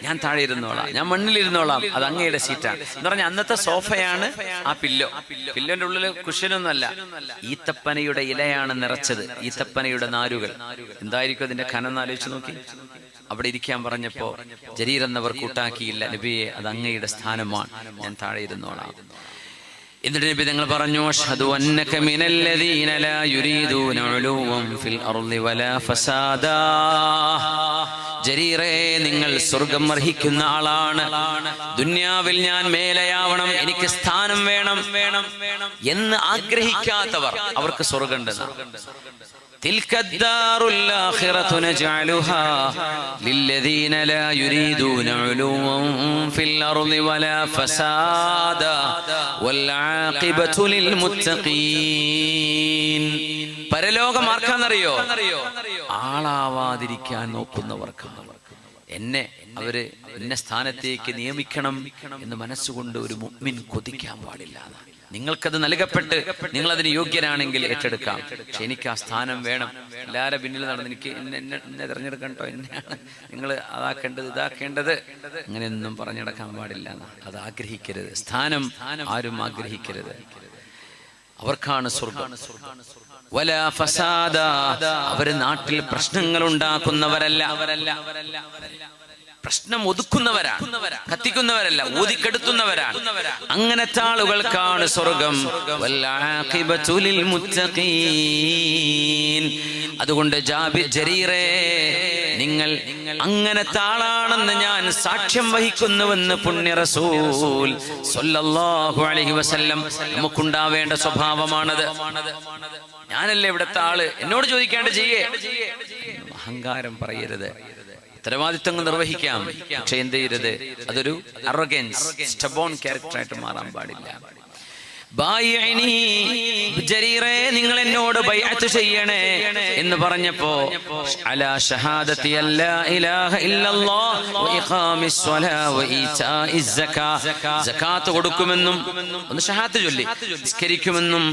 ഞാൻ താഴെ ഇരുന്നോളാം, ഞാൻ മണ്ണിലിരുന്നോളാം, അത് അങ്ങയുടെ സീറ്റാണ് എന്ന് പറഞ്ഞ അന്നത്തെ സോഫയാണ് ആ പില്ലോന്റെ ഉള്ളിൽ കുഷ്യനൊന്നുമല്ല, ഈത്തപ്പനയുടെ ഇലയാണ് നിറച്ചത്. ഈത്തപ്പനയുടെ നാരുകൾ. എന്തായിരിക്കും അതിന്റെ കനം ആലോചിച്ച് നോക്കി. അവിടെ ഇരിക്കാൻ പറഞ്ഞപ്പോ ജരീർ എന്നവർ കൂട്ടാക്കിയില്ല. നബിയെ, അത് അങ്ങയുടെ സ്ഥാനമാണ്, ഞാൻ താഴെ ഇരുന്നോളാം. എന്നിട്ട് നബി തങ്ങൾ പറഞ്ഞു, അഷ്ഹദു അന്നക മിനല്ലദീന ലാ യുരീദൂന ഉലൂവൻ ഫിൽ അർളി വലാ ഫസാദാ. ജരീറേ, നിങ്ങൾ സ്വർഗം അർഹിക്കുന്ന ആളാണ്. ദുനിയാവിൽ ഞാൻ മേലെയാവണം, എനിക്ക് സ്ഥാനം വേണം എന്ന് ആഗ്രഹിക്കാത്തവർ, അവർക്ക് സ്വർഗമുണ്ടെന്നാണ്. تلك الدار الآخرة نجعلها للذين لا يريدون علوا في الأرض ولا فسادا والعاقبة للمتقين. പരലോകം ആർക്കാന്നറിയോ? ആളാവാതിരിക്കാൻ നോക്കുന്നവർക്കാണ്. അവര് എന്ന സ്ഥാനത്തേക്ക് നിയമിക്കണം എന്ന് മനസ്സുകൊണ്ട് ഒരു മുഅ്മിൻ കൊതിക്കാൻ പാടില്ല. നിങ്ങൾക്കത് നൽകപ്പെട്ട് നിങ്ങൾ അതിന് യോഗ്യനാണെങ്കിൽ ഏറ്റെടുക്കാം. പക്ഷെ എനിക്ക് ആ സ്ഥാനം വേണം, എല്ലാവരും പിന്നിൽ നടന്ന് എനിക്ക് എന്നെ തിരഞ്ഞെടുക്കണ്ടോ, എന്നെയാണ് നിങ്ങൾ അതാക്കേണ്ടത് ഇതാക്കേണ്ടത്, അങ്ങനെയൊന്നും പറഞ്ഞെടുക്കാൻ പാടില്ല. അത് ആഗ്രഹിക്കരുത്. സ്ഥാനം ആരും ആഗ്രഹിക്കരുത്. അവർക്കാണ് സ്വർഗം. വലാ ഫസാദ, അവര് നാട്ടിൽ പ്രശ്നങ്ങൾ ഉണ്ടാക്കുന്നവരല്ല, പ്രശ്നം ഒതുക്കുന്നവരാണ്, കത്തിക്കുന്നവരല്ല, ഊതിക്കെടുത്തുന്നവരാണ്. അങ്ങനത്തെ ആളുകൾക്കാണ് സ്വർഗം. വൽആഖിബതു ലിൽ മുത്തഖീൻ. അതുകൊണ്ട് ജരീറേ, നിങ്ങൾ അങ്ങനത്തെ ആളാണെന്ന് ഞാൻ സാക്ഷ്യം വഹിക്കുന്നുവെന്ന് പുണ്യ റസൂൽ സ്വല്ലല്ലാഹു അലൈഹി വസല്ലം നമുക്കുണ്ടാവേണ്ട സ്വഭാവമാണത്. ഞാനല്ലേ ഇവിടുത്തെ ആള്, എന്നോട് ചോദിക്കാണ്ട് ചെയ്യേ. അഹങ്കാരം പറയരുത്. ഉത്തരവാദിത്വങ്ങൾ നിർവഹിക്കാം, പക്ഷെ എന്ത് ചെയ്യരുത്, അതൊരു അറോഗൻസ്, സ്റ്റബോൺ ക്യാരക്ടറായിട്ട് മാറാൻ പാടില്ല. ജരീറേ, നിങ്ങൾ എന്നോട് ബൈഅത്ത് ചെയ്യണേ എന്ന് പറഞ്ഞപ്പോ അലാ ഷഹാദത്തി അല്ലാ ഇലാഹ ഇല്ലല്ലാഹ് വ ഇഖാമിസ് സ്വലാ വ ഈതാഇസ് സകാത്ത് കൊടുക്കുമെന്നും, ഒന്ന് ഷഹാദത്ത് ചൊല്ലി നിസ്കരിക്കുമെന്നും,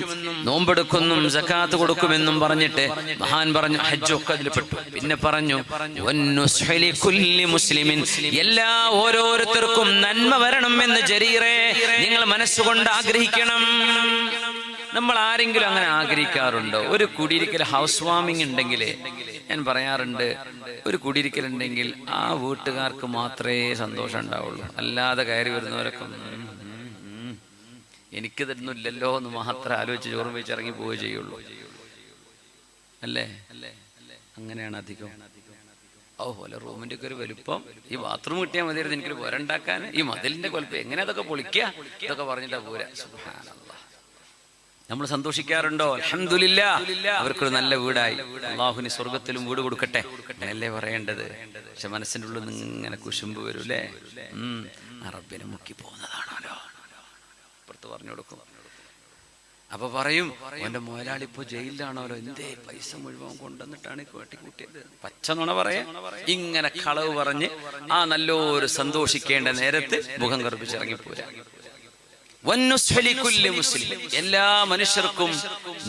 നോമ്പെടുക്കുമെന്നും, സകാത്ത് കൊടുക്കുമെന്നും പറഞ്ഞിട്ട് മഹാൻ പറഞ്ഞു, ഹജ്ജൊക്കെ അതിൽ പെട്ടു. പിന്നെ പറഞ്ഞു വന്നുസ്ഹി ലികുല്ലി മുസ്ലിമിൻ, എല്ലാ ഓരോരുത്തർക്കും നന്മ വരണം എന്ന് ജരീറേ നിങ്ങൾ മനസ്സുകൊണ്ട് ആഗ്രഹിക്കണം. നമ്മൾ ആരെങ്കിലും അങ്ങനെ ആഗ്രഹിക്കാറുണ്ടോ? ഒരു കുടിയിരിക്കൽ ഹൗസ് വാമിംഗ് ഉണ്ടെങ്കിൽ, ഞാൻ പറയാറുണ്ട്, ഒരു കുടിയിരിക്കൽ ഉണ്ടെങ്കിൽ ആ വീട്ടുകാർക്ക് മാത്രമേ സന്തോഷം ഉണ്ടാവുള്ളൂ. അല്ലാതെ കയറി വരുന്നവരൊക്കെ എനിക്ക് തരുന്നില്ലല്ലോ എന്ന് മാത്രം ആലോചിച്ച് ചോറും വെച്ച് ഇറങ്ങി പോവുകയേ ചെയ്യുള്ളൂ. അല്ലേ? അങ്ങനെയാണ് അധികം. ഓല റൂമിന്റെ ഒക്കെ ഒരു വലുപ്പം, ഈ ബാത്റൂം കിട്ടിയാൽ മതിയായിരുന്നു എനിക്കൊരു പോരണ്ടാക്കാൻ, ഈ മതിലിന്റെ കൊലപ്പം എങ്ങനെ അതൊക്കെ പൊളിക്കുക, ഇതൊക്കെ പറഞ്ഞിട്ടാ പോരാ. സുബ്ഹാനല്ലാഹ്. നമ്മൾ സന്തോഷിക്കാറുണ്ടോ? അൽഹംദുലില്ലാഹ്, അവർക്കൊരു നല്ല വീടായി, അല്ലാഹുവിന് സ്വർഗത്തിലും വീട് കൊടുക്കട്ടെ എന്നല്ലേ പറയേണ്ടത്. പക്ഷെ മനസ്സിൻ്റെ ഉള്ളിൽ നിന്ന് ഇങ്ങനെ കുശുമ്പ് വരൂലേ, റബ്ബിനെ മുക്കി പോകുന്നതാണല്ലോ, പുറത്ത് പറഞ്ഞു കൊടുക്കും. അപ്പൊ പറയും, അവന്റെ മുതലാളി ഇപ്പൊ ജയിലിലാണല്ലോ, എന്തേ പൈസ മുഴുവൻ കൊണ്ടുവന്നിട്ടാണ് കൂട്ടിയത്, പച്ച നുണ പറയാ. ഇങ്ങനെ കളവ് പറഞ്ഞ് ആ നല്ലൊരു സന്തോഷിക്കേണ്ട നേരത്ത് മുഖം കറുപ്പിച്ചിറങ്ങിപ്പോരാ. എല്ലാ മനുഷ്യർക്കും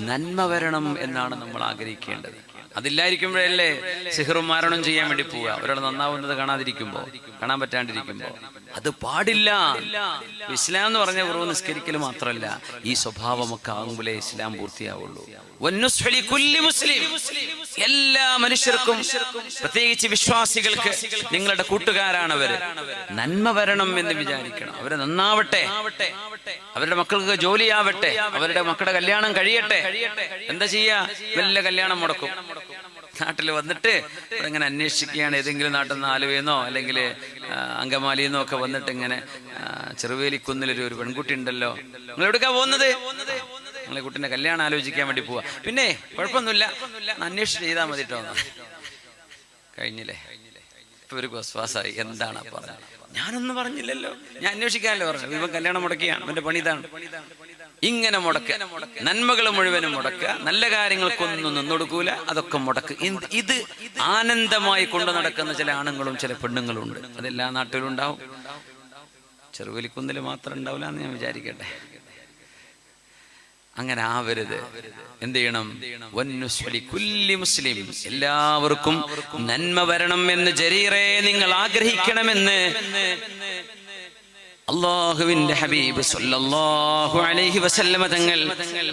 നന്മ വരണം എന്നാണ് നമ്മൾ ആഗ്രഹിക്കേണ്ടത്. അതില്ലായിരിക്കുമ്പോഴല്ലേ സിഹറും മാരണം ചെയ്യാൻ വേണ്ടി പോവുക, ഒരാൾ നന്നാവുന്നത് കാണാൻ പറ്റാണ്ടിരിക്കുമ്പോ. അത് പാടില്ല. ഇസ്ലാം എന്ന് പറഞ്ഞ വെറും നിസ്കരിക്കൽ മാത്രമല്ല, ഈ സ്വഭാവമൊക്കെ ആകുമ്പോഴേ ഇസ്ലാം പൂർത്തിയാവുള്ളൂ. എല്ലാ മനുഷ്യർക്കും, പ്രത്യേകിച്ച് വിശ്വാസികൾക്ക്, നിങ്ങളുടെ കൂട്ടുകാരാണവര്, നന്മ വരണം എന്ന് വിചാരിക്കണം. അവര് നന്നാവട്ടെ, അവരുടെ മക്കൾക്ക് ജോലിയാവട്ടെ, അവരുടെ മക്കളുടെ കല്യാണം കഴിയട്ടെ. എന്താ ചെയ്യാ? വല്ല കല്യാണം മുടക്കും. നാട്ടിൽ വന്നിട്ട് ഇവിടെ ഇങ്ങനെ അന്വേഷിക്കുകയാണ്. ഏതെങ്കിലും നാട്ടിൽ നിന്ന് ആലുവയെന്നോ അല്ലെങ്കിൽ അങ്കമാലിയെന്നോ ഒക്കെ വന്നിട്ട് ഇങ്ങനെ ചെറുവേലിക്കുന്നിലൊരു പെൺകുട്ടി ഉണ്ടല്ലോ, നിങ്ങൾ എവിടേക്കാ പോകുന്നത്? നിങ്ങളെ കുട്ടീൻ്റെ കല്യാണം ആലോചിക്കാൻ വേണ്ടി പോവാ. പിന്നെ കുഴപ്പമൊന്നുമില്ല, അന്വേഷിച്ച് ചെയ്താൽ മതി കേട്ടോ. കഴിഞ്ഞില്ലേ? ഇപ്പൊ ഒരു വിശ്വാസമായി. എന്താണ് പറഞ്ഞത്? ഞാനൊന്നും പറഞ്ഞില്ലല്ലോ, ഞാൻ അന്വേഷിക്കാനല്ലോ പറഞ്ഞു. ഇവൻ കല്യാണം മുടക്കിയാണ്, ഇവന്റെ പണി ഇതാണ്. ഇങ്ങനെ മുടക്കുക, നന്മകൾ മുഴുവനും മുടക്കുക, നല്ല കാര്യങ്ങൾക്കൊന്നും നിന്നൊടുക്കൂല, അതൊക്കെ മുടക്ക്. ഇത് ആനന്ദമായി കൊണ്ടു നടക്കുന്ന ചില ആണുങ്ങളും ചില പെണ്ണുങ്ങളും ഉണ്ട്. അതെല്ലാ നാട്ടിലും ഉണ്ടാവും, ചെറുവലിക്കുന്നിൽ മാത്രം ഉണ്ടാവില്ല എന്ന് ഞാൻ വിചാരിക്കട്ടെ. അങ്ങനെ ആവരുത്. എന്ത് ചെയ്യണം? കുല്ലി മുസ്ലിം, എല്ലാവർക്കും നന്മ വരണം എന്ന് ജരീറേ നിങ്ങൾ ആഗ്രഹിക്കണമെന്ന് അല്ലാഹുവിന്റെ ഹബീബ് സല്ലല്ലാഹു അലൈഹി വസല്ലമ തങ്ങൾ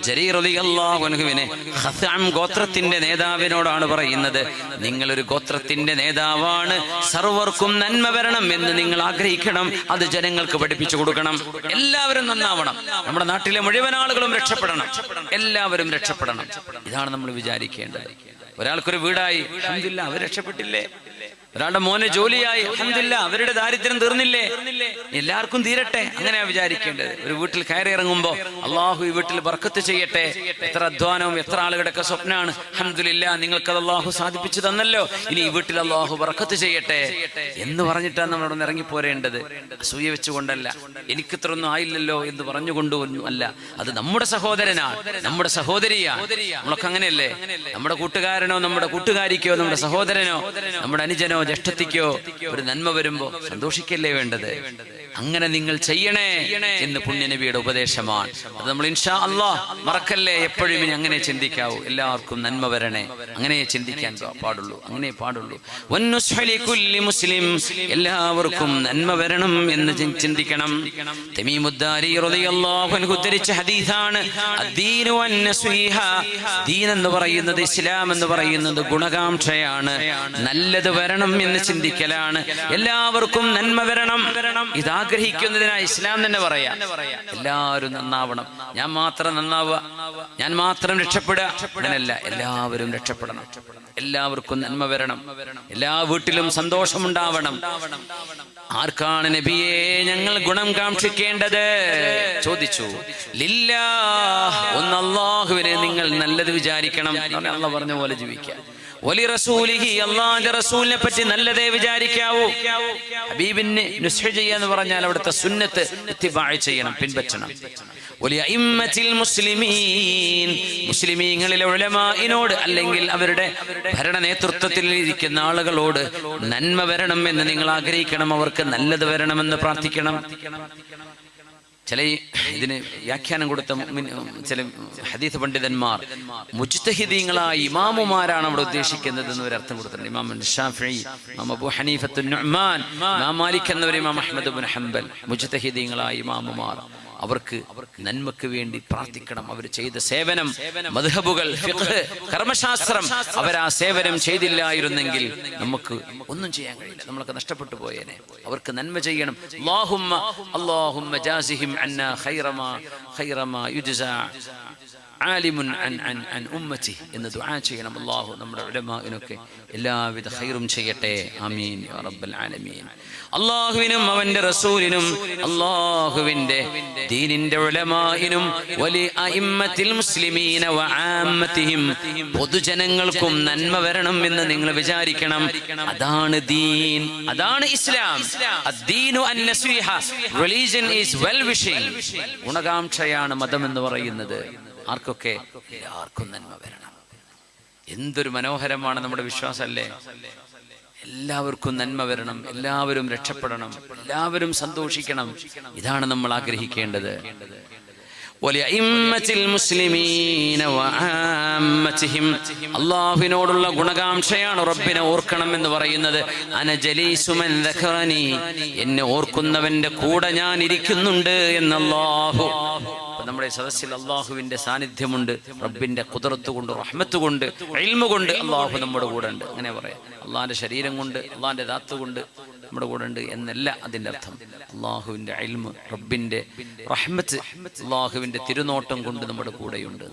ജരീർ റളിയല്ലാഹു അൻഹുവിനെ ഖസാം ഗോത്രത്തിന്റെ നേതാവിനോടാണ് പറയുന്നത്. നിങ്ങളൊരു ഗോത്രത്തിന്റെ നേതാവാണ്, സർവർക്കും നന്മ വരണം എന്ന് നിങ്ങൾ ആഗ്രഹിക്കണം. അത് ജനങ്ങൾക്ക് പഠിപ്പിച്ചു കൊടുക്കണം. എല്ലാവരും നന്നാവണം, നമ്മുടെ നാട്ടിലെ മുഴുവൻ ആളുകളും രക്ഷപ്പെടണം, എല്ലാവരും രക്ഷപ്പെടണം. ഇതാണ് നമ്മൾ വിചാരിക്കേണ്ടത്. ഒരാൾക്കൊരു വീടായി, അൽഹംദുലില്ലാഹ്, അവർ രക്ഷപ്പെട്ടില്ലേ? ഒരാളുടെ മോനെ ജോലിയായി, അൽഹംദുലില്ലാഹ്, അവരുടെ ദാരിദ്ര്യം തീർന്നില്ലേ? എല്ലാവർക്കും തീരട്ടെ, അങ്ങനെയാ വിചാരിക്കേണ്ടത്. ഒരു വീട്ടിൽ കയറി ഇറങ്ങുമ്പോ അള്ളാഹു ഈ വീട്ടിൽ ബർക്കത്ത് ചെയ്യട്ടെ. എത്ര അധ്വാനവും എത്ര ആളുകളുടെ സ്വപ്നമാണ്, അൽഹംദുലില്ലാഹ്, നിങ്ങൾക്കത് അള്ളാഹു സാധിപ്പിച്ചു തന്നല്ലോ, ഇനി ഈ വീട്ടിൽ അള്ളാഹു ബർക്കത്ത് ചെയ്യട്ടെ എന്ന് പറഞ്ഞിട്ടാണ് നമ്മളോട് ഇറങ്ങിപ്പോരേണ്ടത്. അസൂയ വെച്ചുകൊണ്ടല്ല, എനിക്ക് ഇത്രയൊന്നും ആയില്ലല്ലോ എന്ന് പറഞ്ഞുകൊണ്ടൊന്നും അല്ല. അത് നമ്മുടെ സഹോദരനാണ്, നമ്മുടെ സഹോദരിയാണ്. നമ്മളൊക്കെ അങ്ങനെയല്ലേ? നമ്മുടെ കൂട്ടുകാരനോ നമ്മുടെ കൂട്ടുകാരിക്കോ നമ്മുടെ സഹോദരനോ നമ്മുടെ അനുജനോ ജ്യേഷ്ഠത്തിക്കോ ഒരു നന്മ വരുമ്പോ സന്തോഷിക്കല്ലേ വേണ്ടത്? അങ്ങനെ നിങ്ങൾ ചെയ്യണേ എന്ന് പുണ്യനബിയുടെ ഉപദേശമാണ്. അത് നമ്മൾ ഇൻഷാ അല്ലാഹ് മറക്കല്ലേ, എപ്പോഴും ഇനി അങ്ങനെ ചിന്തിക്കാവൂ. എല്ലാവർക്കും നന്മ വരണേ, അങ്ങനെ ചിന്തിക്കാൻ പാടുള്ളൂ, അങ്ങനെ പാടുള്ളൂ. മുസ്ലിം, എല്ലാവർക്കും നന്മ വരണം എന്ന് ചിന്തിക്കണം. തമീമുദ്ദാരി റളിയല്ലാഹു അൻഹു ഉദ്ധരിച്ച ഹദീസാണ്, അദ്ദീനു വന്നസ്വീഹ. ദീൻ എന്ന് പറയുന്നത്, ഇസ്ലാം എന്ന് പറയുന്നത് ഗുണകാംക്ഷയാണ്, നല്ലത് വരണം എന്ന് ചിന്തിക്കലാണ്. എല്ലാവർക്കും നന്മ വരണം, ഇതാഗ്രഹിക്കുന്നതിനായി ഇസ്ലാം തന്നെ പറയാം. എല്ലാവരും നന്നാവണം, ഞാൻ മാത്രം നന്നാവുക, ഞാൻ മാത്രം രക്ഷപ്പെടുക, അങ്ങനല്ല. എല്ലാവരും രക്ഷപ്പെടണം, എല്ലാവർക്കും നന്മ വരണം, എല്ലാ വീട്ടിലും സന്തോഷമുണ്ടാവണം. ആർക്കാണ് നബിയെ ഞങ്ങൾ ഗുണം കാക്ഷിക്കേണ്ടത്? ചോദിച്ചു. ലില്ലാഹ്, ഒന്ന് അല്ലാഹുവിനെ നിങ്ങൾ നല്ലത് വിചാരിക്കണം. അല്ലാഹ് പറഞ്ഞ പോലെ ജീവിക്കുക. വലി റസൂലിഹി, അല്ലാഹുവിന്റെ റസൂലിനെ പറ്റി നല്ലതേ വിചാരിക്കാവൂ. ഹബീബിനെ നുസ്ഹ് ചെയ്യാന്ന് പറഞ്ഞാൽ അവിടുത്തെ സുന്നത്ത് ഇത്തിബാഅ് ചെയ്യണം, പിൻപറ്റണം. വലി അഇമ്മത്തിൽ മുസ്ലിമീൻ, മുസ്ലിമീങ്ങളിലെ ഉലമാഇനോട് അല്ലെങ്കിൽ അവരുടെ ഭരണ നേതൃത്വത്തിൽ ഇരിക്കുന്ന ആളുകളോട് നന്മ വരണം എന്ന് നിങ്ങൾ ആഗ്രഹിക്കണം, അവർക്ക് നല്ലത് വരണമെന്ന് പ്രാർത്ഥിക്കണം. ചില ഇതിന് വ്യാഖ്യാനം കൊടുത്ത ചില ഹദീസ് പണ്ഡിതന്മാർ മുജ്തഹിദീങ്ങളായ ഇമാമുമാരാണ് അവിടെ ഉദ്ദേശിക്കുന്നത് എന്ന് ഒരു അർത്ഥം കൊടുത്തിട്ടുണ്ട്. ഇമാം ഷാഫിഈ, ഇമാം അബൂ ഹനീഫത്തുൻ നുഅ്മാൻ, ഇമാം മാലിക് എന്നവർ, ഇമാം അഹ്മദ് ഇബ്നു ഹംബൽ, മുജ്തഹിദീങ്ങളായ ഇമാമുമാർ. അവർക്ക് നന്മക്ക് വേണ്ടി പ്രാർത്ഥിക്കണം. അവർ ചെയ്ത സേവനം, മദ്ഹബുകൾ, ഫിഖ്, കർമ്മശാസ്ത്രം, അവരാ സേവനം ചെയ്തില്ലായിരുന്നെങ്കിൽ നമുക്ക് ഒന്നും ചെയ്യാൻ കഴിയില്ല, നമ്മളൊക്കെ നഷ്ടപ്പെട്ടു പോയേനെ. അവർക്ക് നന്മ ചെയ്യണം. അല്ലാഹുമ്മ ജാസിഹിം അന്നാ ഖൈറമാ യുജ്സാ ആലിമുൻ അൻ ഉമ്മത്തി എന്ന് ദുആ ചെയ്യണം. അല്ലാഹു നമ്മുടെ ഉലമാഇനൊക്കെ എല്ലാവിധ ഖൈറും ചെയ്യട്ടെ. ആമീൻ യാ റബ്ബൽ ആലമീൻ. അല്ലാഹുവിനും അവന്റെ റസൂലിനും അല്ലാഹുവിന്റെ ദീനിന്റെ ഉലമാഇനും വലി അഇമ്മത്തിൽ മുസ്ലിമീന വആമ്മത്തിഹിം, പൊതുജനങ്ങൾക്കും നന്മ വരണം എന്ന് നിങ്ങൾ വിചാരിക്കണം. അതാണ് ദീൻ, അതാണ് ഇസ്ലാം. അദ്ദീനു അന്നസ്വീഹ, റിലീജിയൻ ഈസ് വെൽ വിഷിംഗ്. ഗുണകാംക്ഷയാണ് മതം എന്ന് പറയുന്നത്. ആർക്കൊക്കെ? എല്ലാവർക്കും നന്മ വരണം. എന്തൊരു മനോഹരമാണ് നമ്മുടെ വിശ്വാസം അല്ലേ? എല്ലാവർക്കും നന്മ വരണം, എല്ലാവരും രക്ഷപ്പെടണം, എല്ലാവരും സന്തോഷിക്കണം. ഇതാണ് നമ്മൾ ആഗ്രഹിക്കേണ്ടത്. അള്ളാഹുവിനോടുള്ള ഗുണകാംക്ഷയാണ് റബ്ബിനെ ഓർക്കണം എന്ന് പറയുന്നത്. എന്നെ ഓർക്കുന്നവന്റെ കൂടെ ഞാൻ ഇരിക്കുന്നുണ്ട് എന്ന് അല്ലാഹു. നമ്മുടെ സദസ്സിൽ അള്ളാഹുവിന്റെ സാന്നിധ്യമുണ്ട്. റബ്ബിന്റെ ഖുദ്റത്ത് കൊണ്ട്, റഹ്മത്ത് കൊണ്ട്, ഇൽമു കൊണ്ട് അള്ളാഹു നമ്മുടെ കൂടെ ഉണ്ട്. അങ്ങനെ പറയാം. അള്ളാഹിന്റെ ശരീരം കൊണ്ട്, അള്ളാഹിന്റെ ദാത്ത് കൊണ്ട് നമ്മുടെ കൂടെ ഉണ്ട് എന്നല്ല അതിന്റെ അർത്ഥം. അള്ളാഹുവിന്റെ ഇൽമ്, റബ്ബിന്റെ റഹ്മത്ത്, അള്ളാഹുവിന്റെ തിരുനോട്ടം കൊണ്ട് നമ്മുടെ കൂടെയുണ്ട്.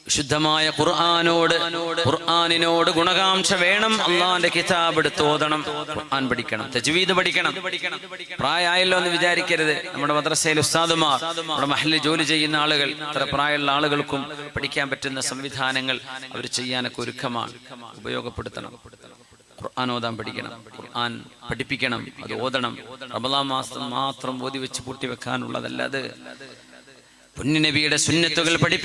വിശുദ്ധമായ ഖുർആനിനോട് ഗുണകാംക്ഷ വേണം. അള്ളാഹിന്റെ കിതാബ് എടുത്ത് ഓതണം, ഖുർആൻ പഠിക്കണം, തജ്വീദ് പഠിക്കണം. പ്രായമായല്ലോ എന്ന് വിചാരിക്കരുത്. നമ്മുടെ മദ്രസയിൽ ഉസ്താദുമാർ, നമ്മുടെ മഹല്ലിൽ ജോലി ചെയ്യുന്ന ആളുകൾ, ഇത്ര പ്രായമുള്ള ആളുകൾക്കും പഠിക്കാൻ പറ്റുന്ന സംവിധാനങ്ങൾ അവർ ചെയ്യാനൊക്കെ ഒരുക്കമാണ്. ഉപയോഗപ്പെടുത്തണം. ഖുർആൻ ഓതാൻ പഠിക്കണം, ഖുർആൻ പഠിപ്പിക്കണം, അത് ഓതണം. റമളാൻ മാസം മാത്രം ഓതി വെച്ച് പൂട്ടി വെക്കാനുള്ളതല്ല അത്. പുണ്യനബിയുടെ സുന്നത്തുകൾ പഠിപ്പിക്കണം.